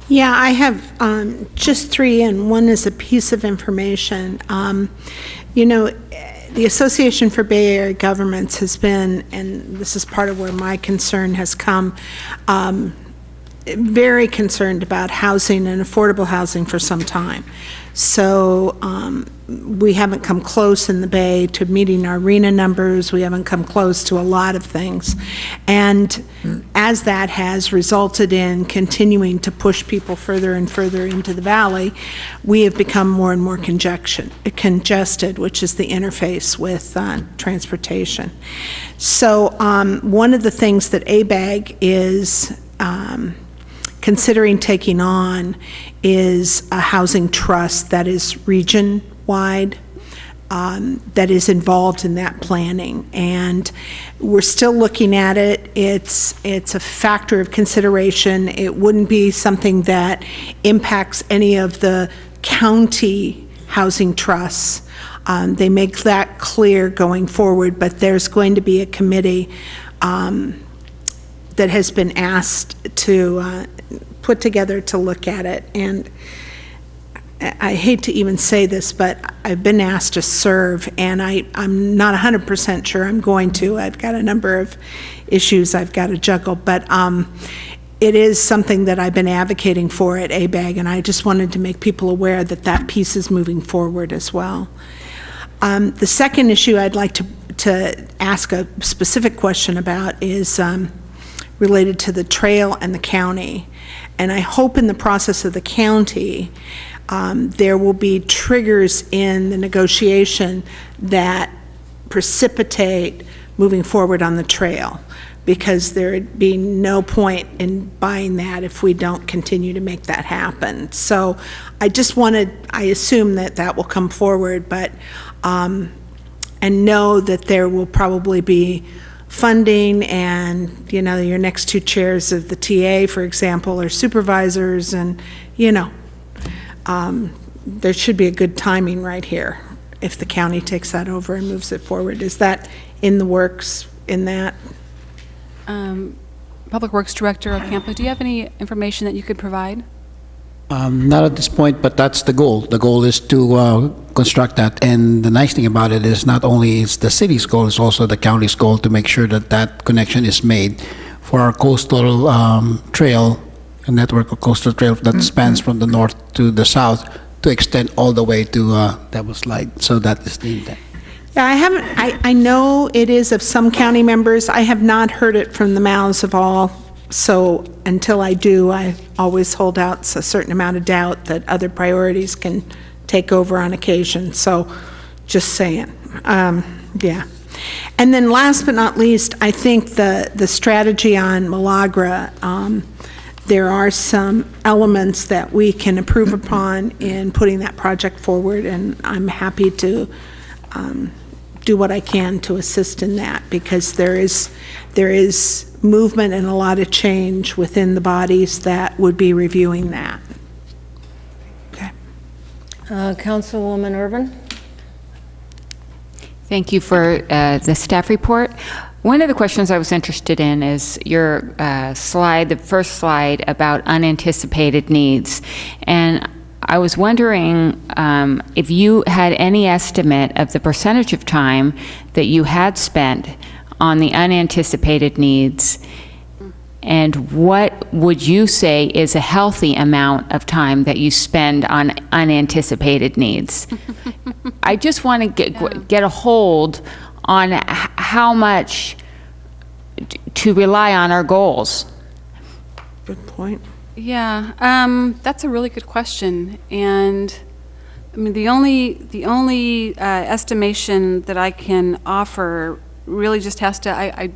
Yeah, I have just 3, and one is a piece of information. You know, the Association for Bay Area Governments has been, and this is part of where my concern has come, very concerned about housing and affordable housing for some time. So we haven't come close in the Bay to meeting our RENA numbers. We haven't come close to a lot of things. And as that has resulted in continuing to push people further and further into the valley, we have become more and more congested, which is the interface with transportation. So one of the things that ABAG is considering taking on is a housing trust that is region-wide, that is involved in that planning. And we're still looking at it. It's a factor of consideration. It wouldn't be something that impacts any of the county housing trusts. They make that clear going forward, but there's going to be a committee that has been asked to put together to look at it. And I hate to even say this, but I've been asked to serve, and I'm not 100% sure I'm going to. I've got a number of issues I've got to juggle, but it is something that I've been advocating for at ABAG, and I just wanted to make people aware that that piece is moving forward as well. The second issue I'd like to ask a specific question about is related to the trail and the county. And I hope in the process of the county, there will be triggers in the negotiation that precipitate moving forward on the trail, because there'd be no point in buying that if we don't continue to make that happen. So I assume that that will come forward, but, and know that there will probably be funding, and, your next two chairs of the TA, for example, are supervisors, and, there should be a good timing right here if the county takes that over and moves it forward. Is that in the works in that? Public Works Director Ocampo, do you have any information that you could provide? Not at this point, but that's the goal. The goal is to construct that. And the nice thing about it is not only is the city's goal, it's also the county's goal to make sure that that connection is made for our coastal trail, a network of coastal trail that spans from the north to the south to extend all the way to Devil's Light. So that is the intent. Yeah, I know it is of some county members. I have not heard it from the mouths of all. So until I do, I always hold out a certain amount of doubt that other priorities can take over on occasion. So just saying, yeah. And then last but not least, I think the strategy on Milagro, there are some elements that we can improve upon in putting that project forward, and I'm happy to do what I can to assist in that, because there is movement and a lot of change within the bodies that would be reviewing that. Okay. Councilwoman Irvin? Thank you for the staff report. One of the questions I was interested in is your slide, the first slide about unanticipated needs. And I was wondering if you had any estimate of the percentage of time that you had spent on the unanticipated needs, and what would you say is a healthy amount of time that you spend on unanticipated needs? I just want to get a hold on how much to rely on our goals. Good point. Yeah, that's a really good question, and I mean the only estimation that I can offer really just has to. I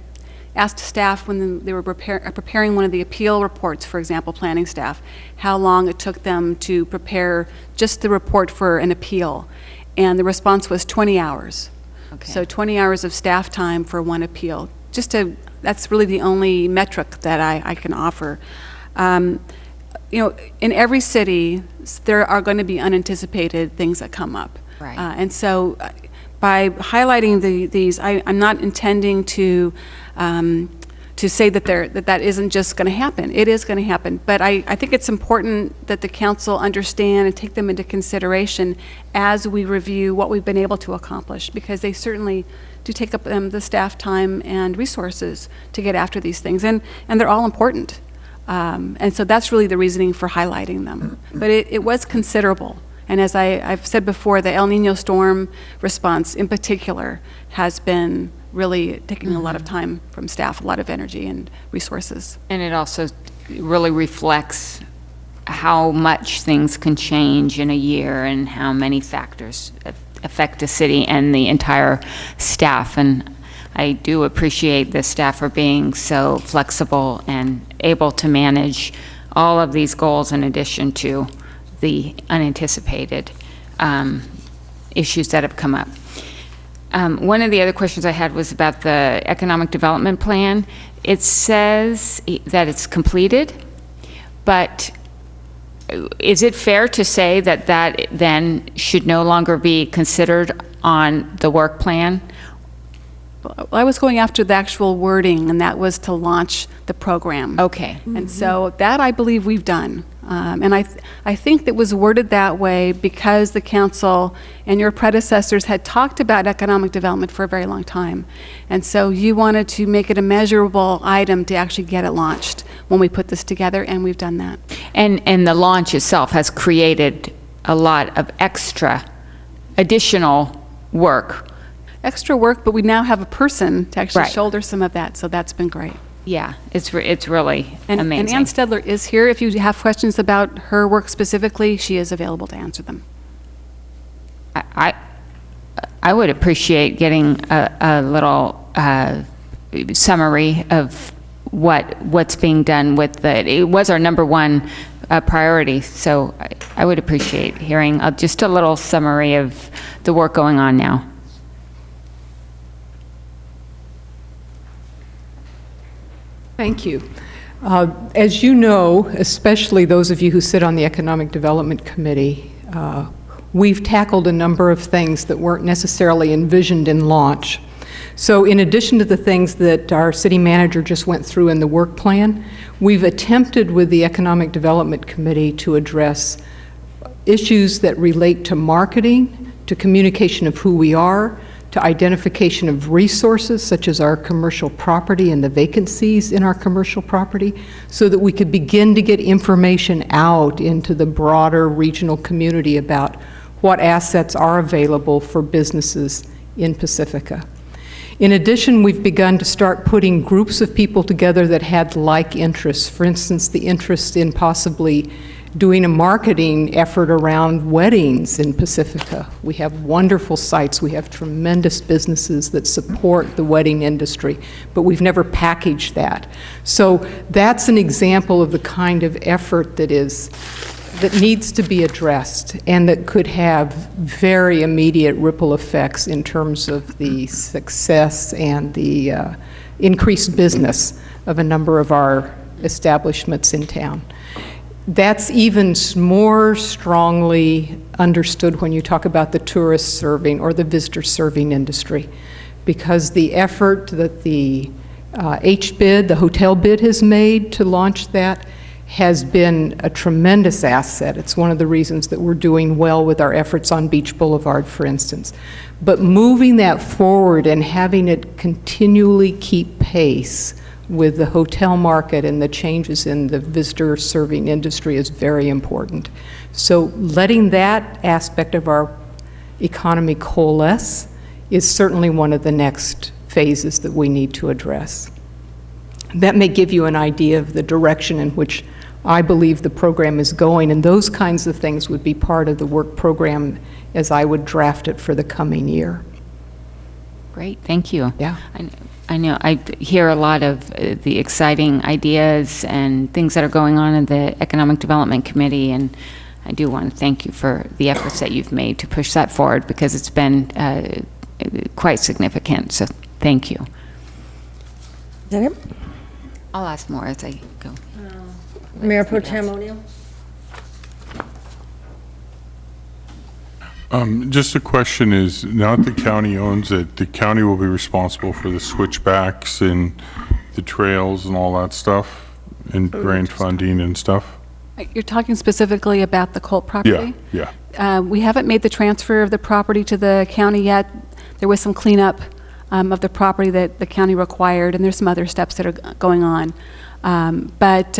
asked staff when they were preparing one of the appeal reports, for example, planning staff, how long it took them to prepare just the report for an appeal, and the response was 20 hours. Okay. So 20 hours of staff time for one appeal. That's really the only metric that I can offer. In every city, there are going to be unanticipated things that come up. Right. And so by highlighting these, I'm not intending to say that isn't just going to happen. It is going to happen. But I think it's important that the council understand and take them into consideration as we review what we've been able to accomplish, because they certainly do take up the staff time and resources to get after these things. And they're all important. And so that's really the reasoning for highlighting them. But it was considerable. And as I've said before, the El Nino storm response in particular has been really taking a lot of time from staff, a lot of energy and resources. And it also really reflects how much things can change in a year and how many factors affect a city and the entire staff. And I do appreciate the staff for being so flexible and able to manage all of these goals in addition to the unanticipated issues that have come up. One of the other questions I had was about the economic development plan. It says that it's completed, but is it fair to say that that then should no longer be considered on the work plan? Well, I was going after the actual wording, and that was to launch the program. Okay. And so that I believe we've done. And I think it was worded that way because the council and your predecessors had talked about economic development for a very long time. And so you wanted to make it a measurable item to actually get it launched when we put this together, and we've done that. And the launch itself has created a lot of additional work. Extra work, but we now have a person to actually Right. shoulder some of that, so that's been great. Yeah, it's really And amazing. Ann Stedler is here. If you have questions about her work specifically, she is available to answer them. I would appreciate getting a little summary of what's being done with it was our number one priority, so I would appreciate hearing just a little summary of the work going on now. Thank you. As you know, especially those of you who sit on the Economic Development Committee, we've tackled a number of things that weren't necessarily envisioned in launch. So in addition to the things that our city manager just went through in the work plan, we've attempted with the Economic Development Committee to address issues that relate to marketing, to communication of who we are, to identification of resources such as our commercial property and the vacancies in our commercial property, so that we could begin to get information out into the broader regional community about what assets are available for businesses in Pacifica. In addition, we've begun to start putting groups of people together that had like interests. For instance, the interest in possibly doing a marketing effort around weddings in Pacifica. We have wonderful sites. We have tremendous businesses that support the wedding industry, but we've never packaged that. So that's an example of the kind of effort that needs to be addressed and that could have very immediate ripple effects in terms of the success and the increased business of a number of our establishments in town. That's even more strongly understood when you talk about the tourist serving or the visitor serving industry, because the effort that the HBID, the hotel bid, has made to launch that has been a tremendous asset. It's one of the reasons that we're doing well with our efforts on Beach Boulevard, for instance. But moving that forward and having it continually keep pace with the hotel market and the changes in the visitor serving industry is very important. So letting that aspect of our economy coalesce is certainly one of the next phases that we need to address. That may give you an idea of the direction in which I believe the program is going, and those kinds of things would be part of the work program as I would draft it for the coming year. Great, thank you. Yeah. I know I hear a lot of the exciting ideas and things that are going on in the Economic Development Committee, and I do want to thank you for the efforts that you've made to push that forward, because it's been quite significant, so thank you. Is that it? I'll ask more as I go. Mayor Pro Tem O'Neill? Just a question is, now that the county owns it, the county will be responsible for the switchbacks and the trails and all that stuff, and grant funding and stuff? You're talking specifically about the Colt property? Yeah. We haven't made the transfer of the property to the county yet. There was some cleanup of the property that the county required, and there's some other steps that are going on. But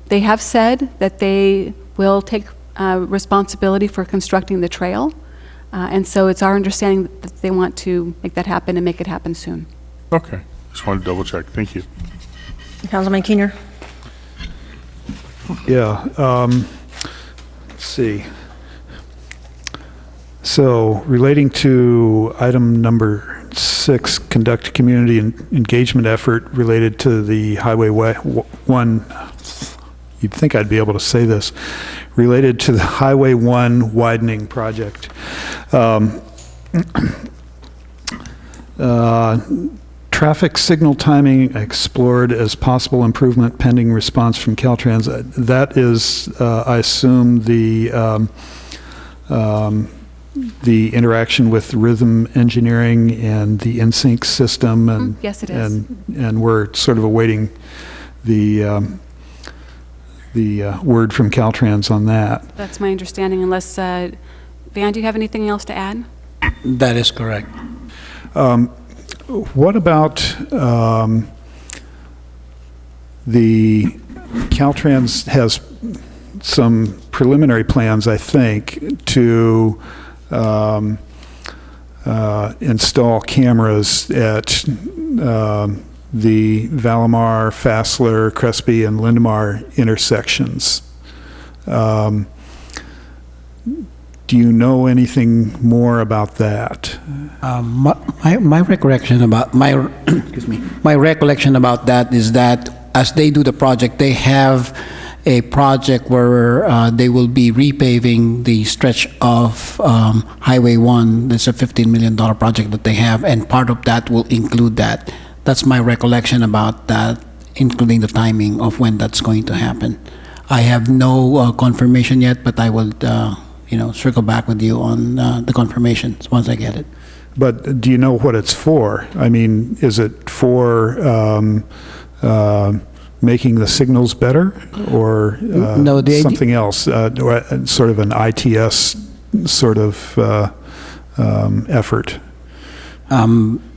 they have said that they will take responsibility for constructing the trail. And so it's our understanding that they want to make that happen and make it happen soon. Okay. Just wanted to double check. Thank you. Councilman Keener? Yeah, let's see. So relating to item number 6, conduct community engagement effort related to the Highway 1, you'd think I'd be able to say this, related to the Highway 1 widening project. Traffic signal timing explored as possible improvement pending response from Caltrans. That is, I assume, the interaction with Rhythm Engineering and the InSync system, and Yes, it is. and we're sort of awaiting the word from Caltrans on that. That's my understanding, unless, Van, do you have anything else to add? That is correct. What about the Caltrans has some preliminary plans, I think, to install cameras at the Valimar, Fassler, Crespi, and Lindemar intersections. Do you know anything more about that? My recollection about my recollection about that is that as they do the project, they have a project where they will be repaving the stretch of Highway 1. That's a $15 million project that they have, and part of that will include that. That's my recollection about that, including the timing of when that's going to happen. I have no confirmation yet, but I will, circle back with you on the confirmations once I get it. But do you know what it's for? I mean, is it for making the signals better, or No, something else, sort of an ITS sort of effort?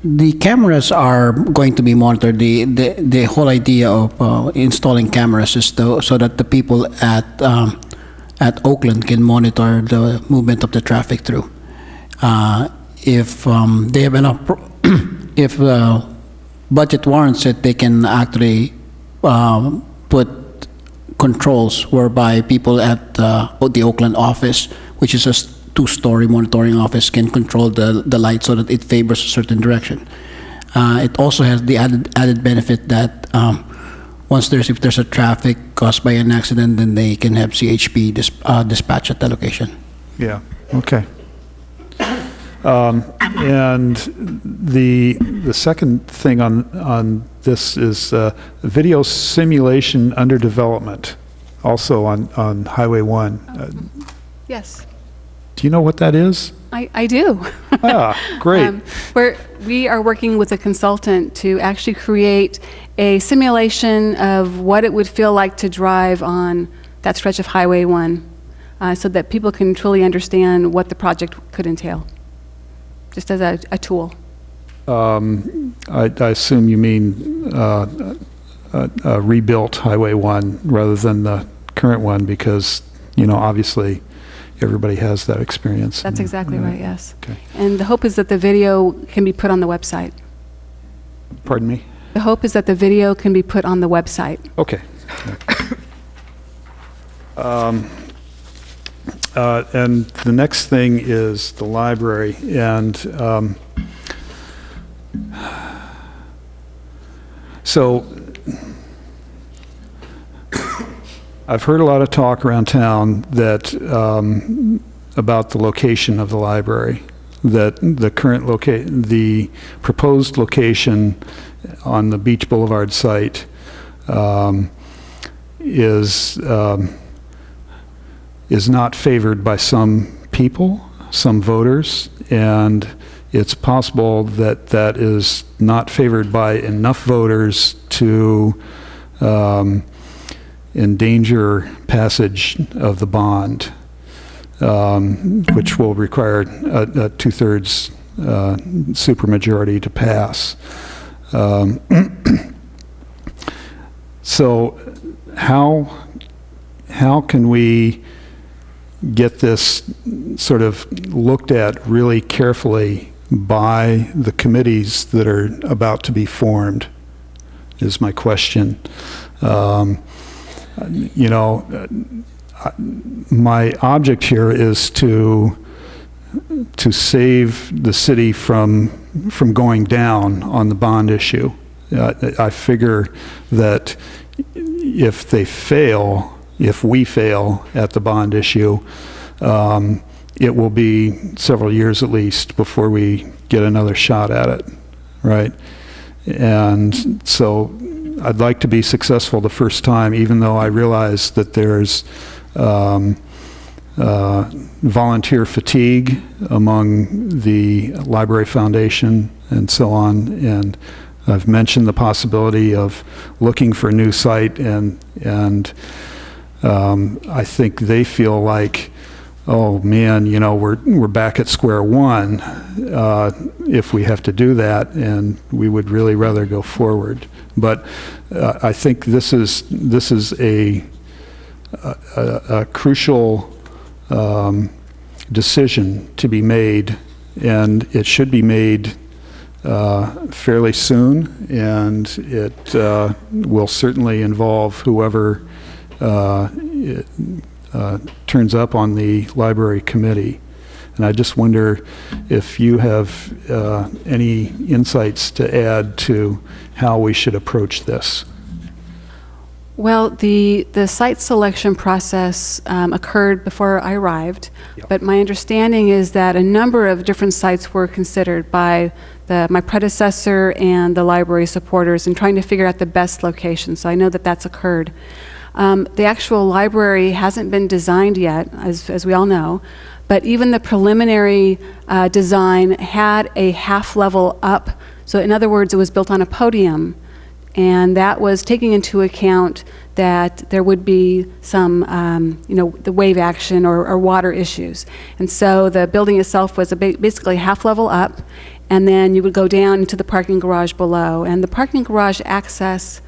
The cameras are going to be monitored. The whole idea of installing cameras is so that the people at Oakland can monitor the movement of the traffic through. If they have enough, if budget warrants it, they can actually put controls whereby people at the Oakland office, which is a two-story monitoring office, can control the light so that it favors a certain direction. It also has the added benefit that if there's a traffic caused by an accident, then they can have CHP dispatch at the location. Yeah. Okay. And the second thing on this is video simulation under development, also on Highway 1. Yes. Do you know what that is? I do. Ah, great. We are working with a consultant to actually create a simulation of what it would feel like to drive on that stretch of Highway 1, so that people can truly understand what the project could entail, just as a tool. I assume you mean a rebuilt Highway 1 rather than the current one, because, obviously everybody has that experience. That's exactly right, yes. Okay. And the hope is that the video can be put on the website. Pardon me? The hope is that the video can be put on the website. Okay. And the next thing is the library, and so I've heard a lot of talk around town that about the location of the library, that the proposed location on the Beach Boulevard site is not favored by some people, some voters, and it's possible that that is not favored by enough voters to endanger passage of the bond, which will require a two-thirds supermajority to pass. So how can we get this sort of looked at really carefully by the committees that are about to be formed, is my question. My object here is to save the city from going down on the bond issue. I figure that if we fail at the bond issue, it will be several years at least before we get another shot at it, right? And so I'd like to be successful the first time, even though I realize that there's volunteer fatigue among the Library Foundation and so on, and I've mentioned the possibility of looking for a new site and I think they feel like, oh man, we're back at square one if we have to do that, and we would really rather go forward. But I think this is a crucial decision to be made, and it should be made fairly soon, and it will certainly involve whoever turns up on the library committee. And I just wonder if you have any insights to add to how we should approach this. Well, the site selection process occurred before I arrived, but my understanding is that a number of different sites were considered by my predecessor and the library supporters in trying to figure out the best location, so I know that that's occurred. The actual library hasn't been designed yet, as we all know, but even the preliminary design had a half level up, so in other words, it was built on a podium. And that was taking into account that there would be some, the wave action or water issues. And so the building itself was basically half level up, and then you would go down into the parking garage below. And the parking garage access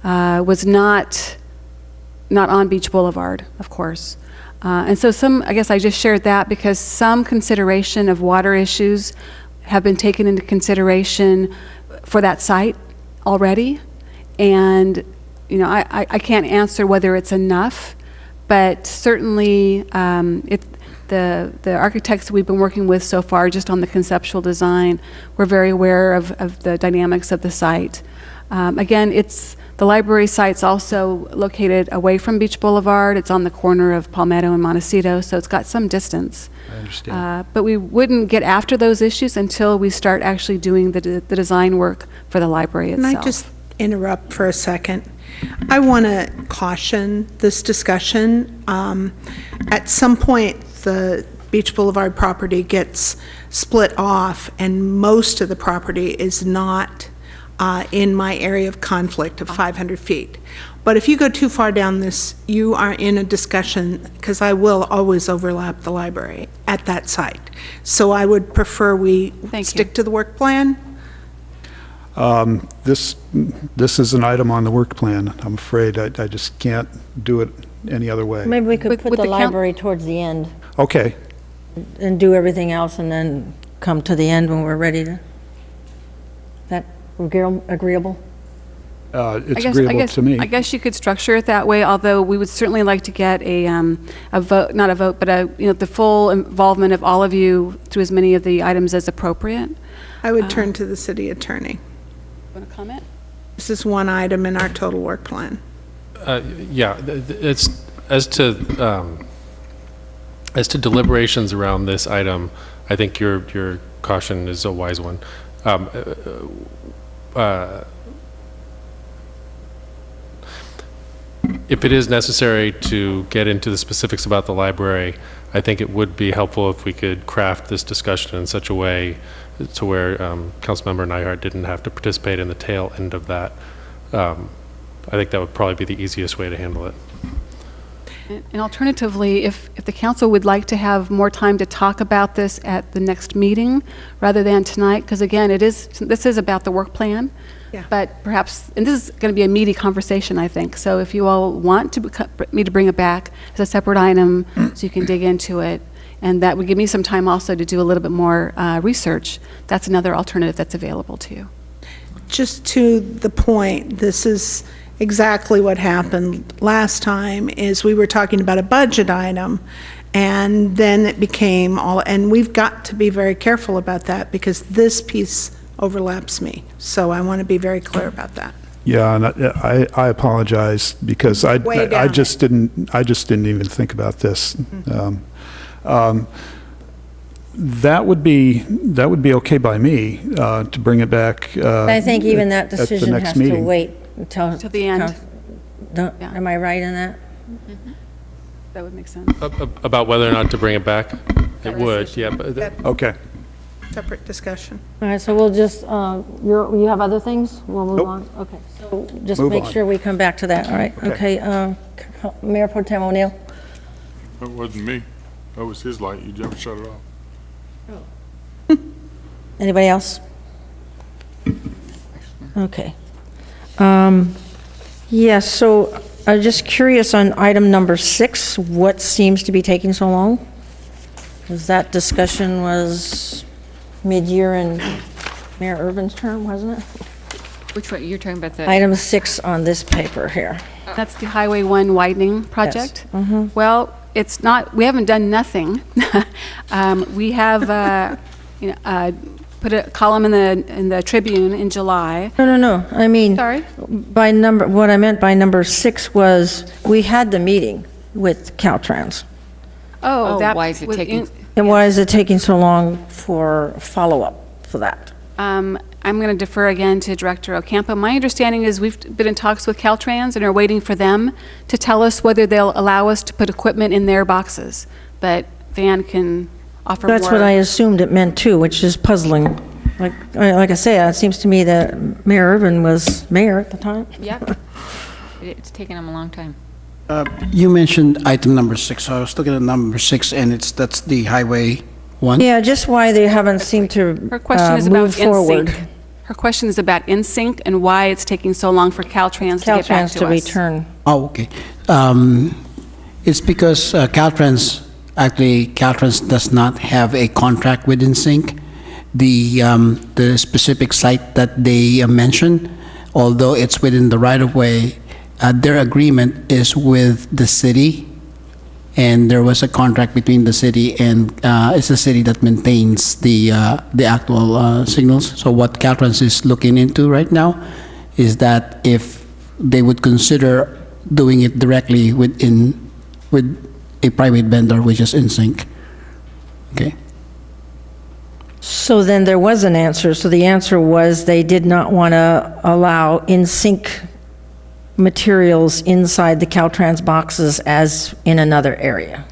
was not on Beach Boulevard, of course. And so I guess I just shared that because some consideration of water issues have been taken into consideration for that site already, and I can't answer whether it's enough, but certainly the architects that we've been working with so far, just on the conceptual design, we're very aware of the dynamics of the site. Again, the library site's also located away from Beach Boulevard. It's on the corner of Palmetto and Montecito, so it's got some distance. I understand. But we wouldn't get after those issues until we start actually doing the design work for the library itself. Can I just interrupt for a second? I want to caution this discussion. At some point, the Beach Boulevard property gets split off, and most of the property is not in my area of conflict of 500 feet. But if you go too far down this, you are in a discussion, because I will always overlap the library at that site. So I would prefer we stick to the work plan. This is an item on the work plan. I'm afraid I just can't do it any other way. Maybe we could put the library towards the end Okay. and do everything else, and then come to the end when we're ready to. That agreeable? It's agreeable to me. I guess you could structure it that way, although we would certainly like to get a vote, not a vote, but the full involvement of all of you through as many of the items as appropriate. I would turn to the city attorney. Want to comment? This is one item in our total work plan. Yeah, it's as to deliberations around this item. I think your caution is a wise one. If it is necessary to get into the specifics about the library, I think it would be helpful if we could craft this discussion in such a way to where Councilmember Nyhart didn't have to participate in the tail end of that. I think that would probably be the easiest way to handle it. And alternatively, if the council would like to have more time to talk about this at the next meeting rather than tonight, because again, this is about the work plan. Yeah. But perhaps, and this is going to be a meaty conversation, I think. So if you all want me to bring it back as a separate item so you can dig into it, and that would give me some time also to do a little bit more research, that's another alternative that's available to you. Just to the point, this is exactly what happened last time, is we were talking about a budget item, and then it became all, and we've got to be very careful about that because this piece overlaps me. So I want to be very clear about that. Yeah, and I apologize because I just didn't even think about this. Mm-hmm. That would be okay by me to bring it back. I think even that decision has to meeting. wait until the end. Am I right in that? Mm-hmm. That would make sense. About whether or not to bring it back? It would, yeah. But Okay. Separate discussion. All right, so we'll just, you have other things? We'll move Nope. on? Okay, so just Move make on. sure we come back to that, all right? Okay. Mayor Pro Tem O'Neill? That wasn't me. That was his light. You just shut it off. Anybody else? Okay. Yes, so I'm just curious on item number 6, what seems to be taking so long? Was that discussion was mid-year in Mayor Irvin's term, wasn't it? Which one, you're talking about the? Item 6 on this paper here. That's the Highway 1 widening project? Well, it's not, we haven't done nothing. We have put a column in the Tribune in July. No. I mean, Sorry? what I meant by number 6 was, we had the meeting with Caltrans. Oh, that why is it was taking? And why is it taking so long for follow-up for that? I'm going to defer again to Director Ocampo. My understanding is we've been in talks with Caltrans and are waiting for them to tell us whether they'll allow us to put equipment in their boxes. But Van can offer more. That's what I assumed it meant too, which is puzzling. Like I say, it seems to me that Mayor Irvin was mayor at the time. Yep. It's taken them a long time. You mentioned item number 6, so I was looking at number 6, and that's the Highway 1. Yeah, just why they haven't seemed to Her question is about move forward. InSync. Her question is about InSync and why it's taking so long for Caltrans to get back Caltrans to to us. return. Oh, okay. It's because Caltrans does not have a contract with InSync. The specific site that they mentioned, although it's within the right-of-way, their agreement is with the city, and there was a contract between the city and it's the city that maintains the actual signals. So what Caltrans is looking into right now is that if they would consider doing it directly with a private vendor, which is InSync. Okay. So then there was an answer. So the answer was they did not want to allow InSync materials inside the Caltrans boxes as in another area.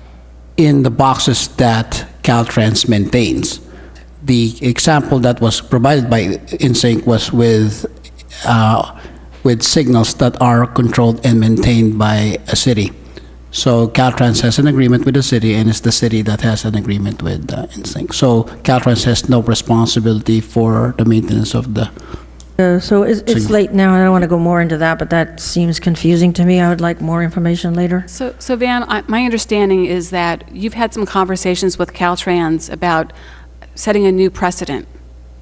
In the boxes that Caltrans maintains. The example that was provided by InSync was with signals that are controlled and maintained by a city. So Caltrans has an agreement with the city, and it's the city that has an agreement with InSync. So Caltrans has no responsibility for the maintenance of the. So it's late now. I don't want to go more into that, but that seems confusing to me. I would like more information later. So Van, my understanding is that you've had some conversations with Caltrans about setting a new precedent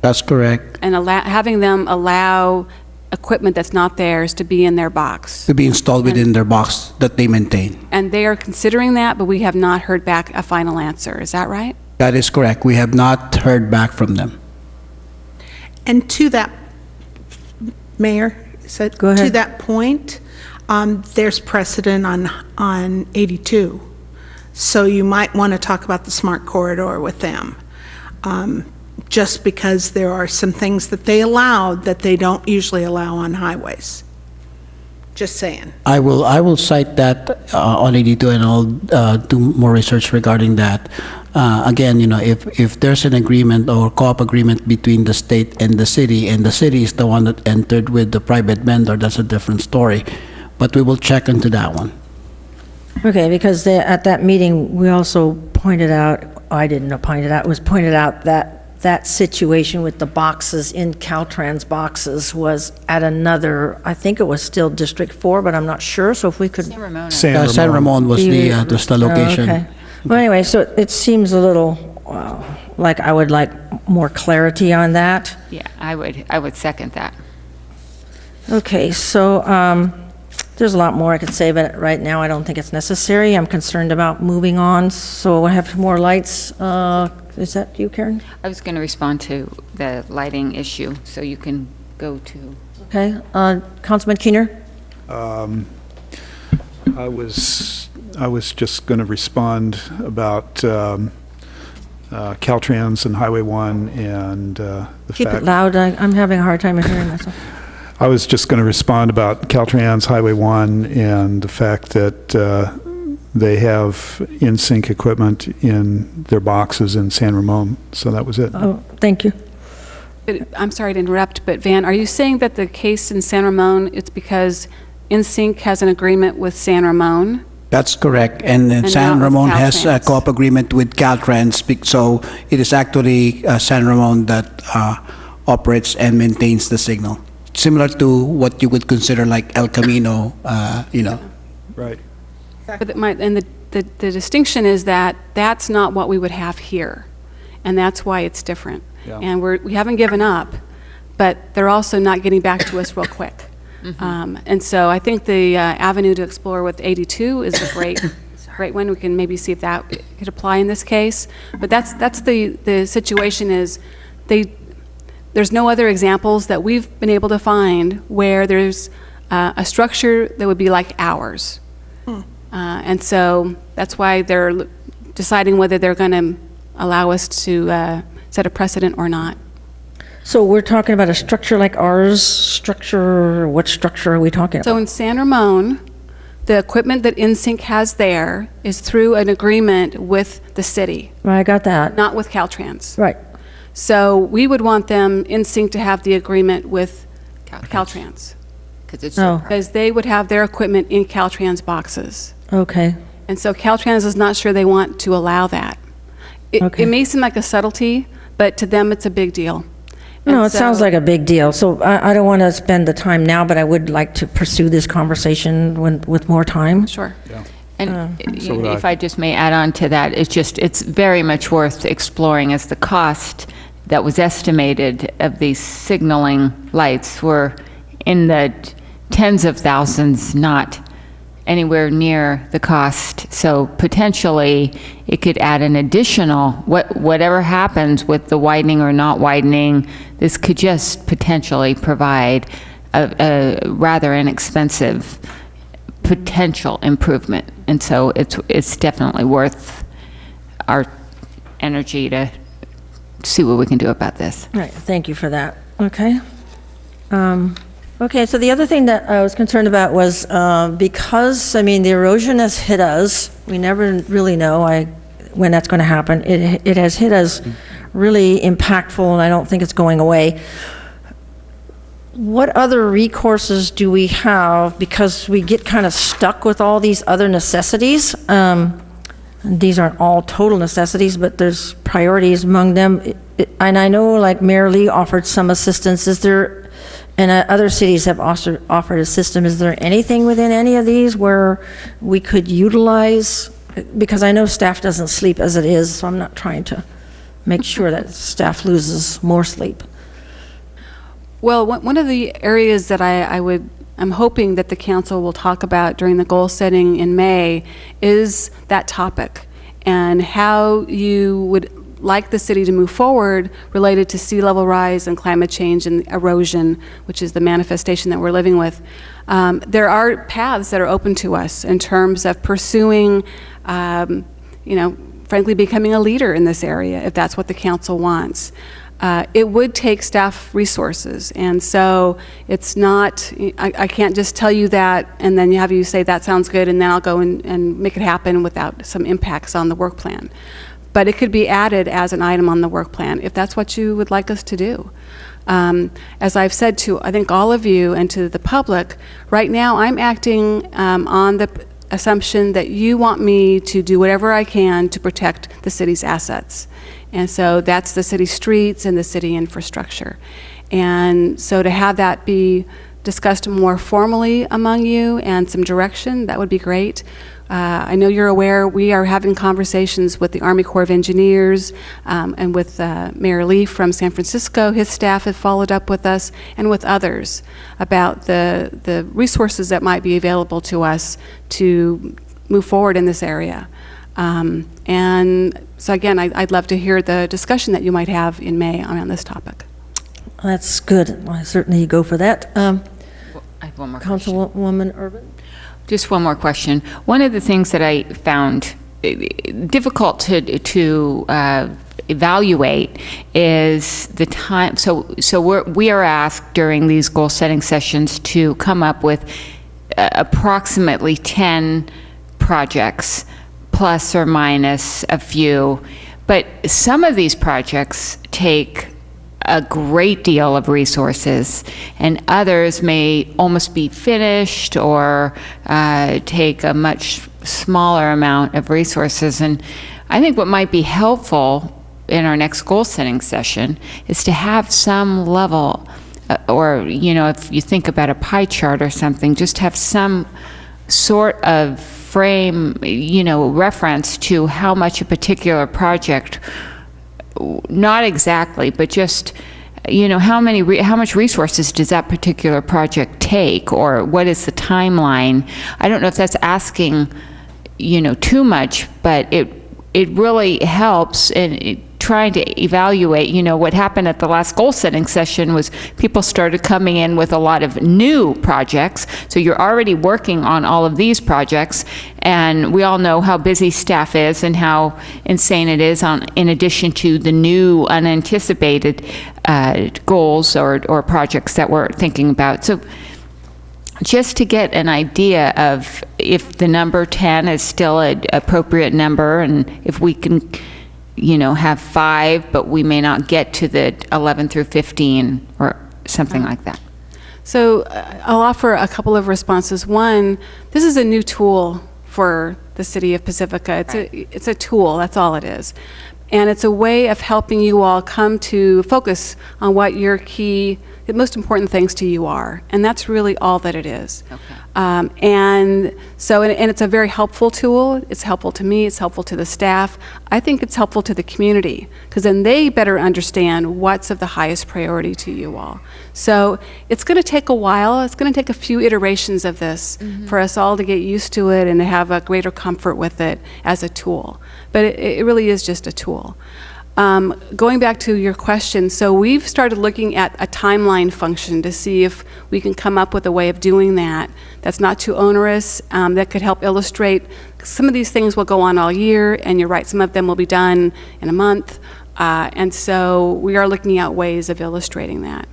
That's correct. and having them allow equipment that's not theirs to be in their box. To be installed within their box that they maintain. And they are considering that, but we have not heard back a final answer. Is that right? That is correct. We have not heard back from them. And to that, Mayor, Go ahead. to that point, there's precedent on 82. So you might want to talk about the smart corridor with them. Just because there are some things that they allowed that they don't usually allow on highways. Just saying. I will cite that on 82, and I'll do more research regarding that. Again, if there's an agreement or co-op agreement between the state and the city is the one that entered with the private vendor, that's a different story. But we will check into that one. Okay, because at that meeting, we also pointed out, I didn't know pointed out, it was pointed out that situation with the boxes in Caltrans boxes was at another, I think it was still District 4, but I'm not sure, so if we could. San Ramon was the location. Okay. Well, anyway, so it seems a little like I would like more clarity on that. Yeah, I would second that. Okay, so there's a lot more I could say, but right now I don't think it's necessary. I'm concerned about moving on, so I have more lights. Is that you, Karen? I was going to respond to the lighting issue, so you can go to. Okay, Councilman Keener? I was just going to respond about Caltrans and Highway 1 and the Keep fact. it loud. I'm having a hard time hearing myself. I was just going to respond about Caltrans, Highway 1, and the fact that they have in-sync equipment in their boxes in San Ramon. So that was it. Oh, thank you. But I'm sorry to interrupt, but Van, are you saying that the case in San Ramon, it's because InSync has an agreement with San Ramon? That's correct. And And San not with Ramon has a Caltrans. co-op agreement with Caltrans, so it is actually San Ramon that operates and maintains the signal. Similar to what you would consider like El Camino, Right. But the distinction is that that's not what we would have here, and that's why it's different. Yeah. And we haven't given up, but they're also not getting back to us real quick. And so I think the avenue to explore with 82 is a great one. We can maybe see if that could apply in this case. But that's the situation is there's no other examples that we've been able to find where there's a structure that would be like ours. And so that's why they're deciding whether they're going to allow us to set a precedent or not. So we're talking about a structure like ours, what structure are we talking about? So in San Ramon, the equipment that InSync has there is through an agreement with the city, I got that. not with Caltrans. Right. So we would want them, InSync, to have the agreement with Caltrans. Oh, Because they would have their equipment in Caltrans boxes. okay. And so Caltrans is not sure they want to allow that. Okay. It may seem like a subtlety, but to them it's a big deal. No, And it sounds so- like a big deal. So I don't want to spend the time now, but I would like to pursue this conversation with more time. Sure. And So would if I. I just may add on to that, it's very much worth exploring, as the cost that was estimated of these signaling lights were in the tens of thousands, not anywhere near the cost. So potentially, it could add an additional, whatever happens with the widening or not widening, this could just potentially provide a rather inexpensive potential improvement. And so it's definitely worth our energy to see what we can do about this. Right, thank you for that. Okay. Okay, so the other thing that I was concerned about was because, the erosion has hit us, we never really know when that's going to happen. It has hit us really impactful, and I don't think it's going away. What other recourses do we have? Because we get kind of stuck with all these other necessities. These aren't all total necessities, but there's priorities among them. And I know, like Mayor Lee offered some assistance. Is there, and other cities have also offered a system. Is there anything within any of these where we could utilize? Because I know staff doesn't sleep as it is, so I'm not trying to make sure that staff loses more sleep. Well, one of the areas that I'm hoping that the council will talk about during the goal setting in May is that topic and how you would like the city to move forward related to sea level rise and climate change and erosion, which is the manifestation that we're living with. There are paths that are open to us in terms of pursuing, frankly, becoming a leader in this area, if that's what the council wants. It would take staff resources, and so it's not, I can't just tell you that and then have you say that sounds good and then I'll go and make it happen without some impacts on the work plan. But it could be added as an item on the work plan if that's what you would like us to do. As I've said to, I think, all of you and to the public, right now I'm acting on the assumption that you want me to do whatever I can to protect the city's assets. And so that's the city streets and the city infrastructure. And so to have that be discussed more formally among you and some direction, that would be great. I know you're aware we are having conversations with the Army Corps of Engineers and with Mayor Lee from San Francisco. His staff have followed up with us and with others about the resources that might be available to us to move forward in this area. And so again, I'd love to hear the discussion that you might have in May on this topic. That's good. I certainly go for that. I have one more question. Councilwoman Urban? Just one more question. One of the things that I found difficult to evaluate is the time. So we are asked during these goal setting sessions to come up with approximately 10 projects, plus or minus a few. But some of these projects take a great deal of resources, and others may almost be finished or take a much smaller amount of resources. And I think what might be helpful in our next goal-setting session is to have some level, or, you know, if you think about a pie chart or something, just have some sort of frame, you know, reference to how much a particular project, not exactly, but just, you know, how much resources does that particular project take, or what is the timeline? I don't know if that's asking, you know, too much, but it really helps in trying to evaluate. You know, what happened at the last goal-setting session was people started coming in with a lot of new projects, so you're already working on all of these projects, and we all know how busy staff is and how insane it is in addition to the new unanticipated goals or projects that we're thinking about. So just to get an idea of if the number 10 is still an appropriate number, and if we can, you know, have 5, but we may not get to the 11 through 15 or something like that. So I'll offer a couple of responses. One, this is a new tool for the city of Pacifica. It's a tool, that's all it is. And it's a way of helping you all come to focus on what your key, the most important things to you are. And that's really all that it is. Okay. And it's a very helpful tool. It's helpful to me, it's helpful to the staff. I think it's helpful to the community, because then they better understand what's of the highest priority to you all. So it's going to take a while. It's going to take a few iterations of this for us all to get used to it and to have a greater comfort with it as a tool. But it really is just a tool. Going back to your question, so we've started looking at a timeline function to see if we can come up with a way of doing that that's not too onerous, that could help illustrate. Some of these things will go on all year, and you're right, some of them will be done in a month. And so we are looking at ways of illustrating that.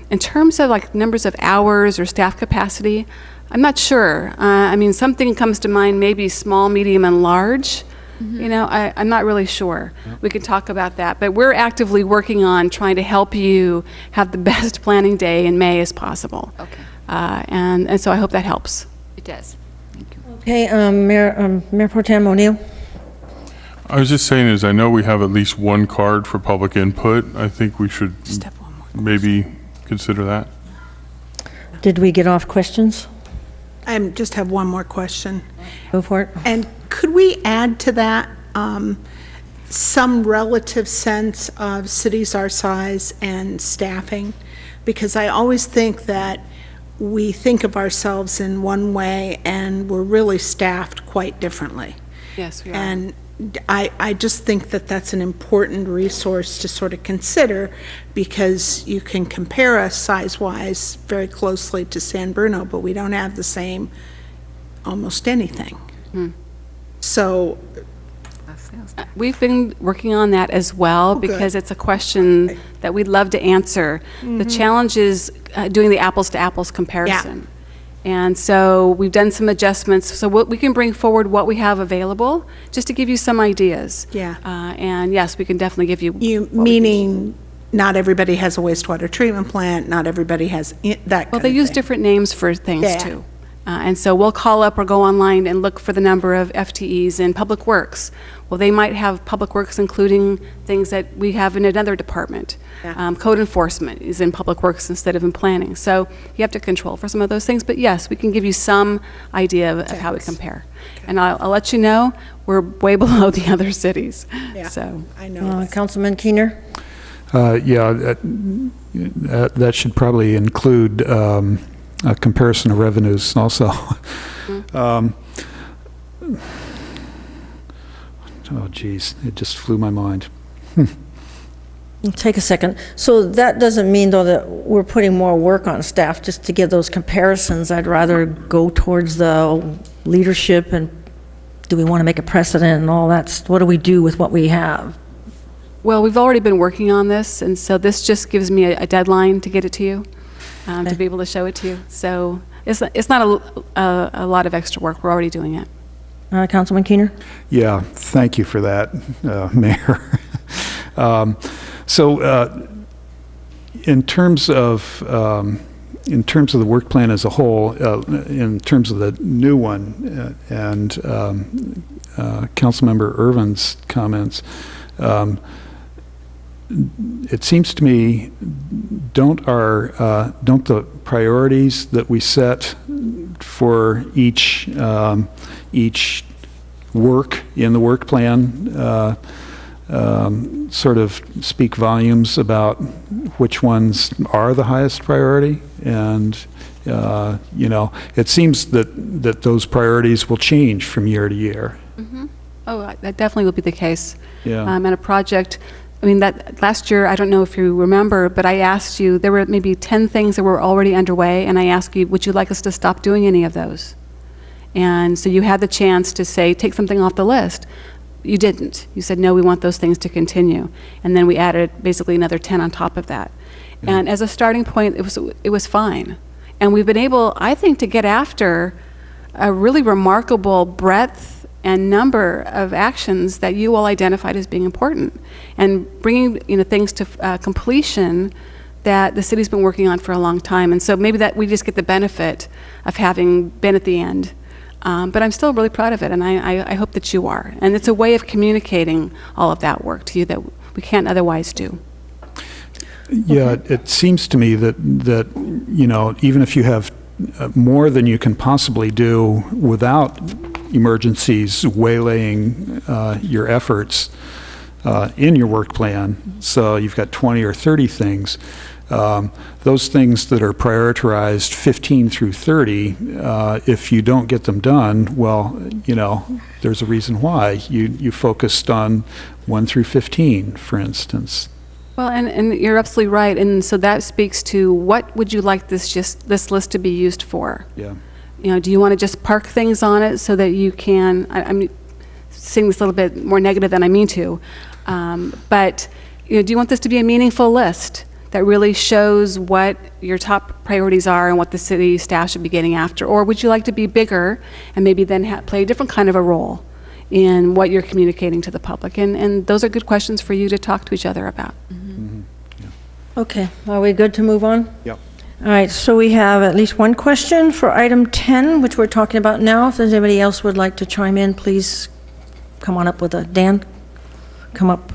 In terms of like numbers of hours or staff capacity, I'm not sure. I mean, something comes to mind, maybe small, medium, and large. You know, I'm not really sure. We can talk about that. But we're actively working on trying to help you have the best planning day in May as possible. Okay. And so I hope that helps. It does. Thank you. Okay, Mayor Pro Tem O'Neill. I was just saying, I know we have at least one card for public input. I think we should maybe consider that. Did we get off questions? I just have one more question. Go for it. And could we add to that some relative sense of cities our size and staffing? Because I always think that we think of ourselves in one way and we're really staffed quite differently. Yes, we are. And I just think that that's an important resource to sort of consider, because you can compare us size-wise very closely to San Bruno, but we don't have the same almost anything. So we've been working on that as well, because it's a question that we'd love to answer. The challenge is doing the apples-to-apples comparison. Yeah. And so we've done some adjustments. So we can bring forward what we have available, just to give you some ideas. Yeah. And yes, we can definitely give you. Meaning not everybody has a wastewater treatment plant, not everybody has that. Well, they use different names for things too. And so we'll call up or go online and look for the number of FTEs in Public Works. Well, they might have Public Works including things that we have in another department. Code enforcement is in Public Works instead of in planning. So you have to control for some of those things. But yes, we can give you some idea of how we compare. Okay. And I'll let you know, we're way below the other cities. Yeah, so I know. Councilman Keener? Yeah, that should probably include a comparison of revenues also. Oh, geez, it just flew my mind. Take a second. So that doesn't mean, though, that we're putting more work on staff just to get those comparisons. I'd rather go towards the leadership and do we want to make a precedent and all that? What do we do with what we have? Well, we've already been working on this, and so this just gives me a deadline to get it to you, to be able to show it to you. So it's not a lot of extra work. We're already doing it. Councilman Keener? Yeah, thank you for that, Mayor. In terms of the work plan as a whole, in terms of the new one, and Councilmember Irvin's comments, it seems to me, don't the priorities that we set for each work in the work plan sort of speak volumes about which ones are the highest priority? And it seems that those priorities will change from year to year. Mm-hmm. Oh, that definitely will be the case. Yeah. And a project, I mean, that last year, I don't know if you remember, but I asked you, there were maybe 10 things that were already underway, and I asked you, would you like us to stop doing any of those? And so you had the chance to say, take something off the list. You didn't. You said, no, we want those things to continue. And then we added basically another 10 on top of that. Yeah. And as a starting point, it was fine. And we've been able, I think, to get after a really remarkable breadth and number of actions that you all identified as being important, and bringing things to completion that the city's been working on for a long time. And so maybe that we just get the benefit of having been at the end. But I'm still really proud of it, and I hope that you are. And it's a way of communicating all of that work to you that we can't otherwise do. Yeah, it seems to me that even if you have more than you can possibly do without emergencies waylaying your efforts in your work plan, so you've got 20 or 30 things, those things that are prioritized 15 through 30, if you don't get them done, well, there's a reason why. You focused on 1 through 15, for instance. Well, and you're absolutely right. And so that speaks to, what would you like this list to be used for? Yeah. Do you want to just park things on it so that you can, I'm saying this a little bit more negative than I mean to, but do you want this to be a meaningful list that really shows what your top priorities are and what the city staff should be getting after? Or would you like to be bigger and maybe then play a different kind of a role in what you're communicating to the public? And those are good questions for you to talk to each other about. Mm-hmm. Yeah. Okay, are we good to move on? Yep. All right, so we have at least one question for item 10, which we're talking about now. If there's anybody else would like to chime in, please come on up with a, Dan, come up.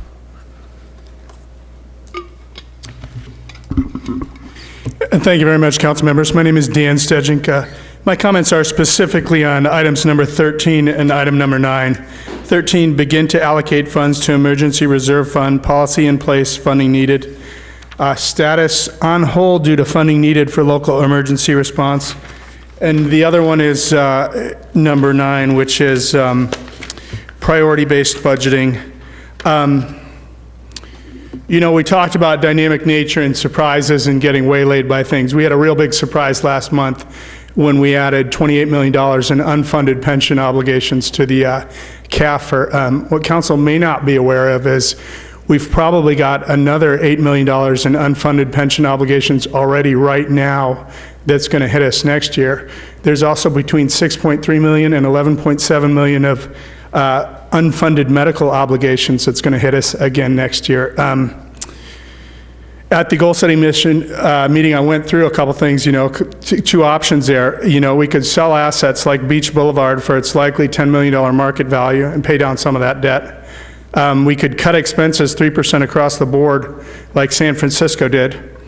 Thank you very much, council members. My name is Dan Stejink. My comments are specifically on items number 13 and item number 9. 13, begin to allocate funds to emergency reserve fund, policy in place, funding needed. Status on hold due to funding needed for local emergency response. And the other one is number 9, which is priority-based budgeting. We talked about dynamic nature and surprises and getting waylaid by things. We had a real big surprise last month when we added $28 million in unfunded pension obligations to the CAF. What council may not be aware of is we've probably got another $8 million in unfunded pension obligations already right now that's going to hit us next year. There's also between $6.3 million and $11.7 million of unfunded medical obligations that's going to hit us again next year. At the goal setting mission meeting, I went through a couple things, two options there. We could sell assets like Beach Boulevard for its likely $10 million market value and pay down some of that debt. We could cut expenses 3% across the board like San Francisco did.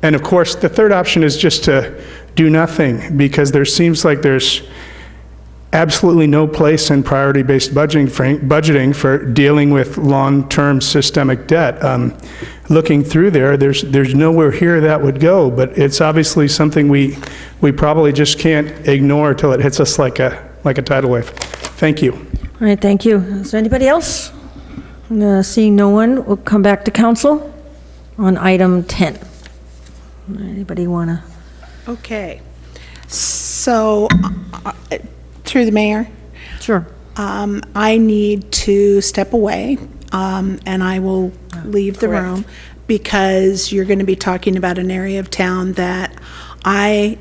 And of course, the third option is just to do nothing, because there seems like there's absolutely no place in priority-based budgeting for dealing with long-term systemic debt. Looking through there's nowhere here that would go, but it's obviously something we probably just can't ignore till it hits us like a tidal wave. Thank you. All right, thank you. Is there anybody else? Seeing no one, we'll come back to council on item 10. Anybody want to? Okay. So, through the mayor? Sure. I need to step away, and I will leave the room, because you're going to be talking about an area of town that I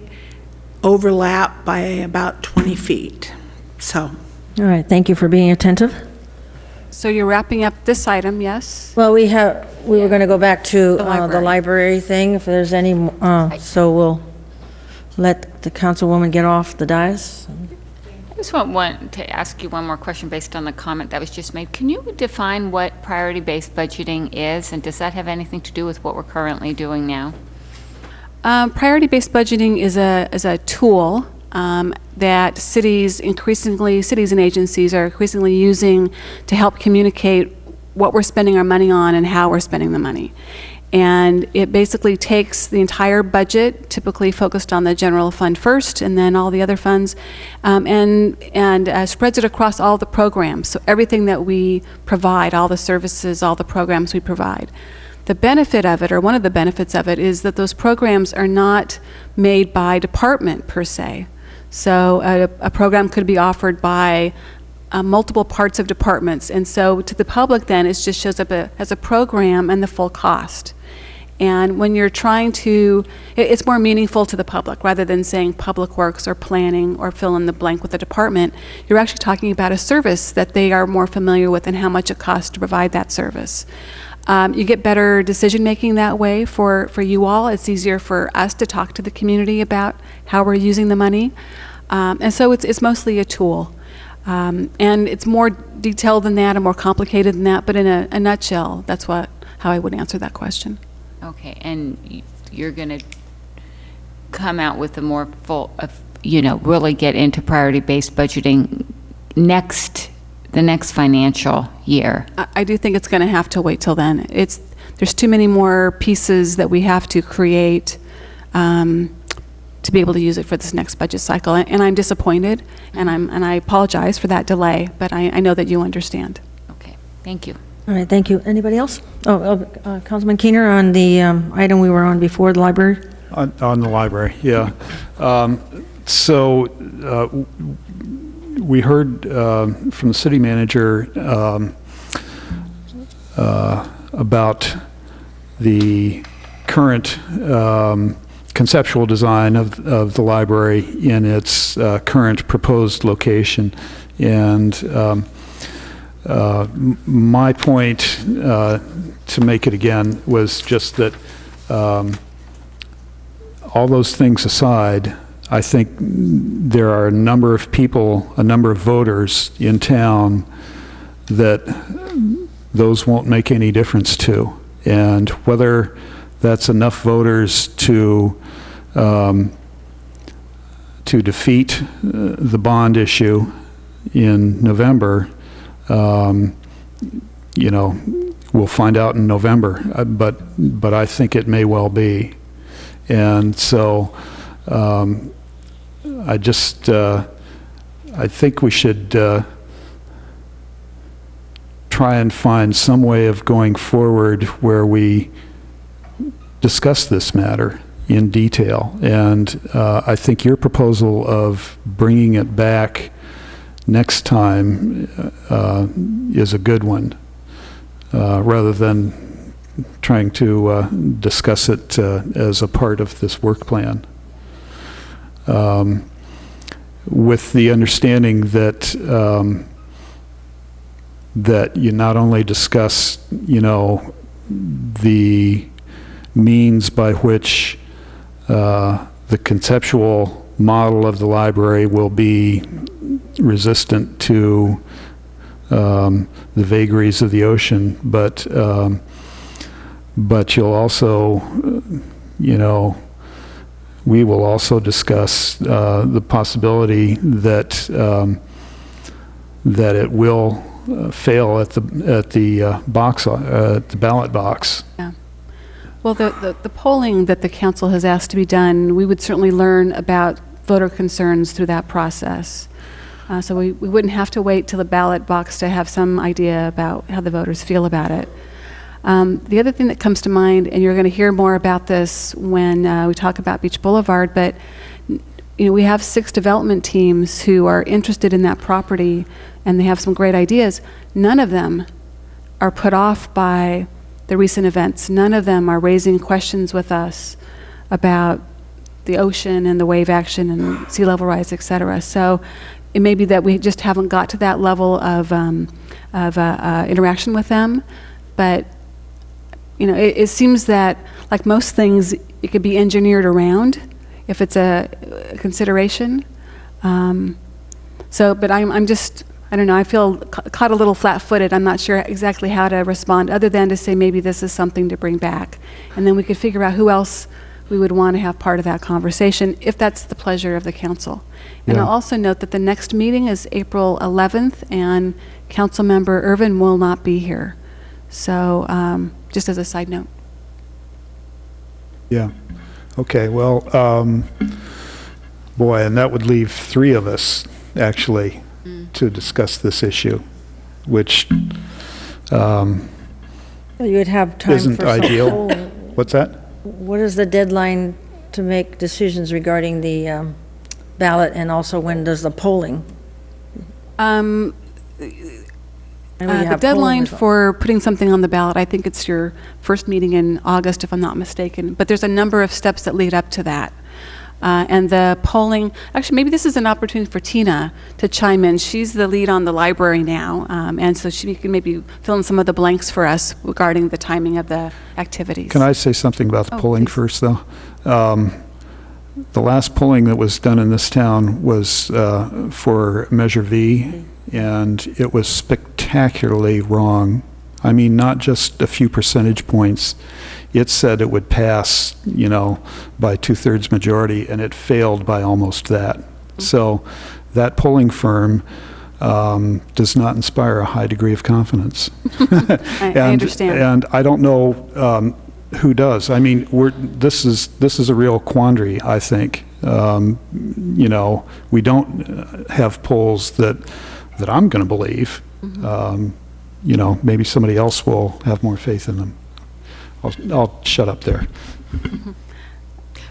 overlap by about 20 feet. So All right, thank you for being attentive. So you're wrapping up this item, yes? Well, we were going to go back to the library. library thing, if there's any, so we'll let the councilwoman get off the dais. I just want to ask you one more question based on the comment that was just made. Can you define what priority-based budgeting is, and does that have anything to do with what we're currently doing now? Priority-based budgeting is a tool that cities and agencies are increasingly using to help communicate what we're spending our money on and how we're spending the money. And it basically takes the entire budget, typically focused on the general fund first, and then all the other funds, and spreads it across all the programs. So everything that we provide, all the services, all the programs we provide. The benefit of it, or one of the benefits of it, is that those programs are not made by department per se. So a program could be offered by multiple parts of departments, and so to the public then it just shows up as a program and the full cost. And when you're trying to, it's more meaningful to the public rather than saying public works or planning or fill in the blank with the department. You're actually talking about a service that they are more familiar with and how much it costs to provide that service. You get better decision making that way for you all. It's easier for us to talk to the community about how we're using the money. And so it's mostly a tool. And it's more detailed than that and more complicated than that, but in a nutshell, that's how I would answer that question. Okay, and you're going to come out with a more full, really get into priority-based budgeting the next financial year. I do think it's going to have to wait till then. There's too many more pieces that we have to create to be able to use it for this next budget cycle. And I'm disappointed, and I apologize for that delay, but I know that you understand. Okay, thank you. All right, thank you. Anybody else? Councilman Keener, on the item we were on before, the library? On the library, yeah. We heard from the city manager about the current conceptual design of the library in its current proposed location. And my point, to make it again, was just that all those things aside, I think there are a number of people, a number of voters in town that those won't make any difference to. And whether that's enough voters to defeat the bond issue in November, we'll find out in November. But I think it may well be. And so I think we should try and find some way of going forward where we discuss this matter in detail. And I think your proposal of bringing it back next time is a good one, rather than trying to discuss it as a part of this work plan. With the understanding that that you not only discuss, the means by which the conceptual model of the library will be resistant to the vagaries of the ocean, but you'll also, we will also discuss the possibility that that it will fail at the ballot box. Yeah. Well, the polling that the council has asked to be done, we would certainly learn about voter concerns through that process. So we wouldn't have to wait till the ballot box to have some idea about how the voters feel about it. The other thing that comes to mind, and you're going to hear more about this when we talk about Beach Boulevard, but we have 6 development teams who are interested in that property, and they have some great ideas. None of them are put off by the recent events. None of them are raising questions with us about the ocean and the wave action and sea level rise, et cetera. So it may be that we just haven't got to that level of interaction with them, but it seems that, like most things, it could be engineered around if it's a consideration. But I'm just, I don't know, I feel caught a little flat-footed. I'm not sure exactly how to respond, other than to say maybe this is something to bring back. And then we could figure out who else we would want to have part of that conversation, if that's the pleasure of the council. And Yeah. I'll also note that the next meeting is April 11th, and Councilmember Irvin will not be here. So, just as a side note. Yeah. Okay, well, boy, and that would leave 3 of us, actually, to discuss this issue, which You would have time isn't for some ideal. polling. What's that? What is the deadline to make decisions regarding the ballot, and also when does the polling? The And we have polling deadline results. for putting something on the ballot, I think it's your first meeting in August, if I'm not mistaken. But there's a number of steps that lead up to that. And the polling, actually, maybe this is an opportunity for Tina to chime in. She's the lead on the library now, and so she can maybe fill in some of the blanks for us regarding the timing of the activities. Can I say something about the Oh, polling please. first, though? The last polling that was done in this town was for Measure V, and it was spectacularly wrong. I mean, not just a few percentage points. It said it would pass, by 2/3 majority, and it failed by almost that. So that polling firm does not inspire a high degree of confidence. I understand. And I don't know who does. I mean, this is a real quandary, I think. We don't have polls that I'm going to believe. Maybe somebody else will have more faith in them. I'll shut up there.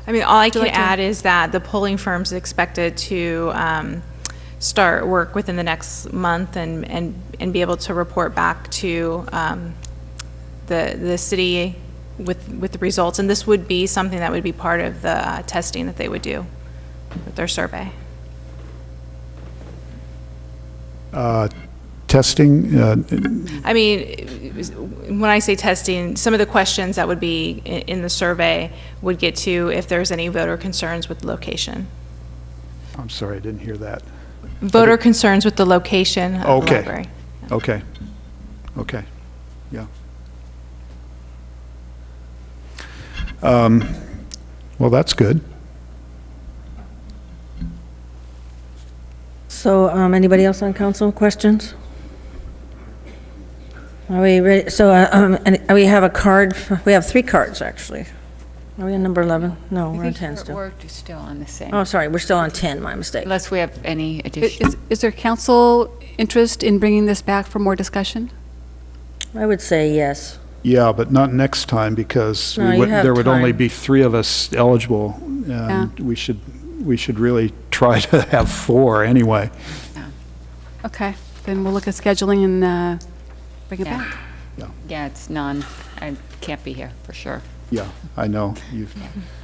I mean, all I can like to- add is that the polling firm's expected to start work within the next month and be able to report back to the city with the results. And this would be something that would be part of the testing that they would do with their survey. Testing, I mean, when I say testing, some of the questions that would be in the survey would get to if there's any voter concerns with the location. I'm sorry, I didn't hear that. Voter concerns with the location of the Okay. library. Okay, yeah. Well, that's good. So, anybody else on council, questions? Are we ready? So, and we have a card, we have 3 cards, actually. Are we on number 11? No, we're on 10 still. We're still on the same, Oh, sorry, we're still on 10, my mistake. unless we have any additional. Is there council interest in bringing this back for more discussion? I would say yes. Yeah, but not next time, because No, you have there would only time. be 3 of us eligible, and we should really try to have 4 anyway. Okay, then we'll look at scheduling and bring it Yeah. back. Yeah, it's I can't be here, for sure. Yeah, I know.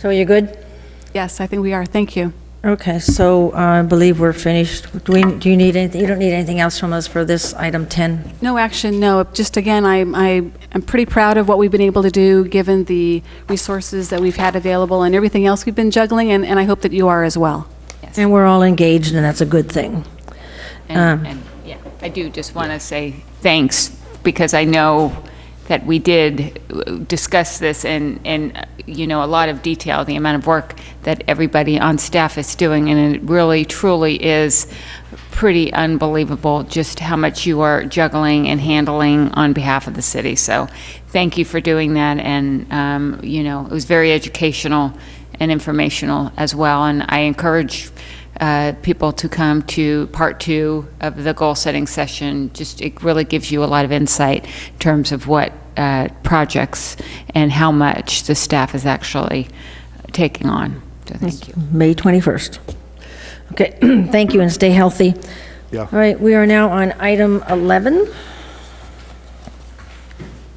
So you're good? Yes, I think we are. Thank you. Okay, so I believe we're finished. Do you need anything? You don't need anything else from us for this item 10? No action, no. Just again, I'm pretty proud of what we've been able to do, given the resources that we've had available and everything else we've been juggling, and I hope that you are as well. And we're all engaged, and that's a good thing. And yeah, I do just want to say thanks, because I know that we did discuss this in a lot of detail, the amount of work that everybody on staff is doing, and it really, truly is pretty unbelievable just how much you are juggling and handling on behalf of the city. So thank you for doing that, and, it was very educational and informational as well, and I encourage people to come to part 2 of the goal-setting session. Just, it really gives you a lot of insight in terms of what projects and how much the staff is actually taking on. So thank you. May 21st. Okay, thank you, and stay healthy. Yeah. All right, we are now on item 11,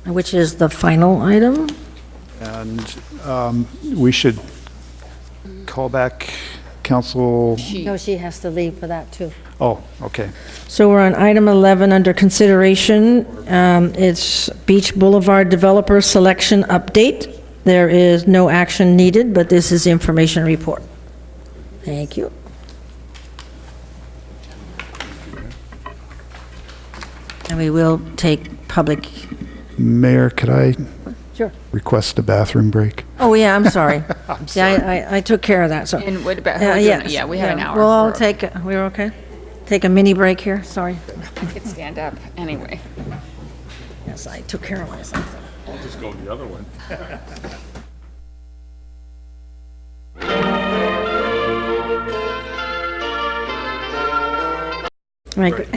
which is the final item. And we should call back council. No, she has to leave for that, too. Oh, okay. So we're on item 11 under consideration. It's Beach Boulevard Developer Selection Update. There is no action needed, but this is information report. Thank you. And we will take public. Mayor, could I Sure. request a bathroom break? Oh, yeah, I'm sorry. See, I took care of that, so. And what about, Yes, yeah, we have an hour. Well, I'll take, we're okay? Take a mini break here, sorry. You could stand up, anyway. Yes, I took care of myself. I'll just go the other one. Right.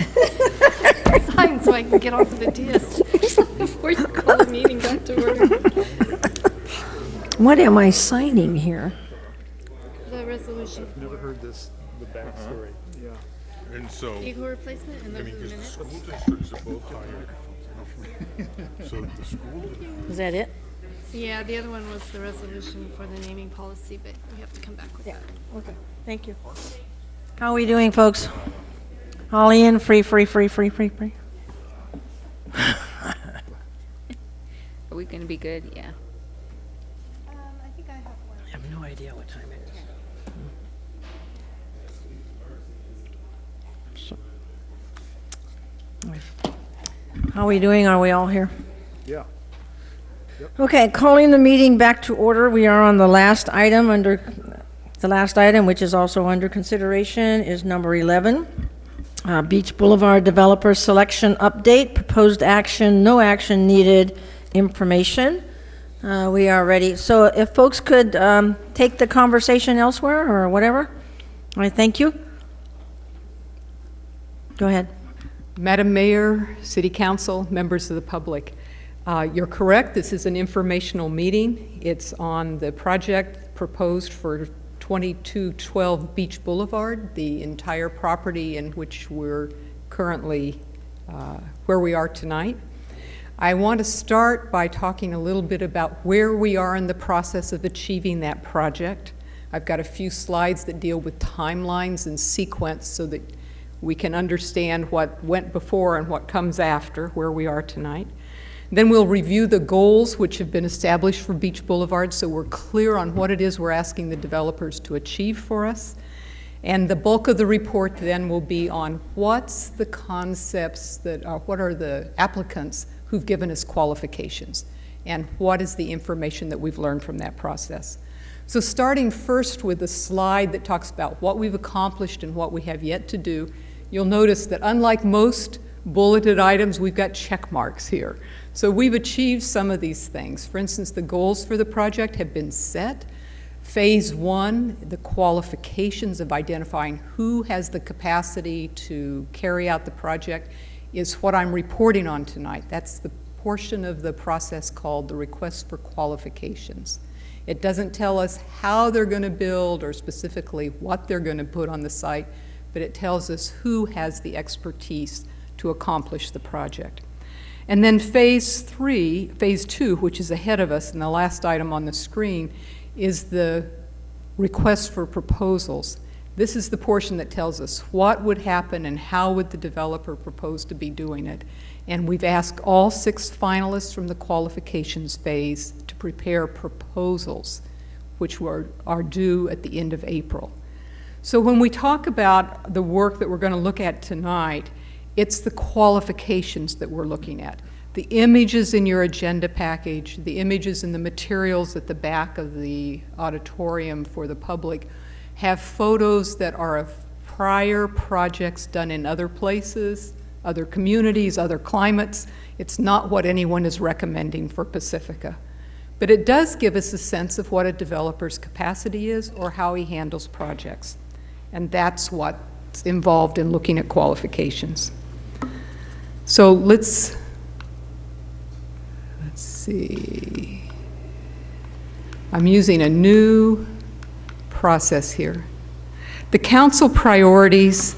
Sign so I can get off of the disc before you call the meeting back to order. What am I signing here? The resolution. Never heard this, the backstory. Yeah. And so, Vehicle replacement and I those mean, are the because the minutes. school districts are both hired. So the school, Is that it? Yeah, the other one was the resolution for the naming policy, but we have to come back with that. Okay, thank you. How are we doing, folks? Holly in, free. Are we going to be good? Yeah. I think I have one. I have no idea what time it is. How are we doing? Are we all here? Yeah. Okay, calling the meeting back to order. We are on the last item which is also under consideration, is number 11. Beach Boulevard Developer Selection Update, proposed action, no action needed, information. We are ready. So if folks could take the conversation elsewhere or whatever, I thank you. Go ahead. Madam Mayor, City Council, members of the public, you're correct. This is an informational meeting. It's on the project proposed for 2212 Beach Boulevard, the entire property in which we're currently, where we are tonight. I want to start by talking a little bit about where we are in the process of achieving that project. I've got a few slides that deal with timelines and sequence so that we can understand what went before and what comes after where we are tonight. Then we'll review the goals which have been established for Beach Boulevard so we're clear on what it is we're asking the developers to achieve for us. And the bulk of the report then will be on what's the concepts that are, what are the applicants who've given us qualifications, and what is the information that we've learned from that process. So starting first with the slide that talks about what we've accomplished and what we have yet to do, you'll notice that unlike most bulleted items, we've got check marks here. So we've achieved some of these things. For instance, the goals for the project have been set. Phase 1, the qualifications of identifying who has the capacity to carry out the project, is what I'm reporting on tonight. That's the portion of the process called the request for qualifications. It doesn't tell us how they're going to build or specifically what they're going to put on the site, but it tells us who has the expertise to accomplish the project. And then phase 2, which is ahead of us, and the last item on the screen, is the request for proposals. This is the portion that tells us what would happen and how would the developer propose to be doing it. And we've asked all 6 finalists from the qualifications phase to prepare proposals, which are due at the end of April. So when we talk about the work that we're going to look at tonight, it's the qualifications that we're looking at. The images in your agenda package, the images in the materials at the back of the auditorium for the public have photos that are of prior projects done in other places, other communities, other climates. It's not what anyone is recommending for Pacifica. But it does give us a sense of what a developer's capacity is or how he handles projects. And that's what's involved in looking at qualifications. So let's see. I'm using a new process here. The council priorities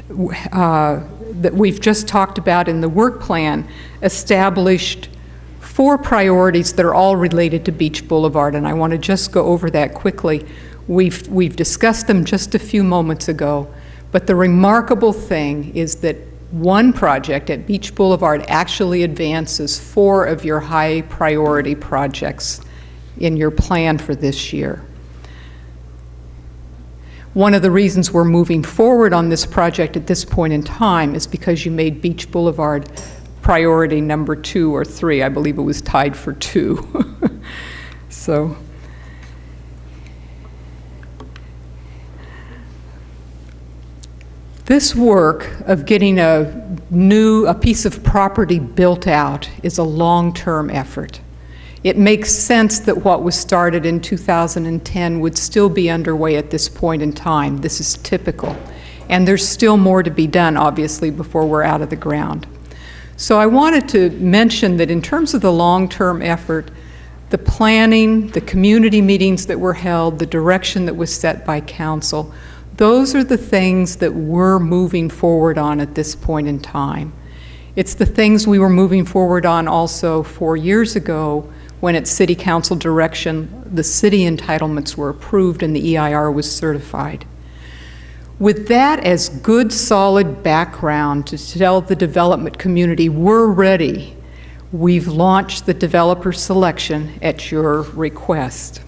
that we've just talked about in the work plan established 4 priorities that are all related to Beach Boulevard, and I want to just go over that quickly. We've discussed them just a few moments ago. But the remarkable thing is that one project at Beach Boulevard actually advances 4 of your high priority projects in your plan for this year. One of the reasons we're moving forward on this project at this point in time is because you made Beach Boulevard priority number 2 or 3. I believe it was tied for 2. So. This work of getting a piece of property built out is a long-term effort. It makes sense that what was started in 2010 would still be underway at this point in time. This is typical. And there's still more to be done, obviously, before we're out of the ground. So I wanted to mention that in terms of the long-term effort, the planning, the community meetings that were held, the direction that was set by council, those are the things that we're moving forward on at this point in time. It's the things we were moving forward on also 4 years ago when at City Council direction, the city entitlements were approved and the EIR was certified. With that as good, solid background to tell the development community we're ready, we've launched the developer selection at your request.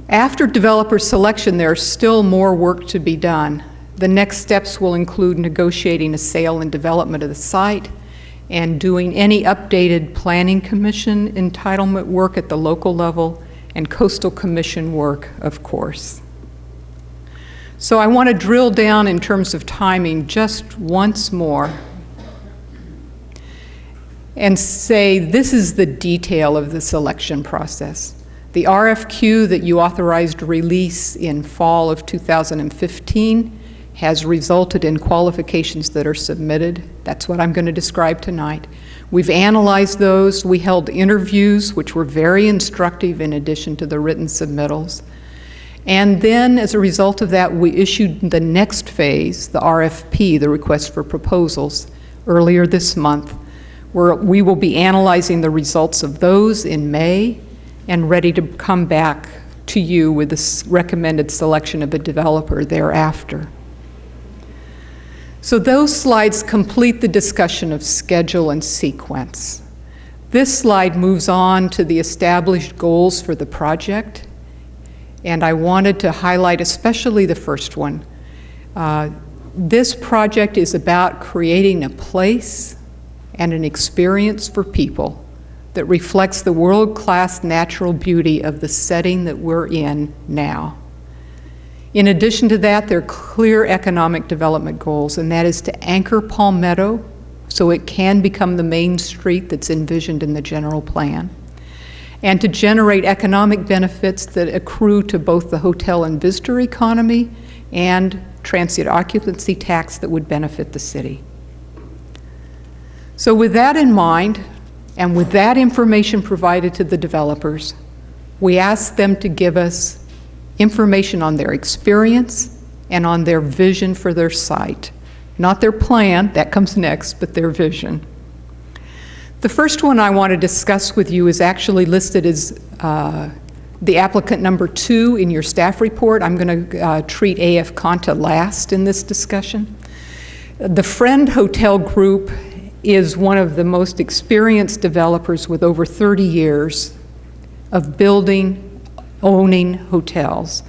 After developer selection, there's still more work to be done. The next steps will include negotiating a sale and development of the site and doing any updated planning commission entitlement work at the local level and coastal commission work, of course. So I want to drill down in terms of timing just once more and say this is the detail of the selection process. The RFQ that you authorized release in fall of 2015 has resulted in qualifications that are submitted. That's what I'm going to describe tonight. We've analyzed those. We held interviews, which were very instructive in addition to the written submittals. And then, as a result of that, we issued the next phase, the RFP, the request for proposals, earlier this month, where we will be analyzing the results of those in May and ready to come back to you with the recommended selection of a developer thereafter. So those slides complete the discussion of schedule and sequence. This slide moves on to the established goals for the project, and I wanted to highlight especially the first one. This project is about creating a place and an experience for people that reflects the world-class natural beauty of the setting that we're in now. In addition to that, there are clear economic development goals, and that is to anchor Palmetto so it can become the main street that's envisioned in the general plan, and to generate economic benefits that accrue to both the hotel and visitor economy and transient occupancy tax that would benefit the city. So with that in mind, and with that information provided to the developers, we asked them to give us information on their experience and on their vision for their site. Not their plan, that comes next, but their vision. The first one I want to discuss with you is actually listed as the applicant number 2 in your staff report. I'm going to treat AF Conta last in this discussion. The Friend Hotel Group is one of the most experienced developers with over 30 years of building, owning hotels,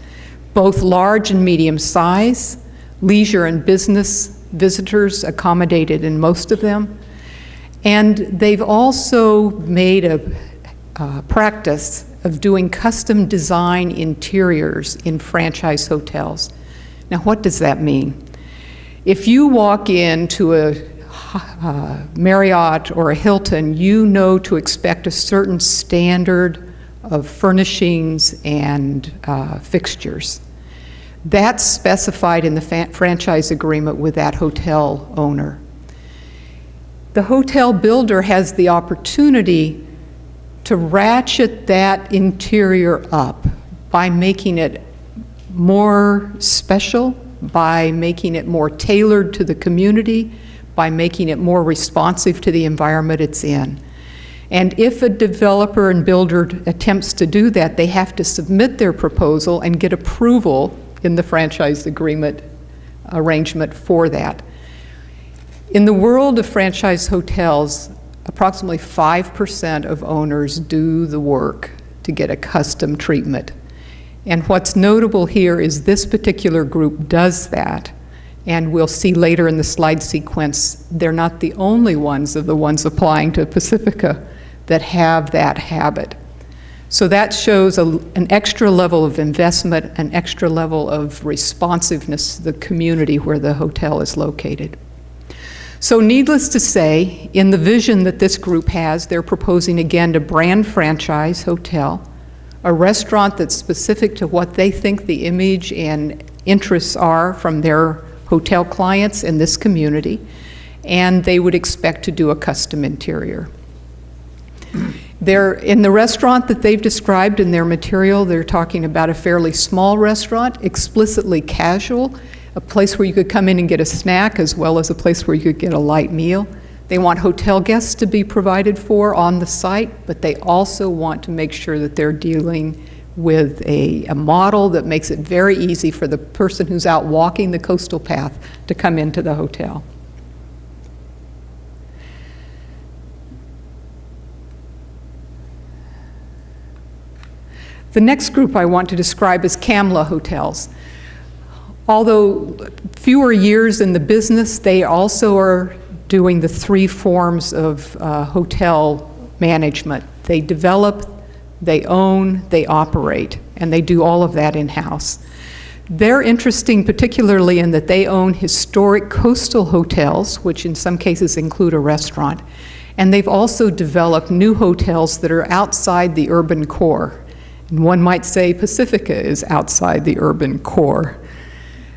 both large and medium size, leisure and business visitors accommodated in most of them. And they've also made a practice of doing custom design interiors in franchise hotels. Now, what does that mean? If you walk into a Marriott or a Hilton, you know to expect a certain standard of furnishings and fixtures. That's specified in the franchise agreement with that hotel owner. The hotel builder has the opportunity to ratchet that interior up by making it more special, by making it more tailored to the community, by making it more responsive to the environment it's in. And if a developer and builder attempts to do that, they have to submit their proposal and get approval in the franchise agreement arrangement for that. In the world of franchise hotels, approximately 5% of owners do the work to get a custom treatment. And what's notable here is this particular group does that. And we'll see later in the slide sequence, they're not the only ones of the ones applying to Pacifica that have that habit. So that shows an extra level of investment, an extra level of responsiveness to the community where the hotel is located. So needless to say, in the vision that this group has, they're proposing again to brand franchise hotel, a restaurant that's specific to what they think the image and interests are from their hotel clients in this community, and they would expect to do a custom interior. In the restaurant that they've described in their material, they're talking about a fairly small restaurant, explicitly casual, a place where you could come in and get a snack as well as a place where you could get a light meal. They want hotel guests to be provided for on the site, but they also want to make sure that they're dealing with a model that makes it very easy for the person who's out walking the coastal path to come into the hotel. The next group I want to describe is CAMLA hotels. Although fewer years in the business, they also are doing the three forms of hotel management. They develop, they own, they operate, and they do all of that in-house. They're interesting particularly in that they own historic coastal hotels, which in some cases include a restaurant, and they've also developed new hotels that are outside the urban core. And one might say Pacifica is outside the urban core.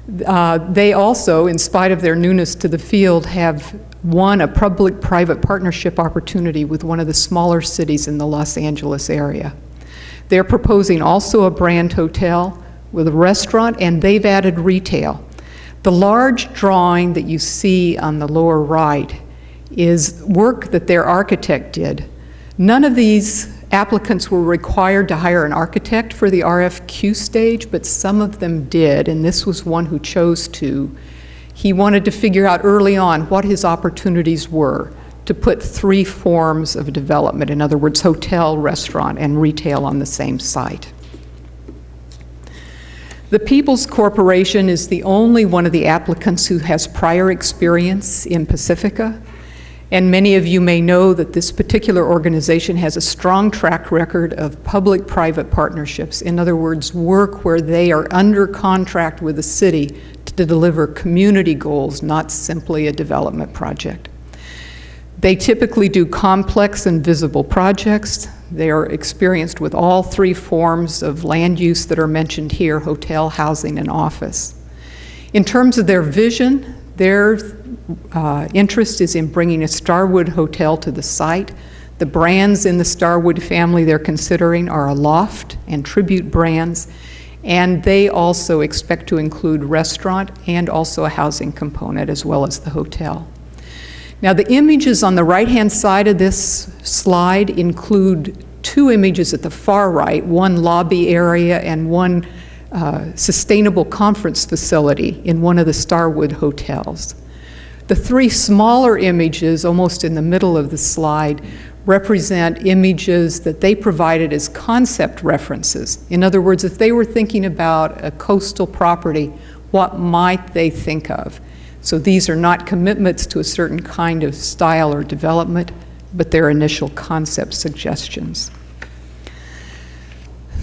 They also, in spite of their newness to the field, have won a public-private partnership opportunity with one of the smaller cities in the Los Angeles area. They're proposing also a brand hotel with a restaurant, and they've added retail. The large drawing that you see on the lower right is work that their architect did. None of these applicants were required to hire an architect for the RFQ stage, but some of them did, and this was one who chose to. He wanted to figure out early on what his opportunities were to put three forms of development, in other words, hotel, restaurant, and retail on the same site. The Peoples Corporation is the only one of the applicants who has prior experience in Pacifica. And many of you may know that this particular organization has a strong track record of public-private partnerships. In other words, work where they are under contract with the city to deliver community goals, not simply a development project. They typically do complex and visible projects. They are experienced with all three forms of land use that are mentioned here: hotel, housing, and office. In terms of their vision, their interest is in bringing a Starwood hotel to the site. The brands in the Starwood family they're considering are a Loft and Tribute brands, and they also expect to include restaurant and also a housing component as well as the hotel. Now, the images on the right-hand side of this slide include two images at the far right, one lobby area and one sustainable conference facility in one of the Starwood hotels. The three smaller images, almost in the middle of the slide, represent images that they provided as concept references. In other words, if they were thinking about a coastal property, what might they think of? So these are not commitments to a certain kind of style or development, but they're initial concept suggestions.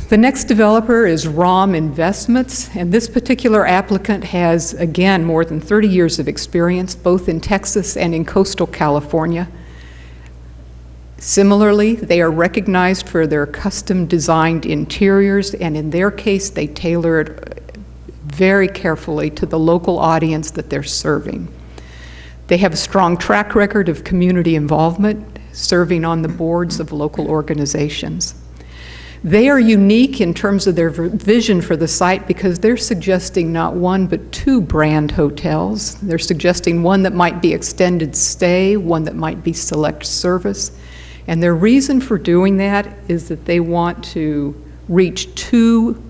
The next developer is ROM Investments, and this particular applicant has, again, more than 30 years of experience, both in Texas and in coastal California. Similarly, they are recognized for their custom-designed interiors, and in their case, they tailor it very carefully to the local audience that they're serving. They have a strong track record of community involvement, serving on the boards of local organizations. They are unique in terms of their vision for the site because they're suggesting not one but two brand hotels. They're suggesting one that might be extended stay, one that might be select service. And their reason for doing that is that they want to reach two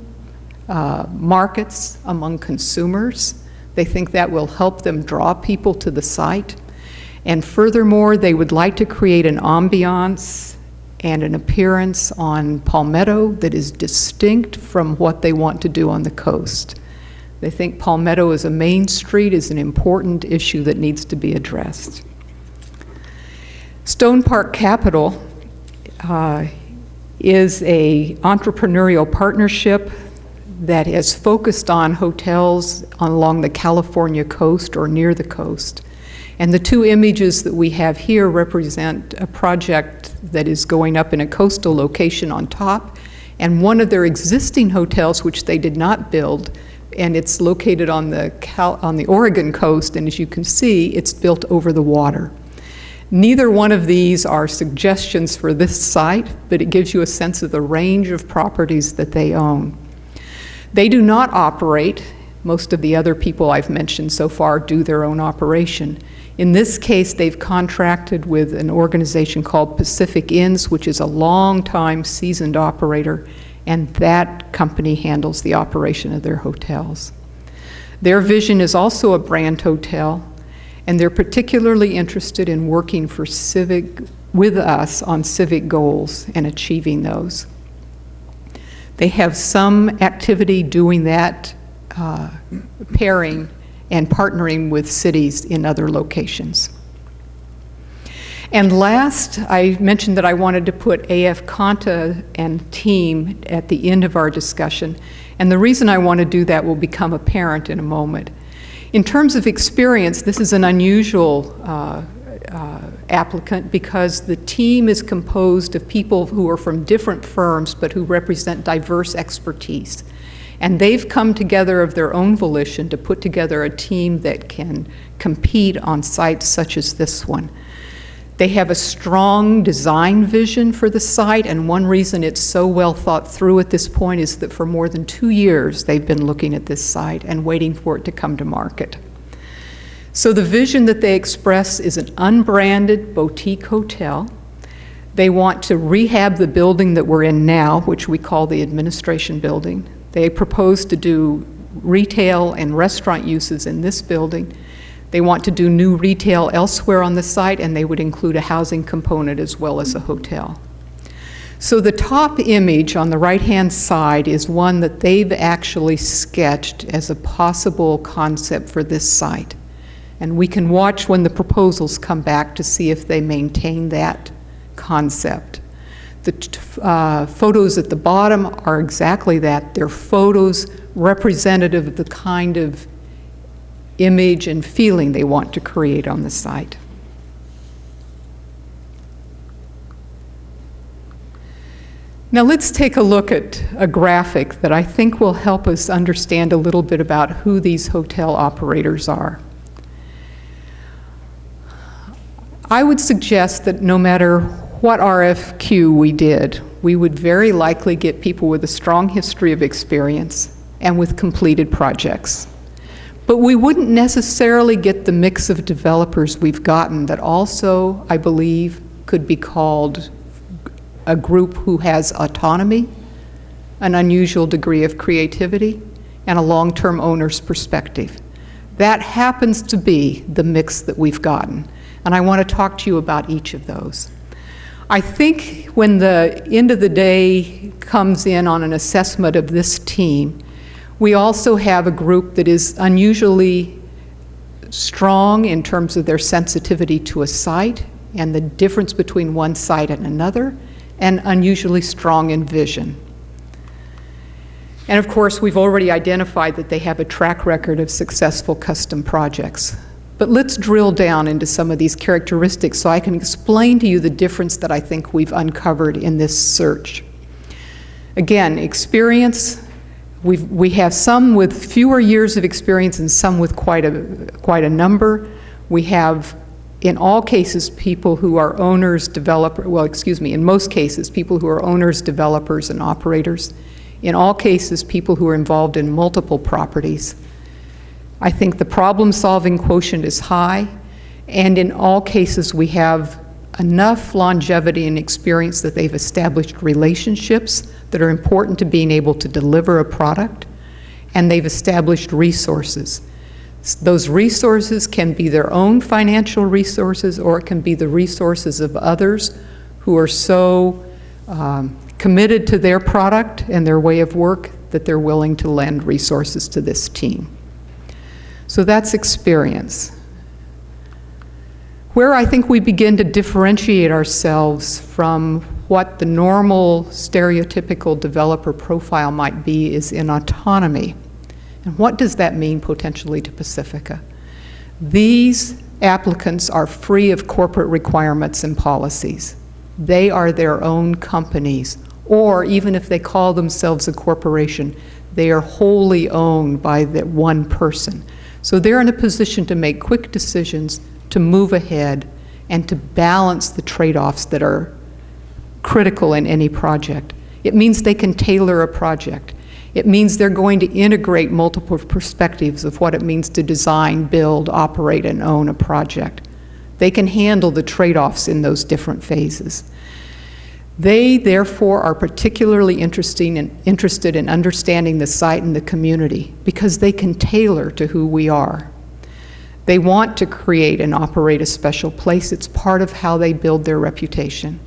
markets among consumers. They think that will help them draw people to the site. And furthermore, they would like to create an ambiance and an appearance on Palmetto that is distinct from what they want to do on the coast. They think Palmetto as a main street is an important issue that needs to be addressed. Stone Park Capital is an entrepreneurial partnership that has focused on hotels along the California coast or near the coast. And the two images that we have here represent a project that is going up in a coastal location on top, and one of their existing hotels, which they did not build, and it's located on the Oregon coast, and as you can see, it's built over the water. Neither one of these are suggestions for this site, but it gives you a sense of the range of properties that they own. They do not operate. Most of the other people I've mentioned so far do their own operation. In this case, they've contracted with an organization called Pacific Inns, which is a long-time seasoned operator, and that company handles the operation of their hotels. Their vision is also a brand hotel, and they're particularly interested in working with us on civic goals and achieving those. They have some activity doing that, pairing and partnering with cities in other locations. And last, I mentioned that I wanted to put AF Conta and team at the end of our discussion, and the reason I want to do that will become apparent in a moment. In terms of experience, this is an unusual applicant because the team is composed of people who are from different firms but who represent diverse expertise. And they've come together of their own volition to put together a team that can compete on sites such as this one. They have a strong design vision for the site, and one reason it's so well thought through at this point is that for more than 2 years they've been looking at this site and waiting for it to come to market. So the vision that they express is an unbranded boutique hotel. They want to rehab the building that we're in now, which we call the administration building. They propose to do retail and restaurant uses in this building. They want to do new retail elsewhere on the site, and they would include a housing component as well as a hotel. So the top image on the right-hand side is one that they've actually sketched as a possible concept for this site. And we can watch when the proposals come back to see if they maintain that concept. The photos at the bottom are exactly that. They're photos representative of the kind of image and feeling they want to create on the site. Now let's take a look at a graphic that I think will help us understand a little bit about who these hotel operators are. I would suggest that no matter what RFQ we did, we would very likely get people with a strong history of experience and with completed projects. But we wouldn't necessarily get the mix of developers we've gotten that also, I believe, could be called a group who has autonomy, an unusual degree of creativity, and a long-term owner's perspective. That happens to be the mix that we've gotten, and I want to talk to you about each of those. I think when the end of the day comes in on an assessment of this team, we also have a group that is unusually strong in terms of their sensitivity to a site and the difference between one site and another, and unusually strong in vision. And of course, we've already identified that they have a track record of successful custom projects. But let's drill down into some of these characteristics so I can explain to you the difference that I think we've uncovered in this search. Again, experience. We have some with fewer years of experience and some with quite a number. We have, in all cases, people who are owners, in most cases, people who are owners, developers, and operators. In all cases, people who are involved in multiple properties. I think the problem-solving quotient is high, and in all cases, we have enough longevity and experience that they've established relationships that are important to being able to deliver a product. and they've established resources. Those resources can be their own financial resources, or it can be the resources of others who are so committed to their product and their way of work that they're willing to lend resources to this team. So that's experience. Where I think we begin to differentiate ourselves from what the normal stereotypical developer profile might be is in autonomy. And what does that mean potentially to Pacifica? These applicants are free of corporate requirements and policies. They are their own companies, or even if they call themselves a corporation, they are wholly owned by that one person. So they're in a position to make quick decisions, to move ahead, and to balance the trade-offs that are critical in any project. It means they can tailor a project. It means they're going to integrate multiple perspectives of what it means to design, build, operate, and own a project. They can handle the trade-offs in those different phases. They, therefore, are particularly interested in understanding the site and the community because they can tailor to who we are. They want to create and operate a special place. It's part of how they build their reputation.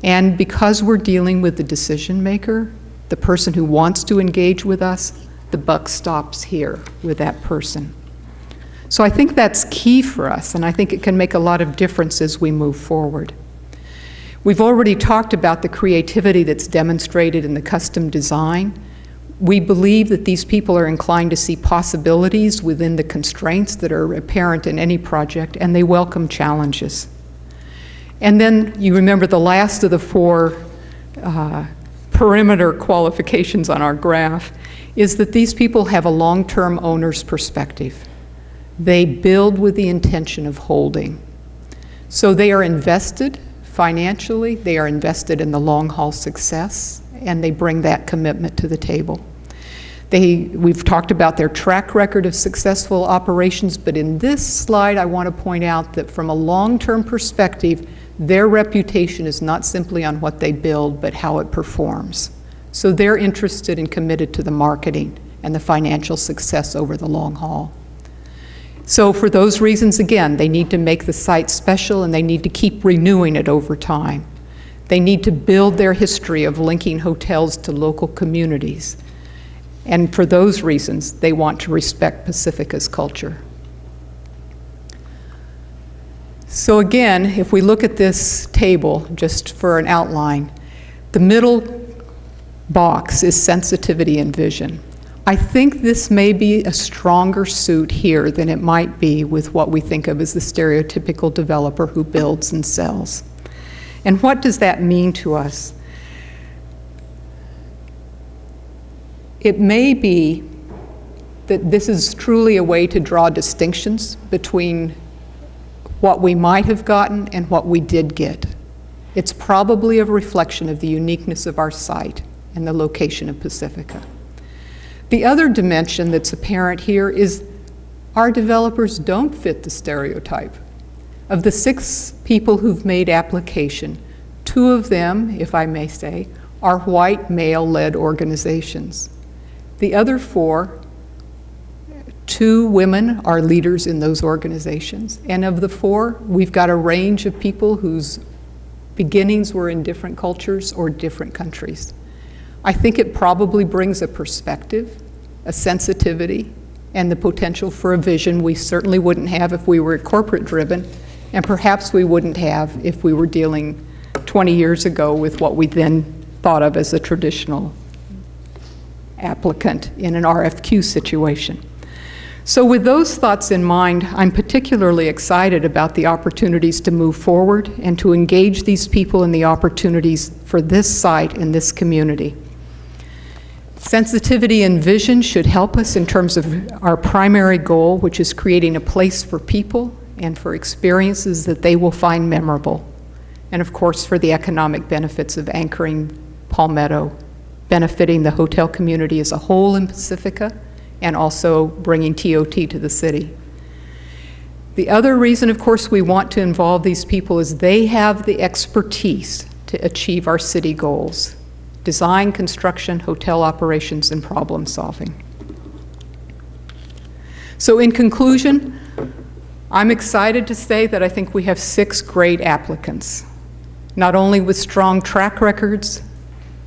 And because we're dealing with the decision maker, the person who wants to engage with us, the buck stops here with that person. So I think that's key for us, and I think it can make a lot of difference as we move forward. We've already talked about the creativity that's demonstrated in the custom design. We believe that these people are inclined to see possibilities within the constraints that are apparent in any project, and they welcome challenges. And then you remember the last of the four perimeter qualifications on our graph is that these people have a long-term owner's perspective. They build with the intention of holding. So they are invested financially, they are invested in the long-haul success, and they bring that commitment to the table. We've talked about their track record of successful operations, but in this slide I want to point out that from a long-term perspective, their reputation is not simply on what they build, but how it performs. So they're interested and committed to the marketing and the financial success over the long haul. So for those reasons, again, they need to make the site special and they need to keep renewing it over time. They need to build their history of linking hotels to local communities. And for those reasons, they want to respect Pacifica's culture. So again, if we look at this table, just for an outline, the middle box is sensitivity and vision. I think this may be a stronger suit here than it might be with what we think of as the stereotypical developer who builds and sells. And what does that mean to us? It may be that this is truly a way to draw distinctions between what we might have gotten and what we did get. It's probably a reflection of the uniqueness of our site and the location of Pacifica. The other dimension that's apparent here is our developers don't fit the stereotype. Of the 6 people who've made application, 2 of them, if I may say, are white male-led organizations. The other 4, 2 women are leaders in those organizations. And of the 4, we've got a range of people whose beginnings were in different cultures or different countries. I think it probably brings a perspective, a sensitivity, and the potential for a vision we certainly wouldn't have if we were corporate driven, and perhaps we wouldn't have if we were dealing 20 years ago with what we then thought of as a traditional applicant in an RFQ situation. So with those thoughts in mind, I'm particularly excited about the opportunities to move forward and to engage these people in the opportunities for this site and this community. Sensitivity and vision should help us in terms of our primary goal, which is creating a place for people and for experiences that they will find memorable. And of course, for the economic benefits of anchoring Palmetto, benefiting the hotel community as a whole in Pacifica, and also bringing TOT to the city. The other reason, of course, we want to involve these people is they have the expertise to achieve our city goals: design, construction, hotel operations, and problem solving. So in conclusion, I'm excited to say that I think we have 6 great applicants, not only with strong track records,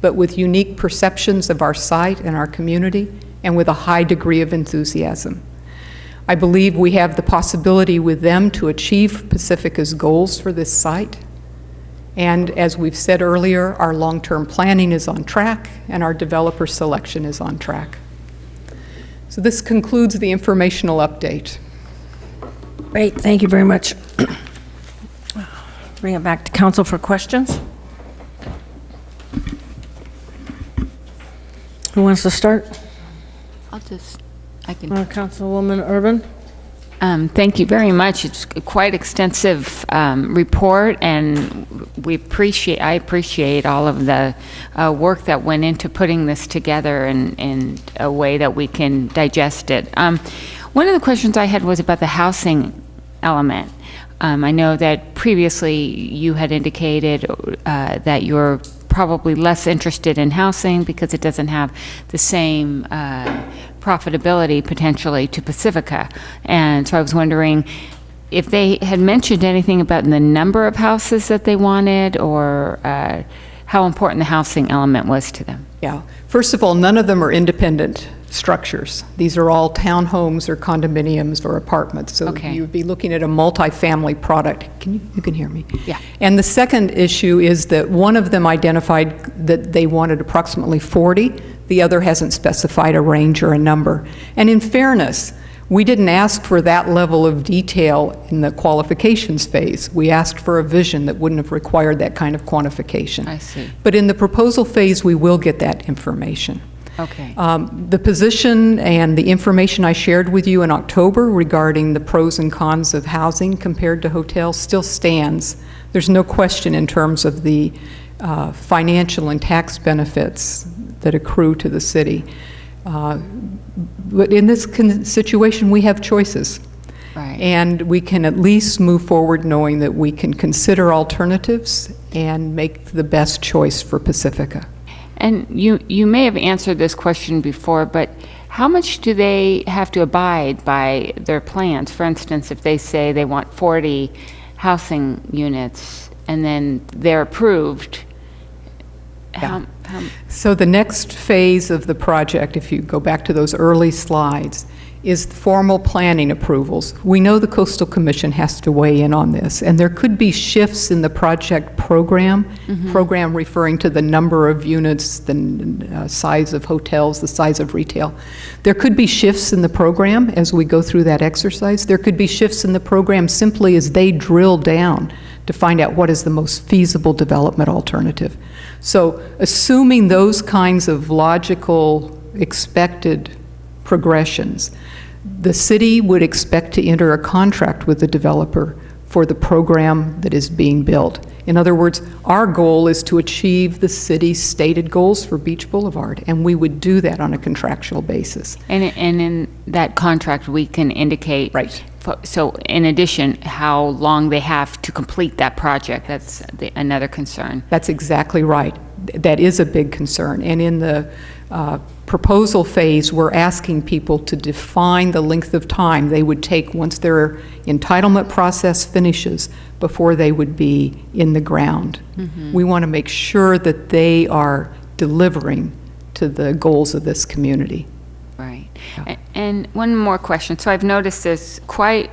but with unique perceptions of our site and our community, and with a high degree of enthusiasm. I believe we have the possibility with them to achieve Pacifica's goals for this site. And as we've said earlier, our long-term planning is on track, and our developer selection is on track. So this concludes the informational update. Great, thank you very much. Bring it back to council for questions. Who wants to start? I can. Councilwoman Urban? Thank you very much. It's quite extensive report, and I appreciate all of the work that went into putting this together in a way that we can digest it. One of the questions I had was about the housing element. I know that previously you had indicated that you're probably less interested in housing because it doesn't have the same profitability potentially to Pacifica. And so I was wondering if they had mentioned anything about the number of houses that they wanted, or how important the housing element was to them. Yeah. First of all, none of them are independent structures. These are all townhomes or condominiums or apartments. So Okay. you would be looking at a multifamily product. You can hear me? Yeah. And the second issue is that one of them identified that they wanted approximately 40. The other hasn't specified a range or a number. And in fairness, we didn't ask for that level of detail in the qualifications phase. We asked for a vision that wouldn't have required that kind of quantification. I see. But in the proposal phase, we will get that information. Okay. The position and the information I shared with you in October regarding the pros and cons of housing compared to hotels still stands. There's no question in terms of the financial and tax benefits that accrue to the city. But in this situation, we have choices. Right. And we can at least move forward knowing that we can consider alternatives and make the best choice for Pacifica. And you may have answered this question before, but how much do they have to abide by their plans? For instance, if they say they want 40 housing units and then they're approved, So the next phase of the project, if you go back to those early slides, is formal planning approvals. We know the Coastal Commission has to weigh in on this, and there could be shifts in the project program, program referring to the number of units, the size of hotels, the size of retail. There could be shifts in the program as we go through that exercise. There could be shifts in the program simply as they drill down to find out what is the most feasible development alternative. So assuming those kinds of logical, expected progressions, the city would expect to enter a contract with the developer for the program that is being built. In other words, our goal is to achieve the city's stated goals for Beach Boulevard, and we would do that on a contractual basis. and in that contract we can indicate. Right. So in addition, how long they have to complete that project, that's another concern. That's exactly right. That is a big concern. And in the proposal phase, we're asking people to define the length of time they would take once their entitlement process finishes before they would be in the ground. We want to make sure that they are delivering to the goals of this community. Right. And one more question. So I've noticed there's quite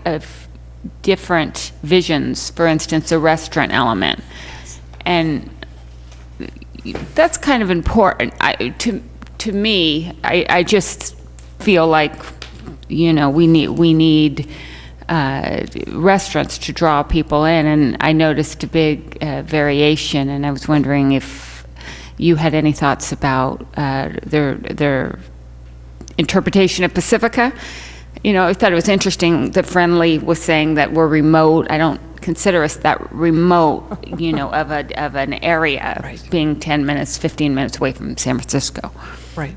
different visions, for instance, a restaurant element. And that's kind of important. To me, I just feel like, we need restaurants to draw people in, and I noticed a big variation, and I was wondering if you had any thoughts about their interpretation of Pacifica. I thought it was interesting that Friendly was saying that we're remote. I don't consider us that remote, of an area, right, being 10 minutes, 15 minutes away from San Francisco. Right.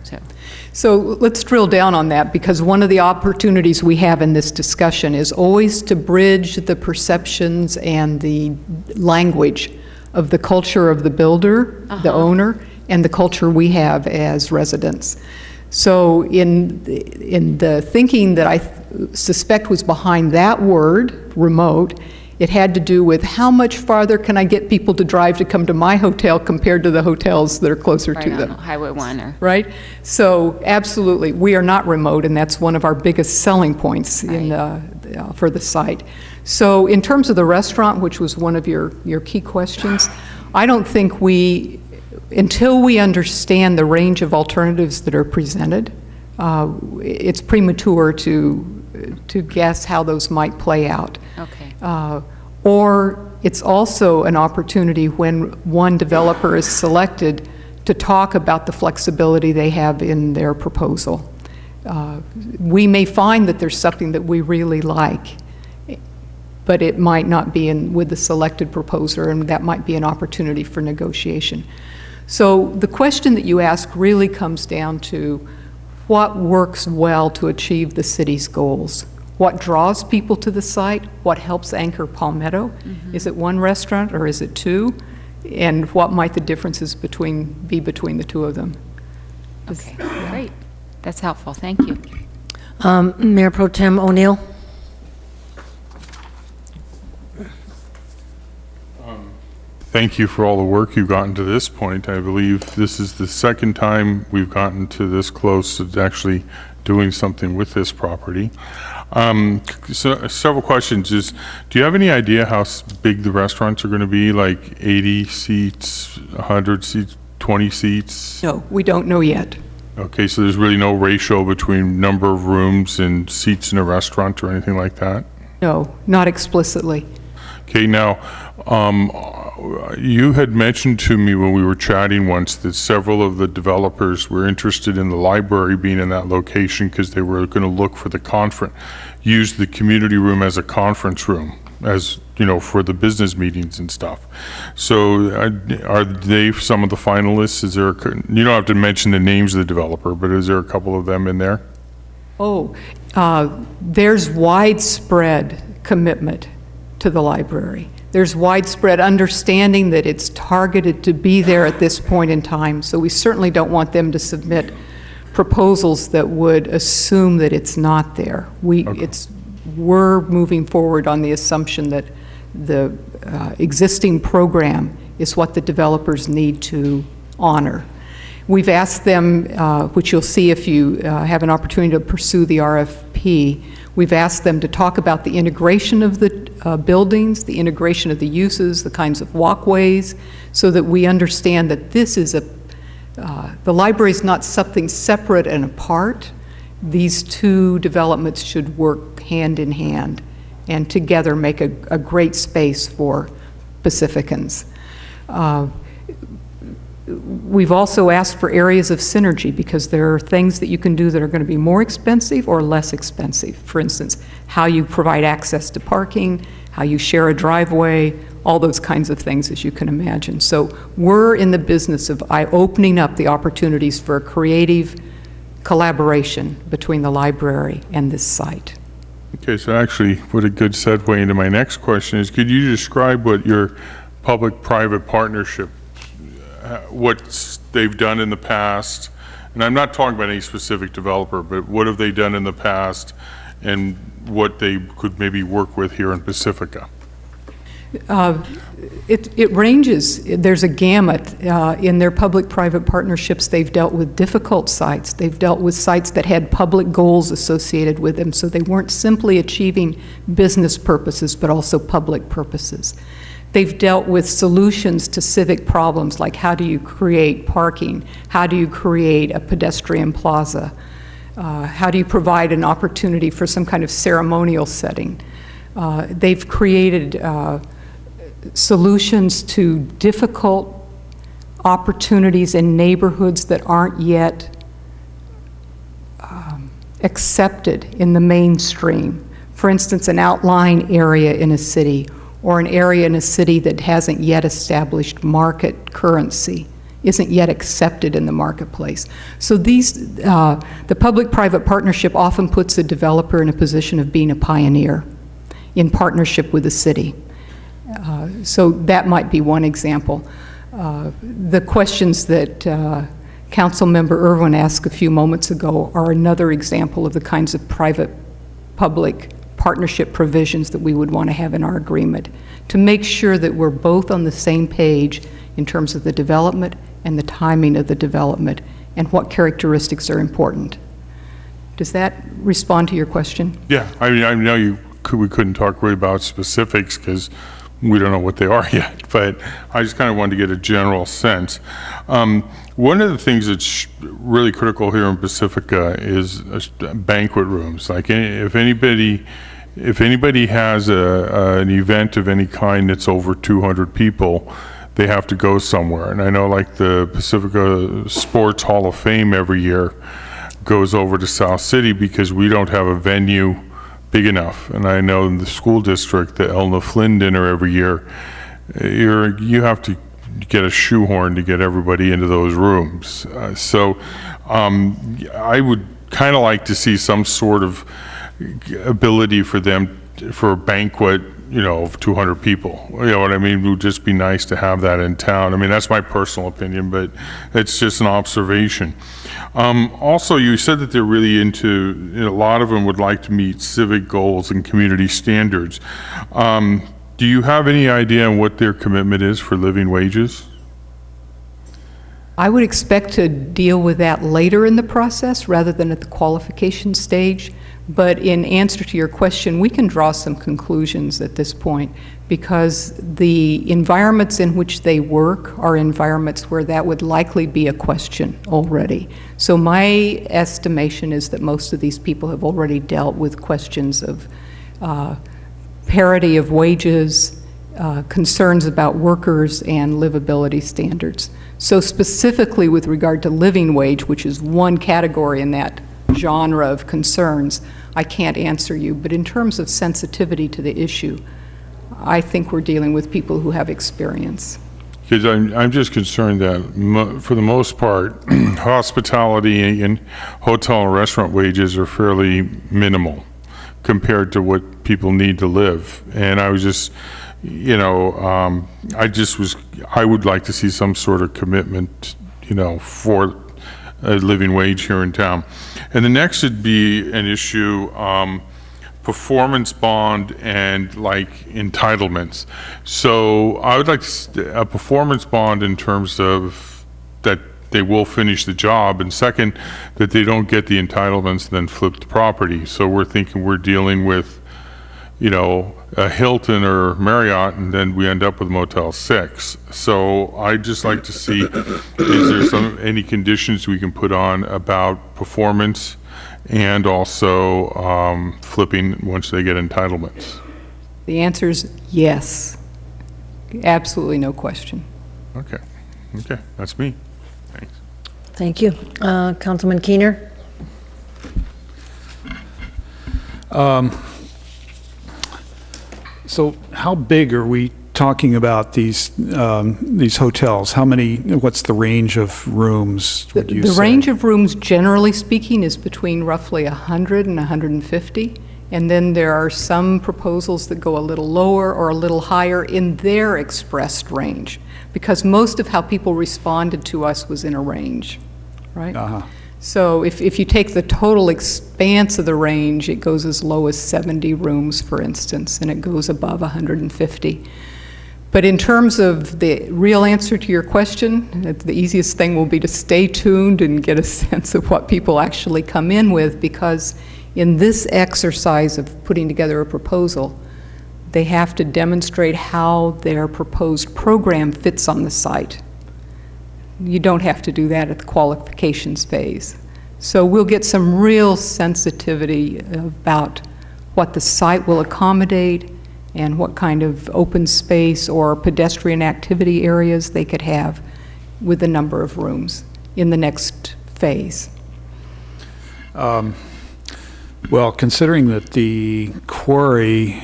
So let's drill down on that, because one of the opportunities we have in this discussion is always to bridge the perceptions and the language of the culture of the builder, the owner, and the culture we have as residents. So in the thinking that I suspect was behind that word, remote, it had to do with how much farther can I get people to drive to come to my hotel compared to the hotels that are closer to them. Highway 1 or... Right? So absolutely, we are not remote, and that's one of our biggest selling points for the site. So in terms of the restaurant, which was one of your key questions, I don't think until we understand the range of alternatives that are presented, it's premature to guess how those might play out. Okay. Or it's also an opportunity when one developer is selected to talk about the flexibility they have in their proposal. We may find that there's something that we really like, but it might not be with the selected proposer, and that might be an opportunity for negotiation. So the question that you ask really comes down to what works well to achieve the city's goals. What draws people to the site? What helps anchor Palmetto? Mm-hmm. Is it one restaurant or is it two? And what might the differences be between the two of them? Okay, great. That's helpful. Thank you. Mayor Pro Tem O'Neill? Thank you for all the work you've gotten to this point. I believe this is the second time we've gotten to this close to actually doing something with this property. So several questions. Do you have any idea how big the restaurants are going to be? Like 80 seats, 100 seats, 20 seats? No, we don't know yet. Okay, so there's really no ratio between number of rooms and seats in a restaurant or anything like that? No, not explicitly. Okay, now, you had mentioned to me when we were chatting once that several of the developers were interested in the library being in that location because they were going to look for use the community room as a conference room, as, you know, for the business meetings and stuff. So are they some of the finalists? Is there, you don't have to mention the names of the developer, but is there a couple of them in there? Oh, there's widespread commitment to the library. There's widespread understanding that it's targeted to be there at this point in time, so we certainly don't want them to submit proposals that would assume that it's not there. We're moving forward on the assumption that the existing program is what the developers need to honor. We've asked them, which you'll see if you have an opportunity to pursue the RFP, we've asked them to talk about the integration of the buildings, the integration of the uses, the kinds of walkways, so that we understand that this is the library is not something separate and apart. These two developments should work hand in hand and together make a great space for Pacificans. We've also asked for areas of synergy because there are things that you can do that are going to be more expensive or less expensive. For instance, how you provide access to parking, how you share a driveway, all those kinds of things, as you can imagine. So we're in the business of opening up the opportunities for a creative collaboration between the library and this site. Okay, so actually, what a good segue into my next question is, could you describe what your public-private partnership, what they've done in the past? And I'm not talking about any specific developer, but what have they done in the past and what they could maybe work with here in Pacifica? It ranges. There's a gamut. In their public-private partnerships, they've dealt with difficult sites. They've dealt with sites that had public goals associated with them, so they weren't simply achieving business purposes, but also public purposes. They've dealt with solutions to civic problems, like how do you create parking? How do you create a pedestrian plaza? How do you provide an opportunity for some kind of ceremonial setting? They've created solutions to difficult opportunities in neighborhoods that aren't yet accepted in the mainstream. For instance, an outlying area in a city, or an area in a city that hasn't yet established market currency, isn't yet accepted in the marketplace. So the public-private partnership often puts a developer in a position of being a pioneer in partnership with the city. So that might be one example. The questions that Councilmember Irwin asked a few moments ago are another example of the kinds of private-public partnership provisions that we would want to have in our agreement to make sure that we're both on the same page in terms of the development and the timing of the development and what characteristics are important. Does that respond to your question? Yeah, I mean, I know we couldn't talk really about specifics because we don't know what they are yet, but I just kind of wanted to get a general sense. One of the things that's really critical here in Pacifica is banquet rooms. Like if anybody has an event of any kind that's over 200 people, they have to go somewhere. And I know like the Pacifica Sports Hall of Fame every year goes over to South City because we don't have a venue big enough. And I know in the school district, the Elna Flynn dinner every year, you have to get a shoehorn to get everybody into those rooms. So I would kind of like to see some sort of ability for them for a banquet, of 200 people. You know what I mean? It would just be nice to have that in town. I mean, that's my personal opinion, but it's just an observation. Also, you said that they're really into, a lot of them would like to meet civic goals and community standards. Do you have any idea on what their commitment is for living wages? I would expect to deal with that later in the process rather than at the qualification stage. But in answer to your question, we can draw some conclusions at this point because the environments in which they work are environments where that would likely be a question already. So my estimation is that most of these people have already dealt with questions of parity of wages, concerns about workers, and livability standards. So specifically with regard to living wage, which is one category in that genre of concerns, I can't answer you. But in terms of sensitivity to the issue, I think we're dealing with people who have experience. Because I'm just concerned that for the most part, hospitality and hotel and restaurant wages are fairly minimal compared to what people need to live. And I was just, I would like to see some sort of commitment, for a living wage here in town. And the next would be an issue, performance bond and like entitlements. So I would like a performance bond in terms of that they will finish the job, and second, that they don't get the entitlements and then flip the property. So we're thinking we're dealing with, a Hilton or Marriott, and then we end up with Motel 6. So I'd just like to see, is there any conditions we can put on about performance and also flipping once they get entitlements? The answer is yes. Absolutely no question. Okay, that's me. Thanks. Thank you. Councilman Keener? So how big are we talking about these hotels? How many, what's the range of rooms, would you say? The range of rooms, generally speaking, is between roughly 100 and 150. And then there are some proposals that go a little lower or a little higher in their expressed range, because most of how people responded to us was in a range, right? Uh-huh. So if you take the total expanse of the range, it goes as low as 70 rooms, for instance, and it goes above 150. But in terms of the real answer to your question, the easiest thing will be to stay tuned and get a sense of what people actually come in with, because in this exercise of putting together a proposal, they have to demonstrate how their proposed program fits on the site. You don't have to do that at the qualifications phase. So we'll get some real sensitivity about what the site will accommodate and what kind of open space or pedestrian activity areas they could have with the number of rooms in the next phase. Well, considering that the quarry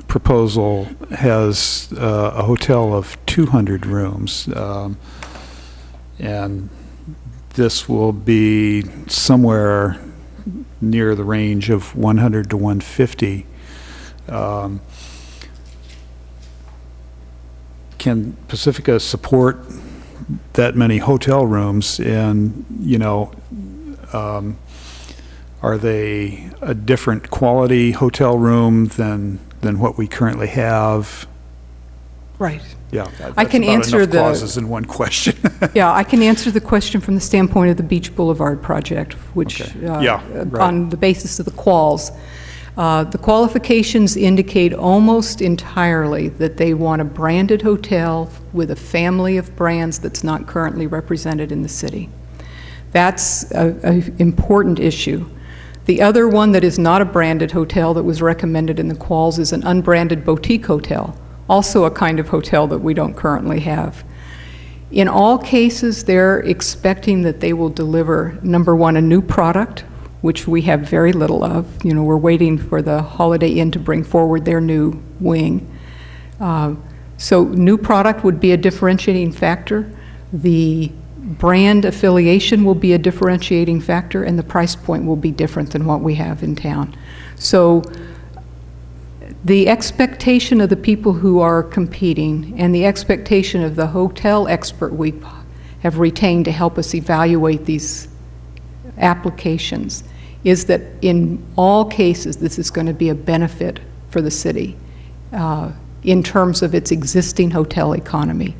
proposal has a hotel of 200 rooms, and this will be somewhere near the range of 100 to 150. Can Pacifica support that many hotel rooms, and, are they a different quality hotel room than what we currently have? Right. Yeah, I can that's about answer enough the- clauses in one question. Yeah, I can answer the question from the standpoint of the Beach Boulevard project, which, Yeah, right. on the basis of the quals. The qualifications indicate almost entirely that they want a branded hotel with a family of brands that's not currently represented in the city. That's an important issue. The other one that is not a branded hotel that was recommended in the quals is an unbranded boutique hotel, also a kind of hotel that we don't currently have. In all cases, they're expecting that they will deliver, number one, a new product, which we have very little of. We're waiting for the Holiday Inn to bring forward their new wing. So new product would be a differentiating factor. The brand affiliation will be a differentiating factor, and the price point will be different than what we have in town. So the expectation of the people who are competing and the expectation of the hotel expert we have retained to help us evaluate these applications is that in all cases this is going to be a benefit for the city in terms of its existing hotel economy.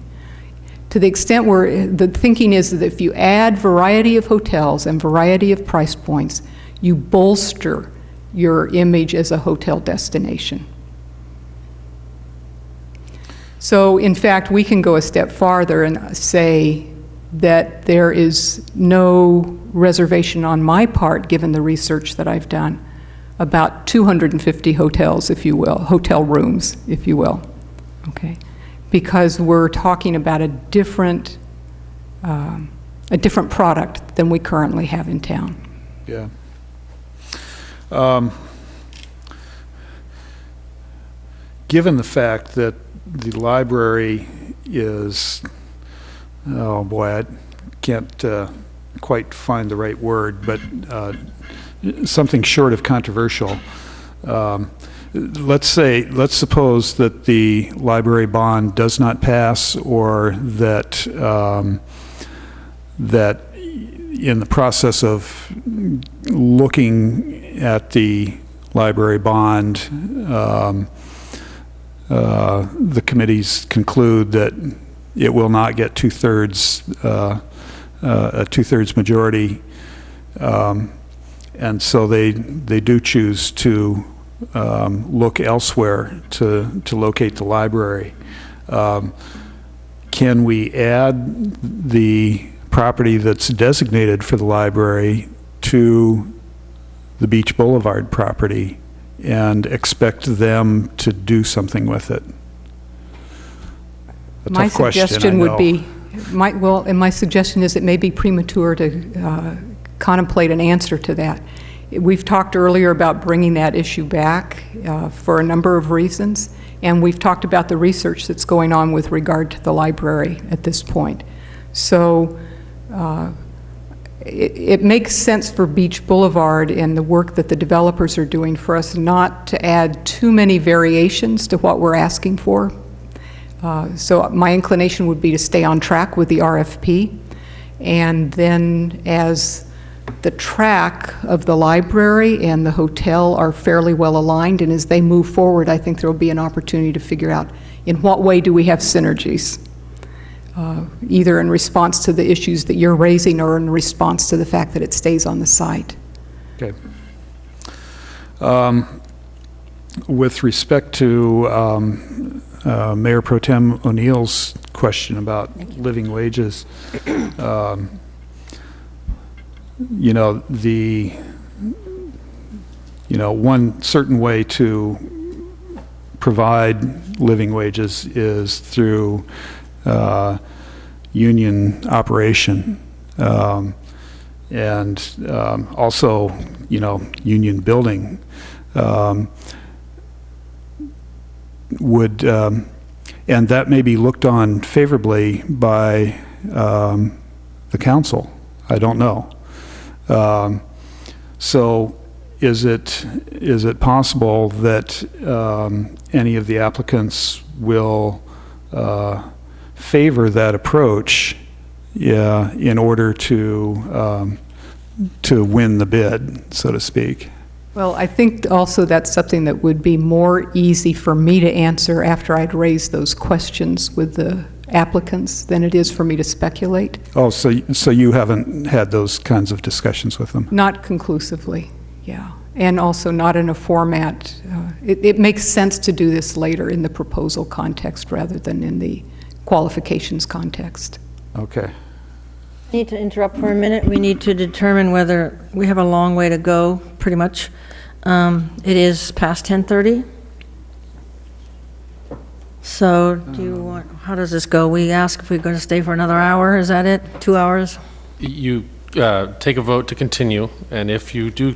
To the extent where the thinking is that if you add variety of hotels and variety of price points, you bolster your image as a hotel destination. So in fact, we can go a step farther and say that there is no reservation on my part, given the research that I've done, about 250 hotels, if you will, hotel rooms, if you will, okay? Because we're talking about a different product than we currently have in town. Yeah. Given the fact that the library is, oh boy, I can't quite find the right word, but something short of controversial. Let's suppose that the library bond does not pass, or that that in the process of looking at the library bond, the committees conclude that it will not get a two-thirds majority, and so they do choose to look elsewhere to locate the library. Can we add the property that's designated for the library to the Beach Boulevard property and expect them to do something with it? A My tough question, suggestion I would know. be, my suggestion is it may be premature to contemplate an answer to that. We've talked earlier about bringing that issue back for a number of reasons, and we've talked about the research that's going on with regard to the library at this point. So it makes sense for Beach Boulevard and the work that the developers are doing for us not to add too many variations to what we're asking for. So my inclination would be to stay on track with the RFP, and then as the track of the library and the hotel are fairly well aligned, and as they move forward, I think there will be an opportunity to figure out in what way do we have synergies, either in response to the issues that you're raising or in response to the fact that it stays on the site. Okay. With respect to Mayor Pro Tem O'Neill's question about living wages, one certain way to provide living wages is through union operation, and also, union building. And that may be looked on favorably by the council. I don't know. So is it possible that any of the applicants will favor that approach in order to win the bid, so to speak? Well, I think also that's something that would be more easy for me to answer after I'd raised those questions with the applicants than it is for me to speculate. Oh, so you haven't had those kinds of discussions with them? Not conclusively, yeah. And also not in a format. It makes sense to do this later in the proposal context rather than in the qualifications context. Okay. Need to interrupt for a minute. We need to determine whether we have a long way to go, pretty much. It is past 10:30. So do you want, how does this go? We ask if we're going to stay for another hour, is that it? 2 hours? You take a vote to continue, and if you do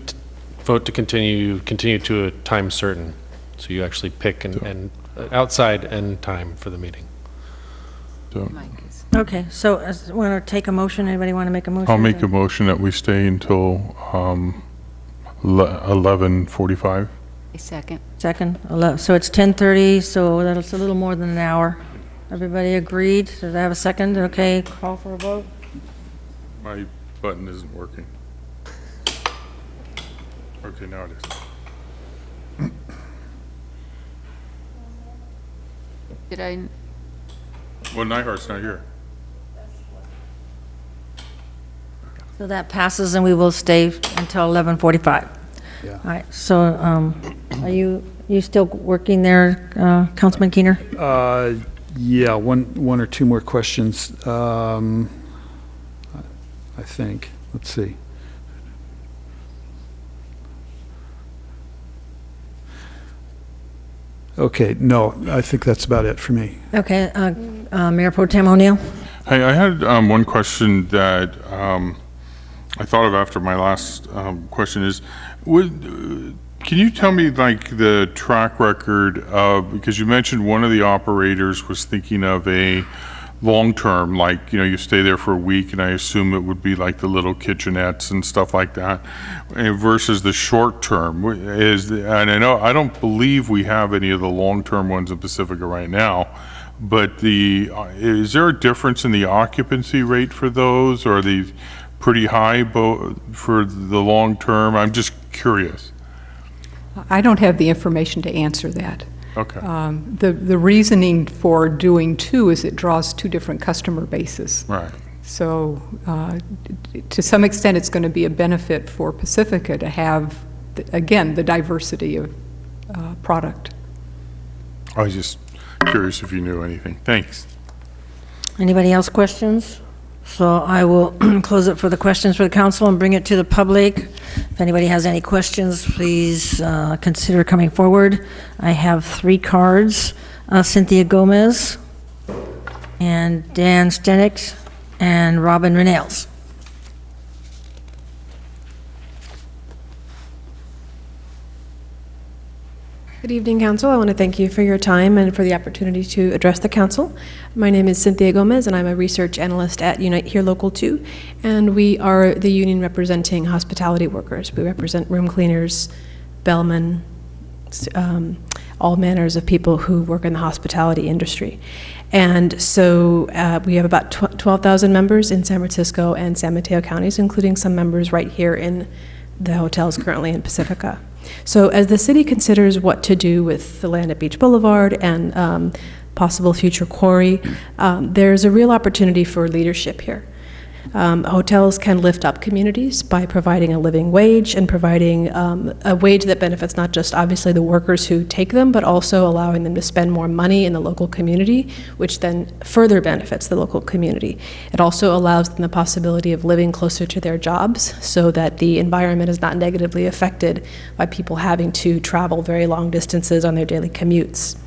vote to continue, you continue to a time certain. So you actually pick and outside end time for the meeting. Okay, so want to take a motion? Anybody want to make a motion? I'll make a motion that we stay until 11:45. Second. Second, so it's 10:30, so that's a little more than an hour. Everybody agreed? Does I have a second? Okay, call for a vote. My button isn't working. Okay, now it is. Did I? Well, Nyhart's not here. So that passes, and we will stay until 11:45. Yeah. All right, so are you still working there, Councilman Keener? Yeah, one or two more questions, I think. Let's see. Okay, no, I think that's about it for me. Okay, Mayor Pro Tem O'Neill? Hey, I had one question that I thought of after my last question is, can you tell me like the track record of, because you mentioned one of the operators was thinking of a long-term, like, you stay there for a week, and I assume it would be like the little kitchenettes and stuff like that, versus the short-term. And I know, I don't believe we have any of the long-term ones in Pacifica right now, but is there a difference in the occupancy rate for those, or are they pretty high for the long-term? I'm just curious. I don't have the information to answer that. Okay. The reasoning for doing two is it draws two different customer bases. Right. So to some extent, it's going to be a benefit for Pacifica to have, again, the diversity of product. I was just curious if you knew anything. Thanks. Anybody else questions? So I will close it for the questions for the council and bring it to the public. If anybody has any questions, please consider coming forward. I have 3 cards, Cynthia Gomez, and Dan Stenick, and Robin Renales. Good evening, Council. I want to thank you for your time and for the opportunity to address the Council. My name is Cynthia Gomez, and I'm a research analyst at Unite Here Local 2, and we are the union representing hospitality workers. We represent room cleaners, bellmen, all manners of people who work in the hospitality industry. And so we have about 12,000 members in San Francisco and San Mateo counties, including some members right here in the hotels currently in Pacifica. So as the city considers what to do with the land at Beach Boulevard and possible future quarry, there's a real opportunity for leadership here. Hotels can lift up communities by providing a living wage and providing a wage that benefits not just obviously the workers who take them, but also allowing them to spend more money in the local community, which then further benefits the local community. It also allows them the possibility of living closer to their jobs so that the environment is not negatively affected by people having to travel very long distances on their daily commutes.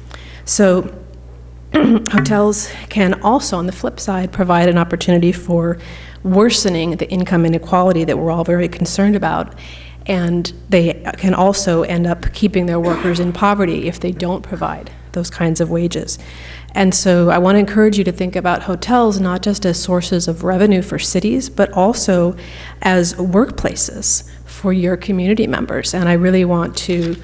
So hotels can also, on the flip side, provide an opportunity for worsening the income inequality that we're all very concerned about. And they can also end up keeping their workers in poverty if they don't provide those kinds of wages. And so I want to encourage you to think about hotels not just as sources of revenue for cities, but also as workplaces for your community members. And I really want to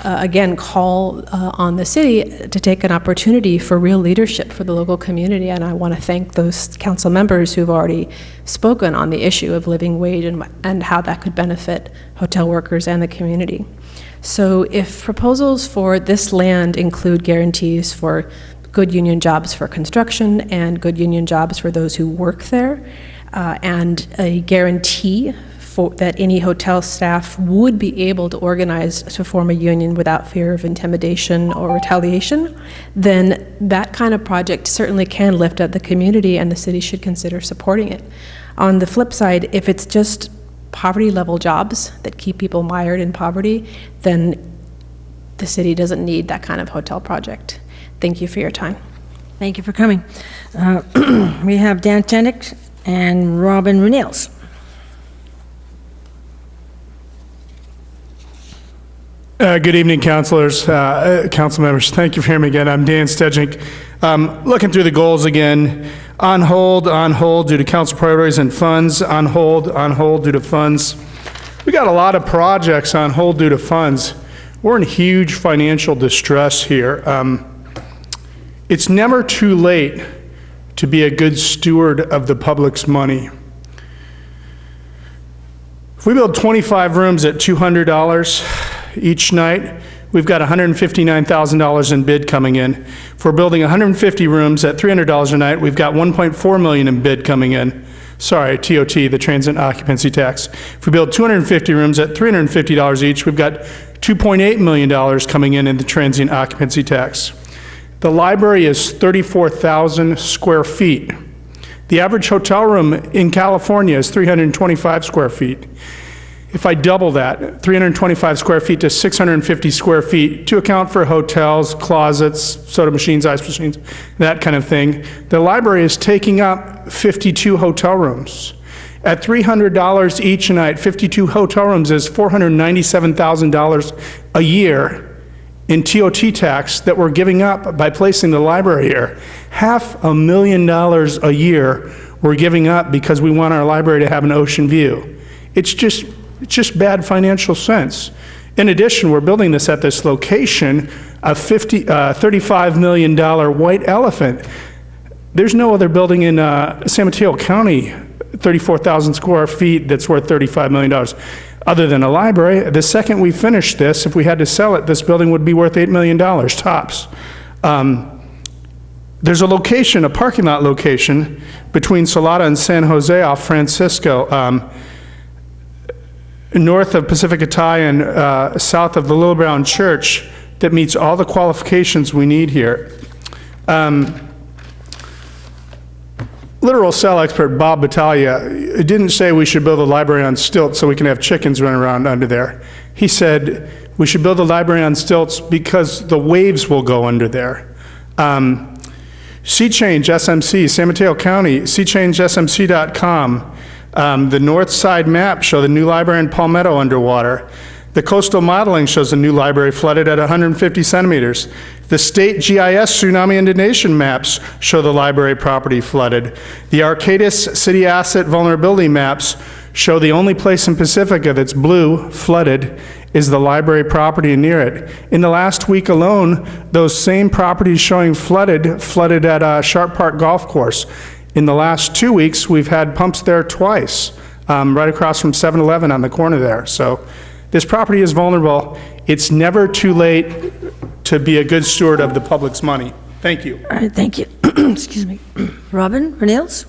again, call on the city to take an opportunity for real leadership for the local community. And I want to thank those council members who've already spoken on the issue of living wage and how that could benefit hotel workers and the community. So if proposals for this land include guarantees for good union jobs for construction and good union jobs for those who work there, and a guarantee that any hotel staff would be able to organize to form a union without fear of intimidation or retaliation, then that kind of project certainly can lift up the community, and the city should consider supporting it. On the flip side, if it's just poverty-level jobs that keep people mired in poverty, then the city doesn't need that kind of hotel project. Thank you for your time. Thank you for coming. We have Dan Tenick and Robin Renils. Good evening, councilors, council members. Thank you for hearing me again. I'm Dan Stejnik. Looking through the goals again. On hold due to council priorities and funds. On hold due to funds. We got a lot of projects on hold due to funds. We're in huge financial distress here. It's never too late to be a good steward of the public's money. If we build 25 rooms at $200 each night, we've got $159,000 in bid coming in. If we're building 150 rooms at $300 a night, we've got $1.4 million in bid coming in. Sorry, TOT, the Transient Occupancy Tax. If we build 250 rooms at $350 each, we've got $2.8 million coming in the Transient Occupancy Tax. The library is 34,000 square feet. The average hotel room in California is 325 square feet. If I double that, 325 square feet to 650 square feet, to account for hotels, closets, soda machines, ice machines, that kind of thing, the library is taking up 52 hotel rooms. At $300 each a night, 52 hotel rooms is $497,000 a year in TOT tax that we're giving up by placing the library here. $500,000 a year we're giving up because we want our library to have an ocean view. It's just bad financial sense. In addition, we're building this at this location, a $35 million white elephant. There's no other building in San Mateo County, 34,000 square feet, that's worth $35 million. Other than a library, the second we finish this, if we had to sell it, this building would be worth $8 million tops. There's a location, a parking lot location, between Salada and San Jose off Francisco, north of Pacifica Thai and south of the Little Brown Church, that meets all the qualifications we need here. Literal cell expert Bob Battaglia didn't say we should build a library on stilts so we can have chickens running around under there. He said we should build a library on stilts because the waves will go under there. Sea Change SMC, San Mateo County, seachangesmc.com. The north side map show the new library in Palmetto underwater. The coastal modeling shows the new library flooded at 150 centimeters. The state GIS tsunami inundation maps show the library property flooded. The Arcadis city asset vulnerability maps show the only place in Pacifica that's blue, flooded, is the library property near it. In the last week alone, those same properties showing flooded at Sharp Park Golf Course. In the last 2 weeks, we've had pumps there twice, right across from 7-Eleven on the corner there. So this property is vulnerable. It's never too late to be a good steward of the public's money. Thank you. All right, thank you. Excuse me. Robin Renils?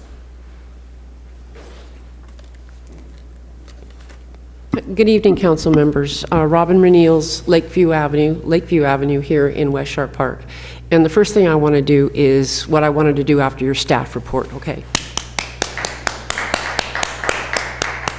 Good evening, council members. Robin Renils, Lakeview Avenue here in West Sharp Park. And the first thing I want to do is what I wanted to do after your staff report, okay?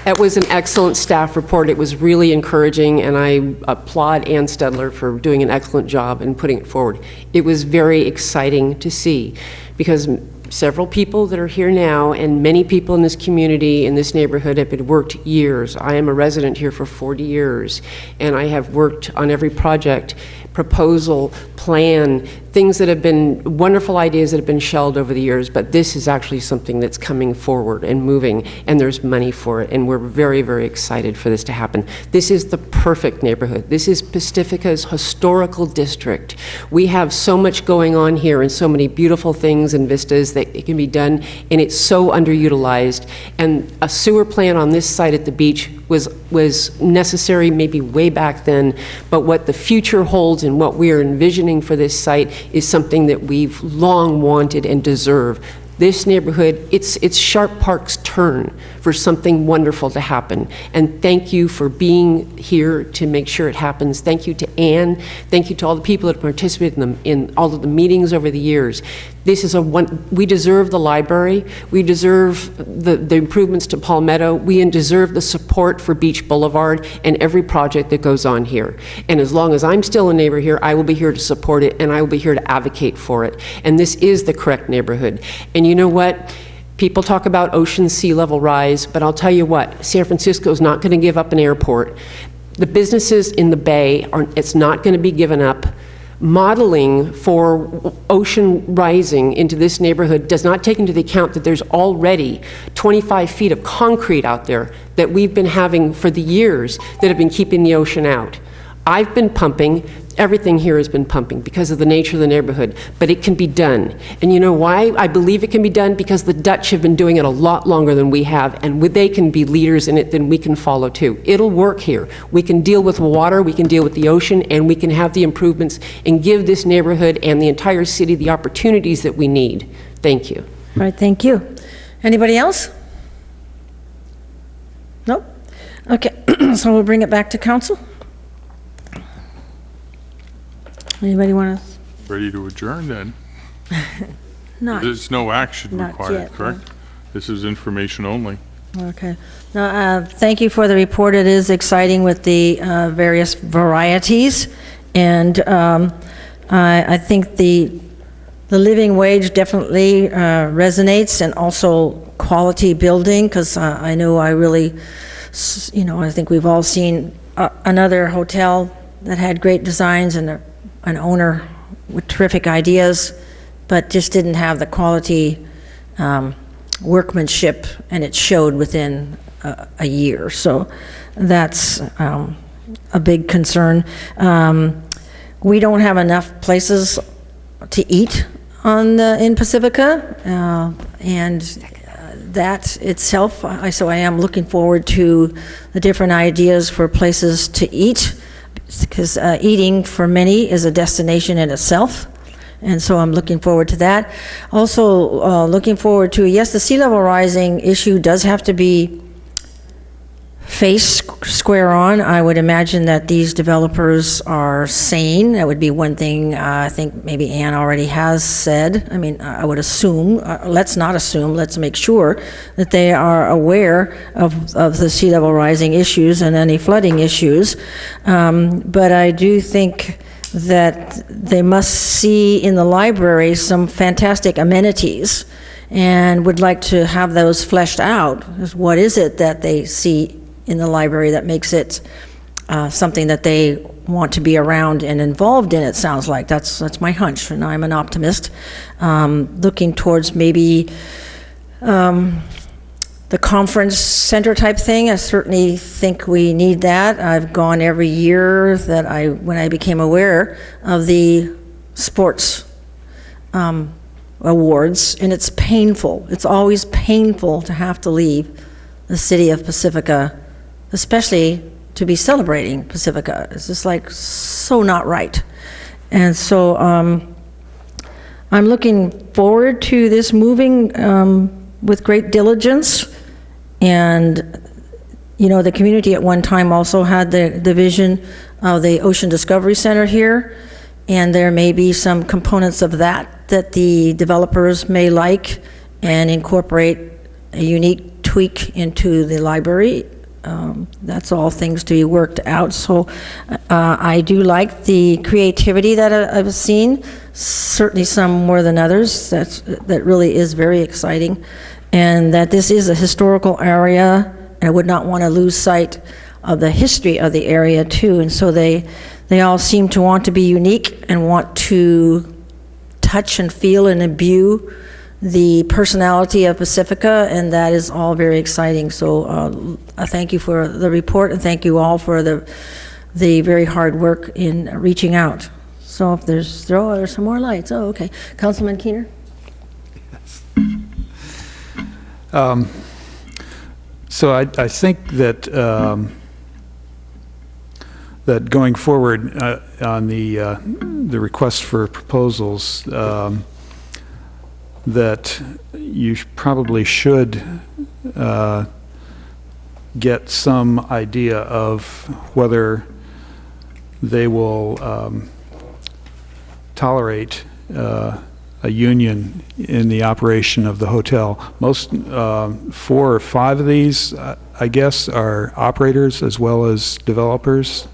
That was an excellent staff report. It was really encouraging, and I applaud Ann Stedler for doing an excellent job and putting it forward. It was very exciting to see, because several people that are here now and many people in this community, in this neighborhood, have been worked years. I am a resident here for 40 years, and I have worked on every project, proposal, plan things that have been wonderful ideas that have been shelved over the years, but this is actually something that's coming forward and moving, and there's money for it, and we're very, very excited for this to happen. This is the perfect neighborhood. This is Pacifica's historical district. We have so much going on here and so many beautiful things and vistas that it can be done, and it's so underutilized. And a sewer plant on this site at the beach was necessary maybe way back then, but what the future holds and what we are envisioning for this site is something that we've long wanted and deserve. This neighborhood, it's Sharp Park's turn for something wonderful to happen. And thank you for being here to make sure it happens. Thank you to Ann. Thank you to all the people that participated in all of the meetings over the years. This is we deserve the library. We deserve the improvements to Palmetto. We deserve the support for Beach Boulevard and every project that goes on here. And as long as I'm still a neighbor here, I will be here to support it, and I will be here to advocate for it. And this is the correct neighborhood. And you know what? People talk about ocean sea level rise, but I'll tell you what, San Francisco is not going to give up an airport. The businesses in the Bay, it's not going to be given up. Modeling for ocean rising into this neighborhood does not take into account that there's already 25 feet of concrete out there that we've been having for the years that have been keeping the ocean out. I've been pumping. Everything here has been pumping because of the nature of the neighborhood, but it can be done. And you know why I believe it can be done? Because the Dutch have been doing it a lot longer than we have, and they can be leaders in it, then we can follow too. It'll work here. We can deal with water, we can deal with the ocean, and we can have the improvements and give this neighborhood and the entire city the opportunities that we need. Thank you. All right, thank you. Anybody else? Nope. Okay, so we'll bring it back to council. Anybody want to? Ready to adjourn then? Not. There's no action not required, yet, correct? This is information only. Okay. Now, thank you for the report. It is exciting with the various varieties, and I think the living wage definitely resonates, and also quality building, because I know I really, I think we've all seen another hotel that had great designs and an owner with terrific ideas, but just didn't have the quality workmanship, and it showed within a year. So that's a big concern. We don't have enough places to eat in Pacifica, and that itself, so I am looking forward to the different ideas for places to eat, because eating for many is a destination in itself. And so I'm looking forward to that. Also looking forward to, yes, the sea level rising issue does have to be faced square on. I would imagine that these developers are sane. That would be one thing I think maybe Ann already has said. I mean, I would assume, let's not assume, let's make sure that they are aware of the sea level rising issues and any flooding issues. But I do think that they must see in the library some fantastic amenities, and would like to have those fleshed out. What is it that they see in the library that makes it something that they want to be around and involved in? It sounds like that's my hunch, and I'm an optimist. Looking towards maybe the conference center type thing, I certainly think we need that. I've gone every year when I became aware of the sports awards, and it's painful. It's always painful to have to leave the city of Pacifica, especially to be celebrating Pacifica. It's just like so not right. And so I'm looking forward to this moving with great diligence. And, the community at one time also had the vision of the Ocean Discovery Center here, and there may be some components of that the developers may like and incorporate a unique tweak into the library. That's all things to be worked out. So I do like the creativity that I've seen, certainly some more than others. That really is very exciting. And that this is a historical area, and I would not want to lose sight of the history of the area too. And so they all seem to want to be unique and want to touch and feel and imbue the personality of Pacifica, and that is all very exciting. So I thank you for the report, and thank you all for the very hard work in reaching out. So if there's some more lights. Oh, okay. Councilman Keener? So I think that that going forward on the request for proposals, that you probably should get some idea of whether they will tolerate a union in the operation of the hotel. Most 4 or 5 of these, I guess, are operators as well as developers.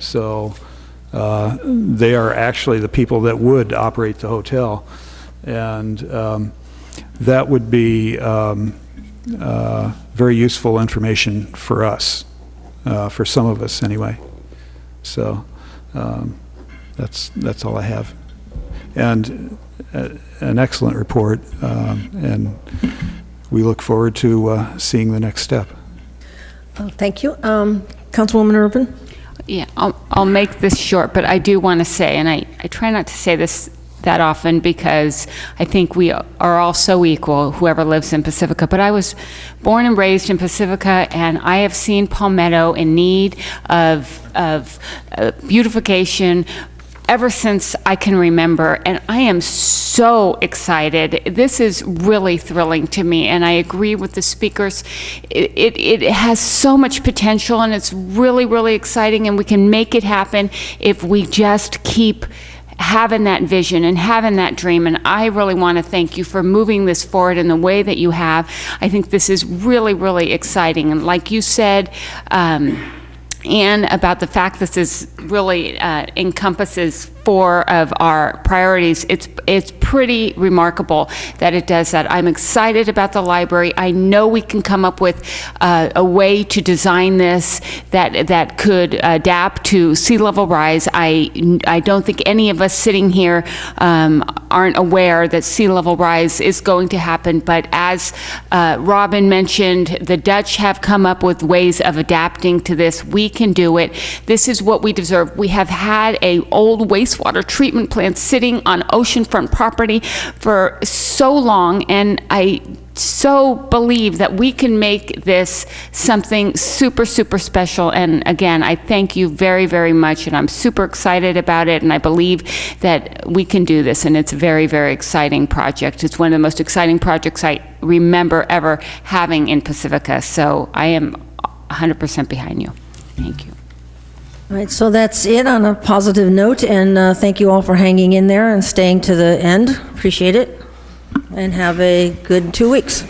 So they are actually the people that would operate the hotel. And that would be very useful information for us, for some of us anyway. So that's all I have. And an excellent report, and we look forward to seeing the next step. Thank you. Councilwoman Irvin? Yeah, I'll make this short, but I do want to say, and I try not to say this that often because I think we are all so equal, whoever lives in Pacifica, but I was born and raised in Pacifica, and I have seen Palmetto in need of beautification ever since I can remember, and I am so excited. This is really thrilling to me, and I agree with the speakers. It has so much potential, and it's really, really exciting, and we can make it happen if we just keep having that vision and having that dream. And I really want to thank you for moving this forward in the way that you have. I think this is really, really exciting. And like you said, Anne, about the fact this is really encompasses 4 of our priorities, it's pretty remarkable that it does that. I'm excited about the library. I know we can come up with a way to design this that could adapt to sea level rise. I don't think any of us sitting here aren't aware that sea level rise is going to happen, but as Robin mentioned, the Dutch have come up with ways of adapting to this. We can do it. This is what we deserve. We have had an old wastewater treatment plant sitting on oceanfront property for so long, and I so believe that we can make this something super, super special. And again, I thank you very, very much, and I'm super excited about it, and I believe that we can do this, and it's a very, very exciting project. It's one of the most exciting projects I remember ever having in Pacifica, so I am 100% behind you. Thank you. All right, so that's it on a positive note, and thank you all for hanging in there and staying to the end. Appreciate it, and have a good 2 weeks.